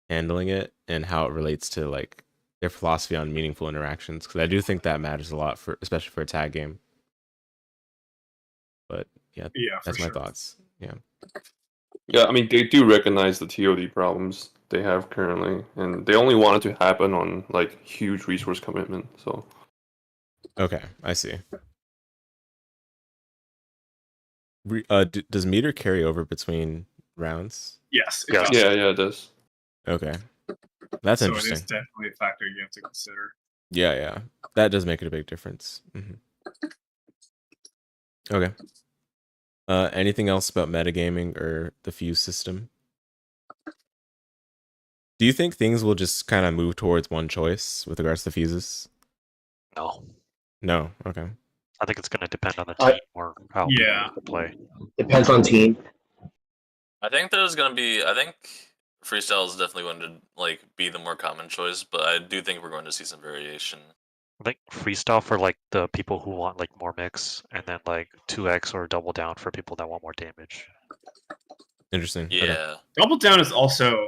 handling it and how it relates to like their philosophy on meaningful interactions, because I do think that matters a lot, for especially for a tag game. But yeah, that's my thoughts. Yeah, I mean, they do recognize the TOD problems they have currently, and they only want it to happen on like huge resource commitment. So Okay, I see. Does meter carry over between rounds? Yes. Yeah. yeah, it does. Okay. That's so interesting. it is definitely a factor you have to consider. Yeah, that does make it a big difference. Okay. Anything else about metagaming or the fuse system? Do you think things will just kind of move towards one choice with regards to fuses? No, No. Okay. I think it's going to depend on the I- team or how Yeah. people play. Depends on team. I think there's gonna be. I think freestyle is definitely going to like be the more common choice, but I do think we're going to see some variation. I think freestyle for like the people who want like more mix, and then like 2x or double down for people that want more damage. Interesting. Yeah. Okay. Double down is also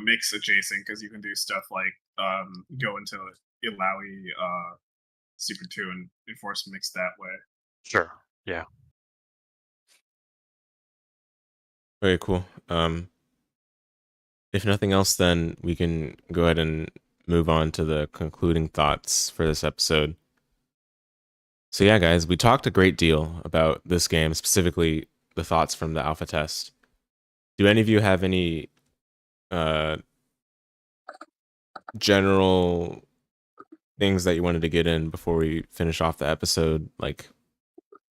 mix adjacent because you can do stuff like go into Ilaoi Super 2 and enforce mix that way. Sure. Yeah. Very cool. If nothing else, then we can go ahead and move on to the concluding thoughts for this episode. So yeah, guys, we talked a great deal about this game, specifically the thoughts from the alpha test. Do any of you have any general things that you wanted to get in before we finish off the episode? Like,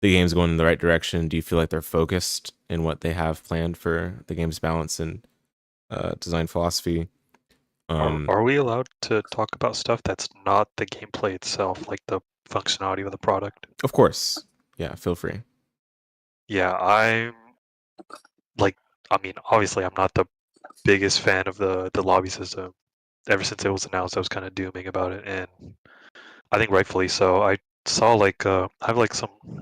the game's going in the right direction. Do you feel like they're focused in what they have planned for the game's balance and design philosophy? Are we allowed to talk about stuff that's not the gameplay itself, like the functionality of the product? Of course. Yeah, feel free. Yeah, I'm like, I mean, obviously, I'm not the biggest fan of the lobby system. Ever since it was announced, I was kind of dooming about it, and I think rightfully so. I saw like I have like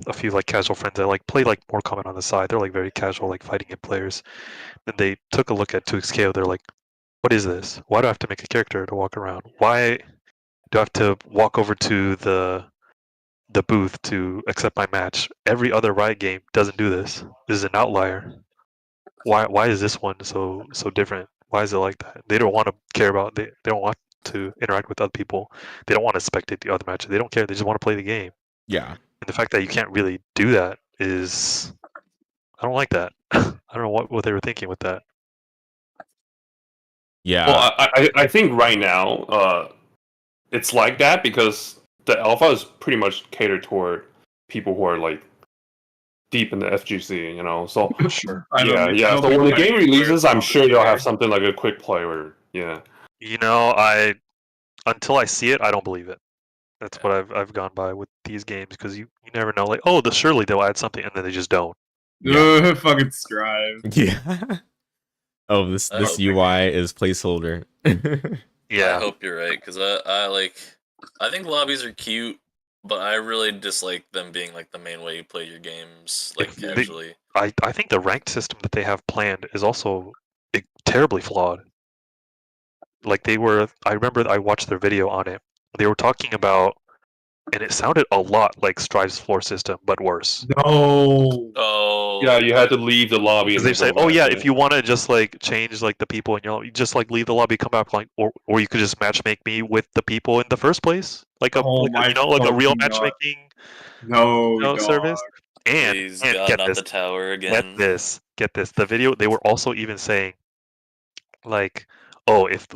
a few like casual friends that like play like more common on the side. They're like very casual, like fighting game players. And they took a look at 2xKO. They're like, "What is this? Why do I have to make a character to walk around? Why do I have to walk over to the booth to accept my match? Every other Riot game doesn't do this. This is an outlier. Why is this one so different? Why is it like that? They don't want to care about they don't want to interact with other people. They don't want to spectate the other matches. They don't care. They just want to play the game. Yeah. And the fact that you can't really do that is I don't like that. I don't know what they were thinking with that. Yeah. Well, I think right now it's like that because the alpha is pretty much catered toward people who are like deep in the FGC, you know. So Sure. yeah. So when the game releases, I'm sure they'll have something like a quick play or yeah. You know, until I see it, I don't believe it. That's what I've gone by with these games because you never know. Like, oh, surely they'll add something, and then they just don't. Yeah. Fucking Strive. Yeah. Oh, this I hope- UI is placeholder. Yeah. I hope you're right because I think lobbies are cute, but I really dislike them being like the main way you play your games, like If they- casually. I think the ranked system that they have planned is also terribly flawed. Like I remember I watched their video on it. They were talking about, and it sounded a lot like Strive's floor system, but worse. No. Oh. Yeah, you had to leave the lobby. Because and they say, go oh back, yeah, if you want to just like change like the people in your, you just like leave the lobby, come back, like, or you could just matchmake me with the people in the first place, like a Oh my like a real fucking God. matchmaking No, dog. service. And Please, and God, get not this, the tower get again. this. The video they were also even saying, like, oh, if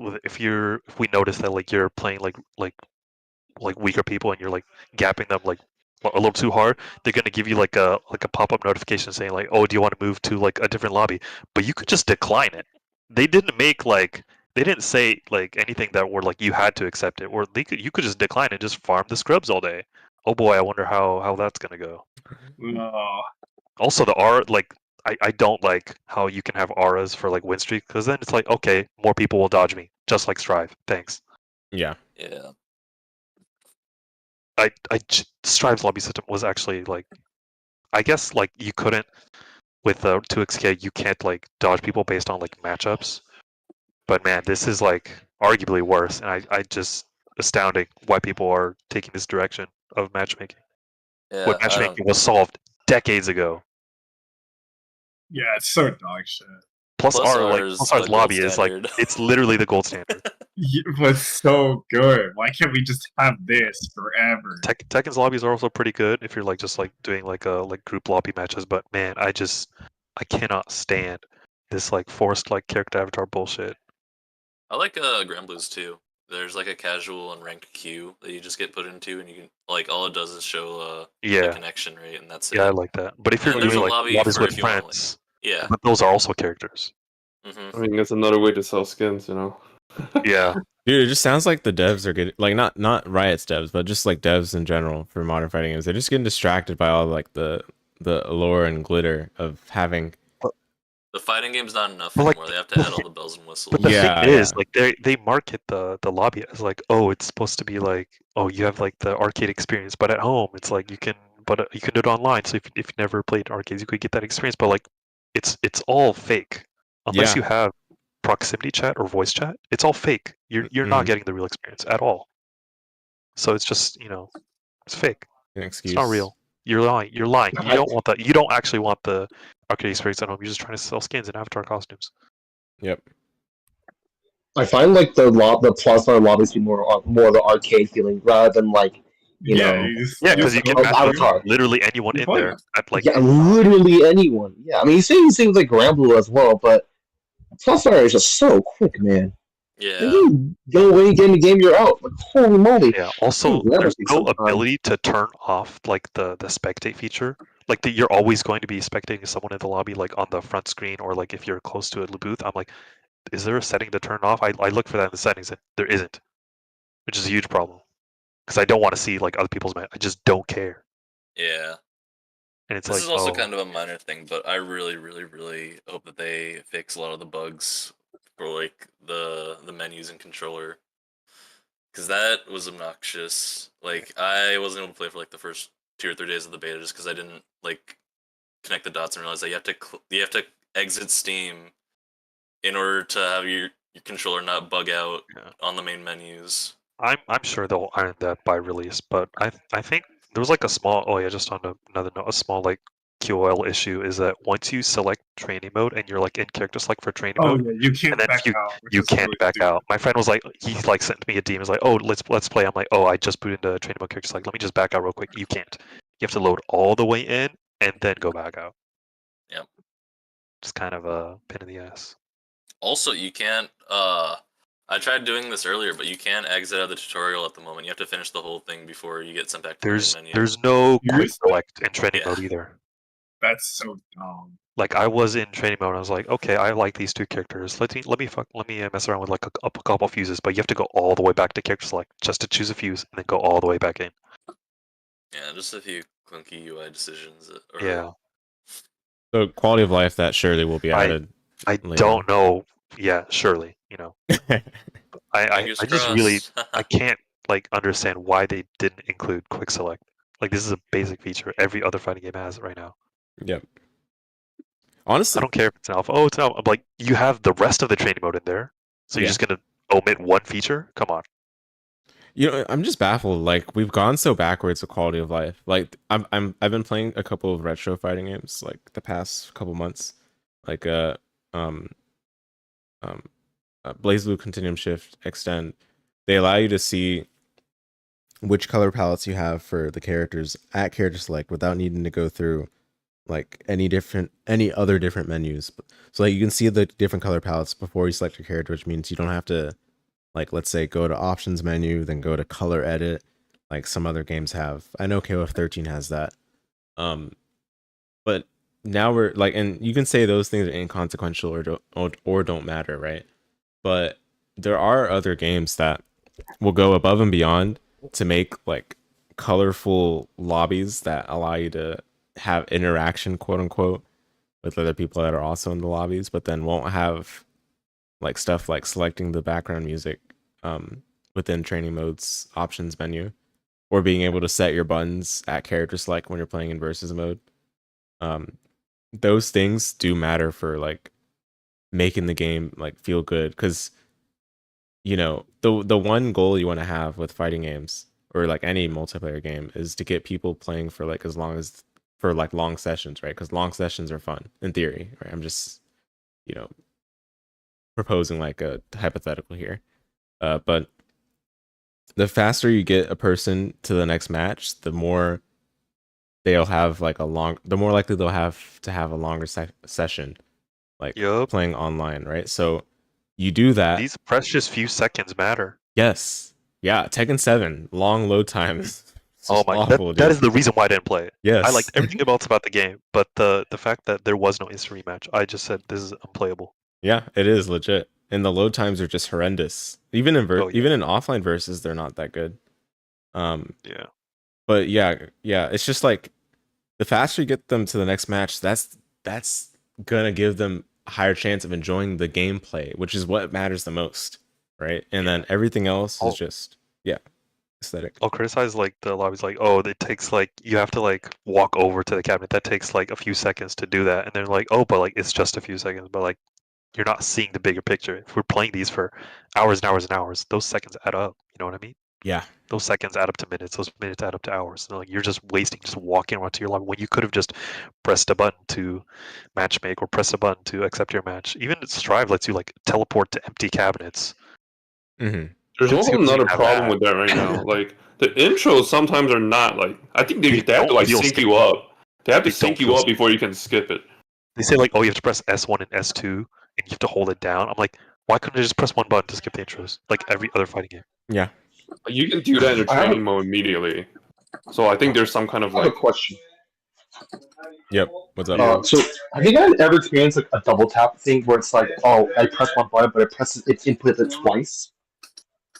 we notice that like you're playing like weaker people and you're like gapping them like a little too hard, they're gonna give you like a pop-up notification saying like, oh, do you want to move to like a different lobby? But you could just decline it. They didn't say like anything that were like you had to accept it, or you could just decline and just farm the scrubs all day. Oh boy, I wonder how that's gonna go. No. Also, the aura, like I don't like how you can have auras for like win streak because then it's like, okay, more people will dodge me, just like Strive. Thanks. Yeah. Yeah. Strive's lobby system was actually like, I guess like you couldn't with 2xK, you can't like dodge people based on like matchups. But man, this is like arguably worse, and I just astounding why people are taking this direction of matchmaking. Yeah. What matchmaking was solved decades ago. Yeah, it's so dog shit. Plus R's Plus the R's gold lobby is like standard. it's literally the gold standard. It was so good. Why can't we just have this forever? Tekken's lobbies are also pretty good if you're like just like doing like group lobby matches. But man, I cannot stand this like forced like character avatar bullshit. I like Grand Blues too. There's like a casual and ranked queue that you just get put into, and you can like all it does is show the Yeah, connection rate, and that's yeah, I it. like that. But if And you're then there's a doing like lobby lobbies for with if you want to like, friends, yeah. but those are also characters. Mm-hmm. I mean, it's another way to sell skins, you know. Yeah, Dude, it just sounds like the devs are getting like not Riot's devs, but just like devs in general for modern fighting games. They're just getting distracted by all like the allure and glitter of having. The fighting game's not enough But, like, anymore. They have to the add all thi- the bells and whistles. but the Yeah, thing is, yeah. like they market the lobby as like, oh, it's supposed to be like, oh, you have like the arcade experience, but at home it's like you can, but you can do it online. So if you never played arcades, you could get that experience. But like, it's all fake unless Yeah. you have proximity chat or voice chat. It's all fake. You're not Mhm. getting the real experience at all. So it's just it's fake. An It's excuse. not real. You're lying. You're lying. You I- don't want that. You don't actually want the arcade experience at home. You're just trying to sell skins and avatar costumes. Yep. I find like the plus bar lobbies be more of the arcade feeling rather than like you Yeah, know Yeah, you because just you can go match with through, Avatar. literally anyone you in play there it. at like Yeah, literally anyone. Yeah, I mean, things like Granblue as well, but plus bar is just so quick, man. Yeah. You go away, get in the game, you're out. Like holy moly! Yeah. Also, That'll there's take no some time. ability to turn off like the spectate feature. Like you're always going to be spectating someone in the lobby, like on the front screen, or like if you're close to a booth. I'm like, is there a setting to turn off? I look for that in the settings, and there isn't, which is a huge problem. Because I don't want to see like other people's match. I just don't care. Yeah. And it's This like, is also oh, kind of a minor thing, but I really, really, really hope that they fix a lot of the bugs for like the menus and controller, because that was obnoxious. Like I wasn't able to play for like the first 2 or 3 days of the beta just because I didn't like connect the dots and realize that you have to exit Steam in order to have your controller not bug out yeah. on the main menus. I'm sure they'll iron that by release, but I think there was like a small, oh yeah, just on another note, a small like QoL issue is that once you select training mode and you're like in character select for training Oh mode, yeah, you can't and then back you out, which you is can't really back stupid. out. My friend was like, he like sent me a DM, was like, oh, let's play. I'm like, oh, I just booted into training mode character select. Let me just back out real quick. You can't. You have to load all the way in and then go back out. Yep. Just kind of a pain in the ass. Also, you can't. I tried doing this earlier, but you can't exit out of the tutorial at the moment. You have to finish the whole thing before you get sent back to the main menu. There's no quick Seriously? select in training Yeah. mode either. That's so dumb. Like I was in training mode, and I was like, okay, I like these two characters. Let me mess around with like a couple fuses, but you have to go all the way back to character select just to choose a fuse, and then go all the way back in. Yeah, just a few clunky UI decisions. Yeah, So quality of life that surely will be added. I later don't know. Yeah, surely, I Fingers just really crossed. I can't like understand why they didn't include quick select. Like this is a basic feature every other fighting game has right now. Yep. I Honestly, don't care if it's an alpha. Oh, it's an alpha. I'm like, you have the rest of the training mode in there, so you're Yeah. just gonna omit one feature? Come on. I'm just baffled. Like we've gone so backwards with quality of life. Like I've been playing a couple of retro fighting games like the past couple months, like um Blaze Blue Continuum Shift Extend. They allow you to see which color palettes you have for the characters at character select without needing to go through like any other different menus. So like you can see the different color palettes before you select your character, which means you don't have to, like, let's say go to options menu, then go to color edit, like some other games have. I know KOF 13 has that. But now we're like, and you can say those things are inconsequential or don't matter, right? But there are other games that will go above and beyond to make like colorful lobbies that allow you to have interaction, quote unquote, with other people that are also in the lobbies, but then won't have like stuff like selecting the background music within training mode's options menu, or being able to set your buttons at character select when you're playing in versus mode. Those things do matter for like making the game like feel good, because the one goal you want to have with fighting games or like any multiplayer game is to get people playing for like as long as for like long sessions, right? Because long sessions are fun in theory, right? I'm just proposing like a hypothetical here, but the faster you get a person to the next match, the more they'll have like the more likely they'll have to have a longer session, like Yup. playing online, right? So You do that. These precious few seconds matter. Yes. Yeah. Tekken 7, long load times. It's Oh just my, awful, that dude. is the reason why I didn't play it. Yes. I liked everything else about the game, but the fact that there was no instant rematch, I just said this is unplayable. Yeah, it is legit. And the load times are just horrendous. Even in even in offline versus, they're not that good. Yeah. But yeah, it's just like the faster you get them to the next match, that's gonna give them a higher chance of enjoying the gameplay, which is what matters the most, right? And then everything else is just aesthetic. I'll criticize like the lobbies, like, oh, it takes like you have to like walk over to the cabinet. That takes like a few seconds to do that, and they're like, oh, but like it's just a few seconds. But like you're not seeing the bigger picture. If we're playing these for hours and hours and hours, those seconds add up. You know what I mean? Yeah. Those seconds add up to minutes. Those minutes add up to hours. And like you're just wasting, just walking around to your lobby when you could have just pressed a button to matchmake or press a button to accept your match. Even Strive lets you like teleport to empty cabinets. Mm-hmm. There's Let's also see if we another have problem that. with that right now. Like the intros sometimes are not like I think they have to like You'll sync skip you up. They have to They sync don't you feel up before you can skip it. They say like, oh, you have to press S1 and S2, and you have to hold it down. I'm like, why couldn't I just press one button to skip the intros, like every other fighting game? Yeah. You can do that in the I have training mode immediately. So I think there's some kind of I have a like question. Yep. What's up? So, have you guys ever experienced like a double tap thing where it's like, oh, I press one button, but it's inputted twice?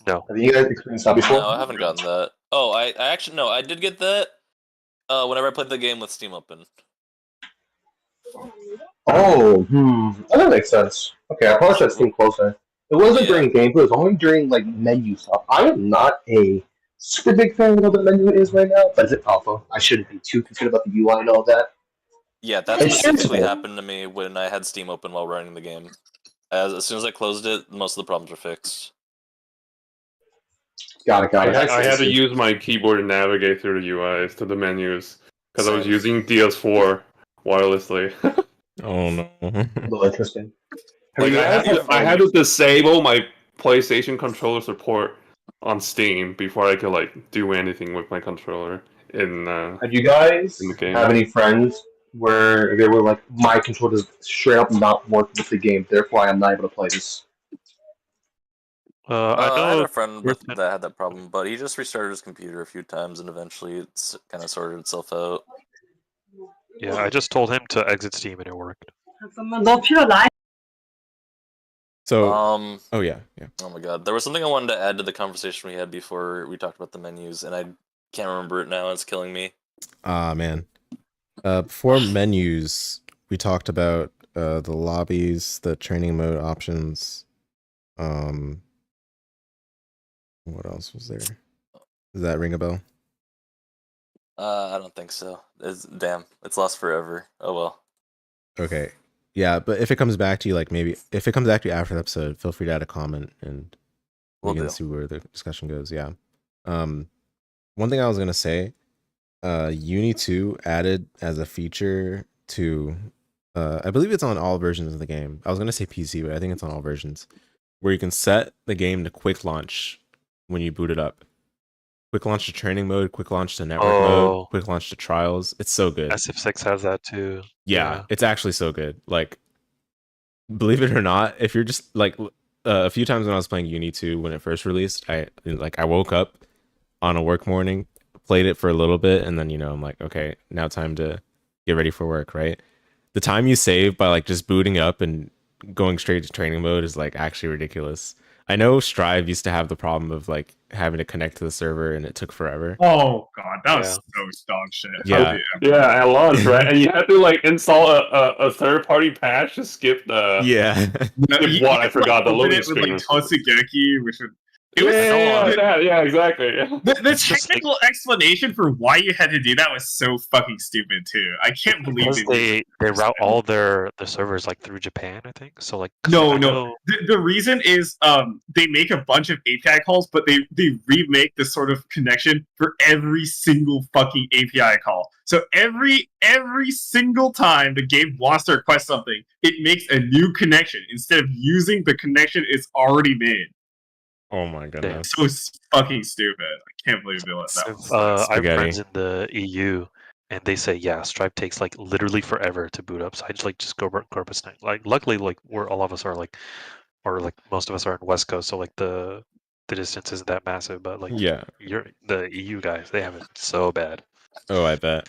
No. Have you guys experienced that before? No, I haven't gotten that. Oh, I actually no, I did get that. Whenever I played the game with Steam open. Oh, that makes sense. Okay, I probably should have seen closer. It wasn't during gameplay; it was only during like menu stuff. I am not a super big fan of what the menu is right now, but it's alpha. I shouldn't be too concerned about the UI and all that. Yeah, that specifically happened to me when I had Steam open while running the game. As soon as I closed it, most of the problems were fixed. Got it. I had to use my keyboard to navigate through the UIs to the menus because I was using DS4 wirelessly. Oh no. A little interesting. Like I had to disable my PlayStation controller support on Steam before I could like do anything with my controller in. Have you guys in the game. have any friends where they were like, my controller does straight up not work with the game, therefore I am not able to play this? I had a friend that had that problem, but he just restarted his computer a few times, and eventually it's kind of sorted itself out. Yeah, I just told him to exit Steam, and it worked. So, oh yeah. Oh my god, there was something I wanted to add to the conversation we had before we talked about the menus, and I can't remember it now. It's killing me. Ah man. Before menus, we talked about the lobbies, the training mode options. What else was there? Does that ring a bell? I don't think so. Damn, it's lost forever. Oh well. Okay. Yeah, but if it comes back to you, like maybe if it comes back to you after the episode, feel free to add a comment and we can see where the discussion goes. Yeah. One thing I was gonna say, Uni 2 added as a feature to, I believe it's on all versions of the game. I was gonna say PC, but I think it's on all versions, where you can set the game to quick launch when you boot it up. Quick launch to training mode, quick launch to network mode, quick launch to trials. It's so good. SF6 has that too. Yeah, it's actually so good. Like, believe it or not, if you're just like a few times when I was playing Uni 2 when it first released, I woke up on a work morning, played it for a little bit, and then I'm like, okay, now time to get ready for work, right? The time you save by like just booting up and going straight to training mode is like actually ridiculous. I know Strive used to have the problem of like having to connect to the server and it took forever. Oh god, that was so dog shit. Yeah, at launch, right? And you have to like install a third party patch to skip the what I forgot the loading screen. With like Totsugeki, which would exactly. Yeah. The technical explanation for why you had to do that was so fucking stupid too. I can't believe they route all their servers like through Japan, I think. So like no. The reason is they make a bunch of API calls, but they remake this sort of connection for every single fucking API call. So every single time the game wants to request something, it makes a new connection instead of using the connection it's already made. Oh my goodness. So fucking stupid. I can't believe they let that. I have friends in the EU, and they say, yeah, Stripe takes like literally forever to boot up. So I just go up a snack. Like, luckily, like where all of us are like or like most of us are in West Coast, so like the distance isn't that massive. But like Yeah. the EU guys, they have it so bad. Oh, I bet.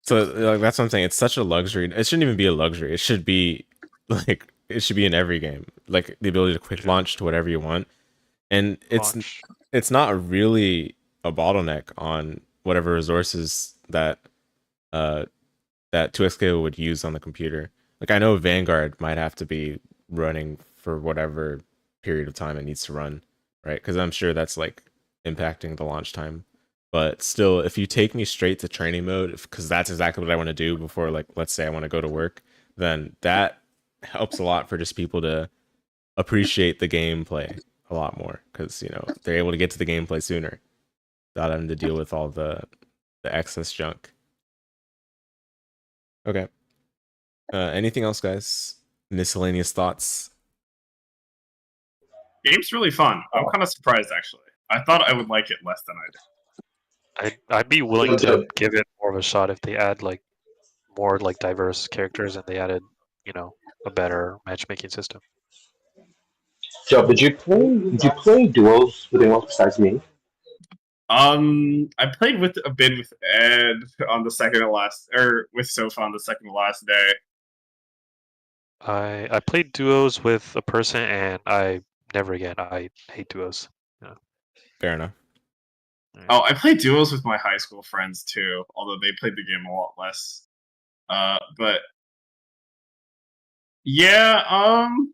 So like, that's what I'm saying. It's such a luxury. It shouldn't even be a luxury. It should be like it should be in every game. Like the ability to quick launch to whatever you want. And Launch. it's not really a bottleneck on whatever resources that 2XK would use on the computer. Like I know Vanguard might have to be running for whatever period of time it needs to run, right? Because I'm sure that's like impacting the launch time. But still, if you take me straight to training mode, because that's exactly what I want to do before, like, let's say I want to go to work, then that helps a lot for just people to appreciate the gameplay a lot more, because they're able to get to the gameplay sooner without having to deal with all the excess junk. Okay. Anything else, guys? Miscellaneous thoughts? Game's really fun. I'm kind of surprised, actually. I thought I would like it less than I did. I'd be willing to give it more of a shot if they add like more like diverse characters and they added, a better matchmaking system. Joe, did you play duos with anyone besides me? I played a bit with Ed on the second to last, or with Sofa on the second to last day. I played duos with a person and I never again. I hate duos. Fair enough. Oh, I played duos with my high school friends too, although they played the game a lot less. But yeah, I'm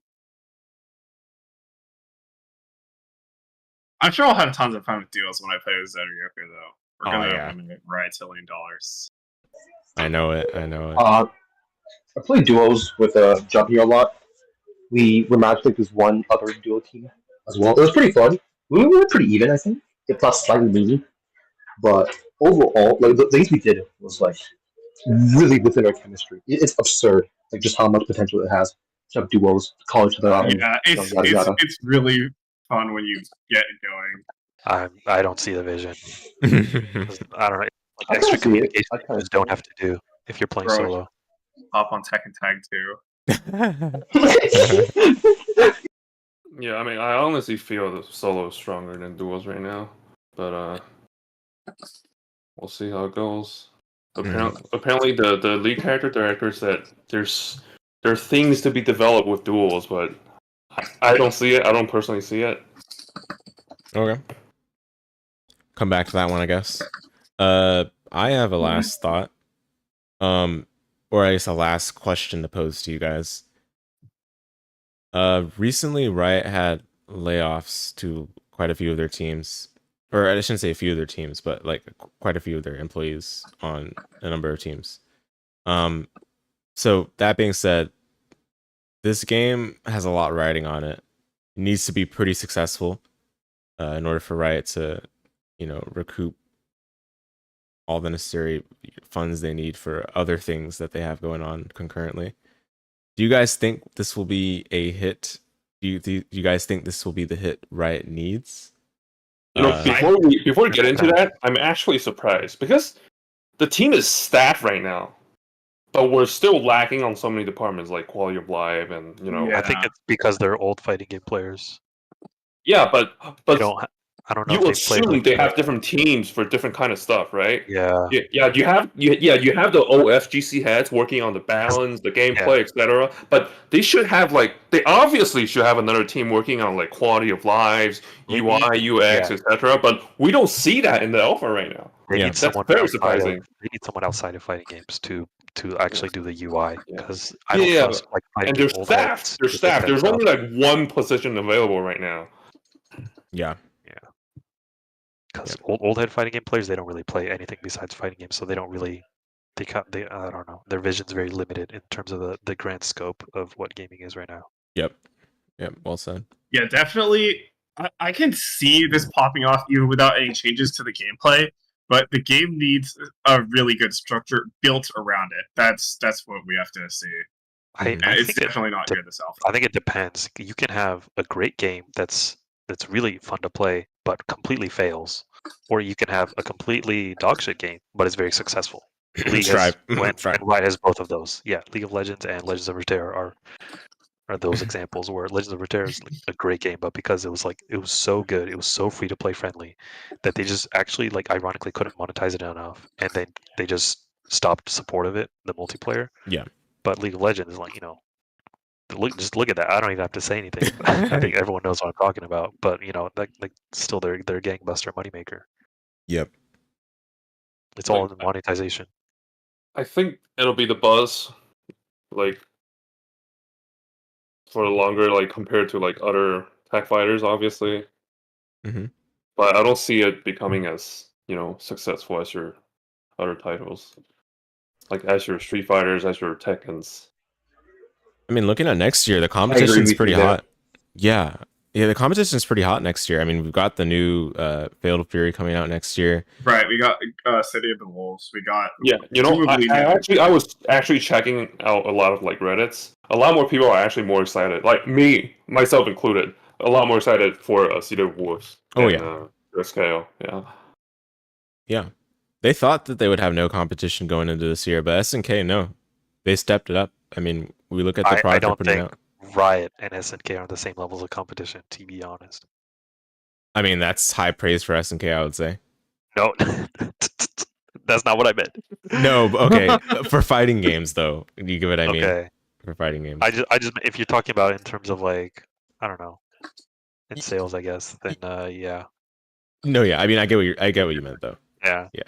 sure I'll have tons of fun with duos when I play with Zeryoker, though. We're gonna win Riot $1 million. I know it. I played duos with Jumpy a lot. We matched like this one other duo team as well. It was pretty fun. We were pretty even, I think. It plus slightly meaty. But overall, like the things we did was like really within our chemistry. It's absurd, like just how much potential it has to have duos, call each other out. Yeah, it's really fun when you get going. I don't see the vision. I don't know. Like extra communication you just don't have to do if you're playing solo. Hop on Tekken Tag too. Yeah, I mean, I honestly feel that solo is stronger than duos right now, but we'll see how it goes. Apparently, the lead character director said there are things to be developed with duels, but I don't see it. I don't personally see it. Okay. Come back to that one, I guess. I have a last thought. Or I guess a last question to pose to you guys. Recently Riot had layoffs to quite a few of their teams. Or I shouldn't say a few of their teams, but like quite a few of their employees on a number of teams. So that being said, this game has a lot riding on it. It needs to be pretty successful in order for Riot to, recoup all the necessary funds they need for other things that they have going on concurrently. Do you guys think this will be a hit? Do you guys think this will be the hit Riot needs? Before we get into that, I'm actually surprised because the team is staffed right now, but we're still lacking on so many departments like quality of life and I think it's because they're old fighting game players. Yeah, but I don't know. You assume they have different teams for different kind of stuff, right? Yeah. Yeah. You have the old FGC heads working on the balance, the gameplay, etc. But they should have they obviously should have another team working on like quality of lives, UI, UX, etc. But we don't see that in the alpha right now. That's very surprising. They need someone outside of fighting games to actually do the UI because I don't trust and they're staffed. They're staffed. There's only like one position available right now. Yeah. Because old head fighting game players, they don't really play anything besides fighting games, so they don't really. They I don't know. Their vision's very limited in terms of the grand scope of what gaming is right now. Yep. Well said. Yeah, definitely. I can see this popping off even without any changes to the gameplay, but the game needs a really good structure built around it. That's what we have to see. It's definitely not good this alpha. I think it depends. You can have a great game that's really fun to play, but completely fails, or you can have a completely dogshit game, but it's very successful. Riot has both of those. Yeah, League of Legends and Legends of Runeterra are are those examples where Legends of Runeterra is like a great game, but because it was so good, it was so free to play friendly, that they just actually like ironically couldn't monetize it enough, and then they just stopped support of it, the multiplayer. Yeah. But League of Legends is like, just look at that. I don't even have to say anything. I think everyone knows what I'm talking about. But like still their gangbuster moneymaker. Yep. It's all in the monetization. I think it'll be the buzz, like for longer, like compared to like other tech fighters, obviously. Mm-hmm. But I don't see it becoming as successful as your other titles, like as your Street Fighters, as your Tekkens. I mean, looking at next year, the competition's pretty hot. Yeah. Yeah, the competition's pretty hot next year. I mean, we've got the new Fatal Fury coming out next year. Right, we got City of the Wolves. We got I was actually checking out a lot of like Reddits. A lot more people are actually more excited, like me, myself included. A lot more excited for City of the Wolves. Oh yeah, SKO. Yeah. Yeah, they thought that they would have no competition going into this year, but SNK, no, they stepped it up. I mean, we look at the product they're putting out. Riot and SNK are on the same levels of competition, to be honest. I mean, that's high praise for SNK, I would say. No, that's not what I meant. No, okay. For fighting games, though, you get what I mean. Okay. For fighting games, I just if you're talking about it in terms of like, I don't know, in sales, I guess, then yeah. No, yeah. I mean, I get what you meant, though. Yeah. Yeah.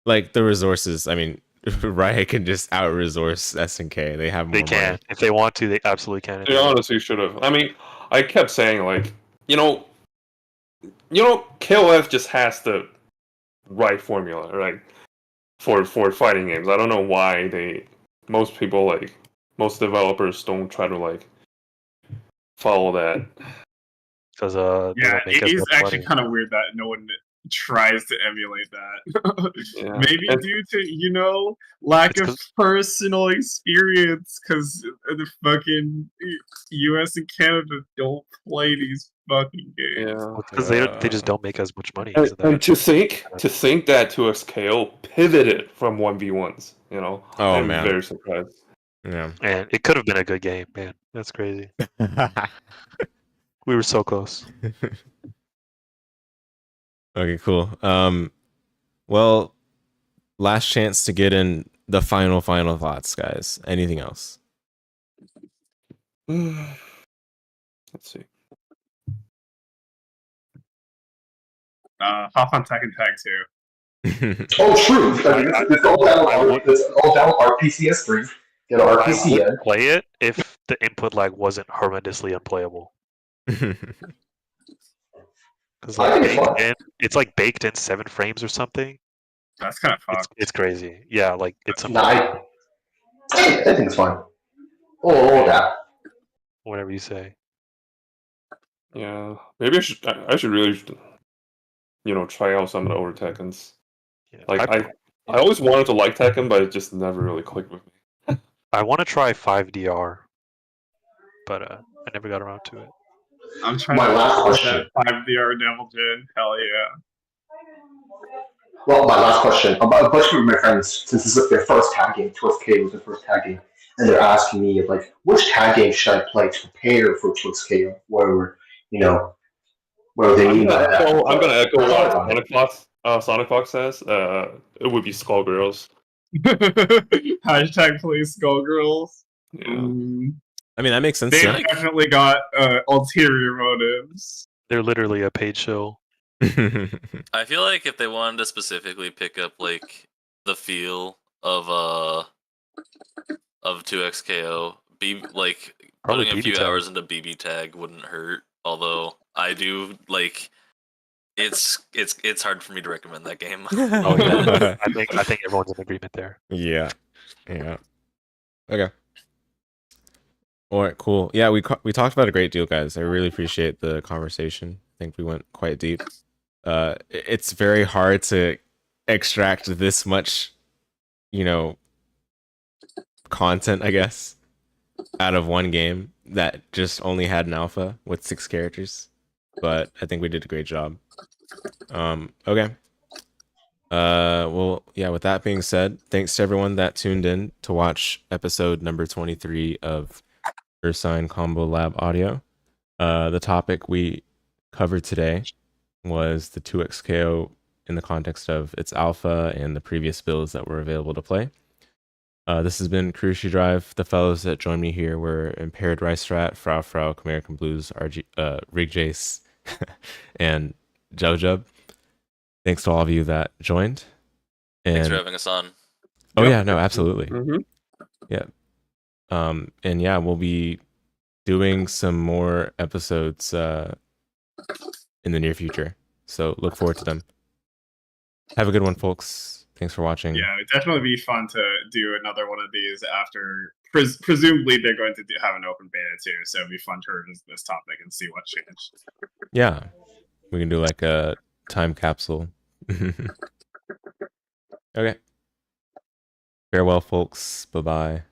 Like the resources. I mean, Riot can just out resource SNK. They have more. They can. Money. If they want to, they absolutely can. They honestly should have. I mean, I kept saying like, KOF just has the right formula, right? For fighting games. I don't know why most developers don't try to like follow that. Because it is actually kind of weird that no one tries to emulate that. Yeah. Maybe due to lack of personal experience, because the fucking US and Canada don't play these fucking games. Yeah, because they just don't make as much money. And to think that 2XKO pivoted from 1v1s, I'm very surprised. Yeah, and it could have been a good game, man. That's crazy. We were so close. Okay, cool. Well, last chance to get in the final thoughts, guys. Anything else? Let's see. Hop on Tekken Tag 2. Oh, true. It's all down RPCS3. Get RPC I would play it if the input lag wasn't horrendously unplayable. Because it's like baked in 7 frames or something. That's kind of fun. It's crazy. Yeah, like it's. I think it's fine. Oh, that. Whatever you say. Yeah, maybe I should really, try out some of the older Tekkens. Yeah, like I always wanted to like Tekken, but it just never really clicked with me. I want to try 5DR, but I never got around to it. I'm trying to that 5DR Devil Jin. Hell yeah. Well, my last question. A bunch of my friends, since this is their first tag game, 2XK was their first tag game, and they're asking me, like, which tag game should I play to prepare for 2XK? Where they mean by that. I'm going to echo what Sonic Fox says. It would be Skullgirls. Hashtag play Skullgirls. Yeah. I mean, that makes sense. They definitely got ulterior motives. They're literally a paid show. I feel like if they wanted to specifically pick up like the feel of 2XKO, putting a few hours into BB tag wouldn't hurt. Although I do like it's hard for me to recommend that game. Oh yeah, I think everyone's in agreement there. Yeah. Okay. All right, cool. Yeah, we talked about a great deal, guys. I really appreciate the conversation. I think we went quite deep. It's very hard to extract this much, content, I guess, out of one game that just only had an alpha with 6 characters. But I think we did a great job. Okay. Well, yeah, with that being said, thanks to everyone that tuned in to watch episode number 23 of Ursine Combo Lab Audio. The topic we covered today was the 2xKO in the context of its alpha and the previous builds that were available to play. This has been Cruci Drive. The fellows that joined me here were Impaired Rice Rat, Frau Frau, American Blues, Rig Jace, and Jojub. Thanks to all of you that joined. And, Thanks for having us on. Oh Yep. yeah, no, absolutely. Mm-hmm. Yeah. And yeah, we'll be doing some more episodes in the near future. So look forward to them. Have a good one, folks. Thanks for watching. Yeah, it'd definitely be fun to do another one of these after. Presumably, they're going to have an open beta too, so it'd be fun to revisit this topic and see what changed. Yeah, we can do like a time capsule. Okay. Farewell, folks. Bye bye.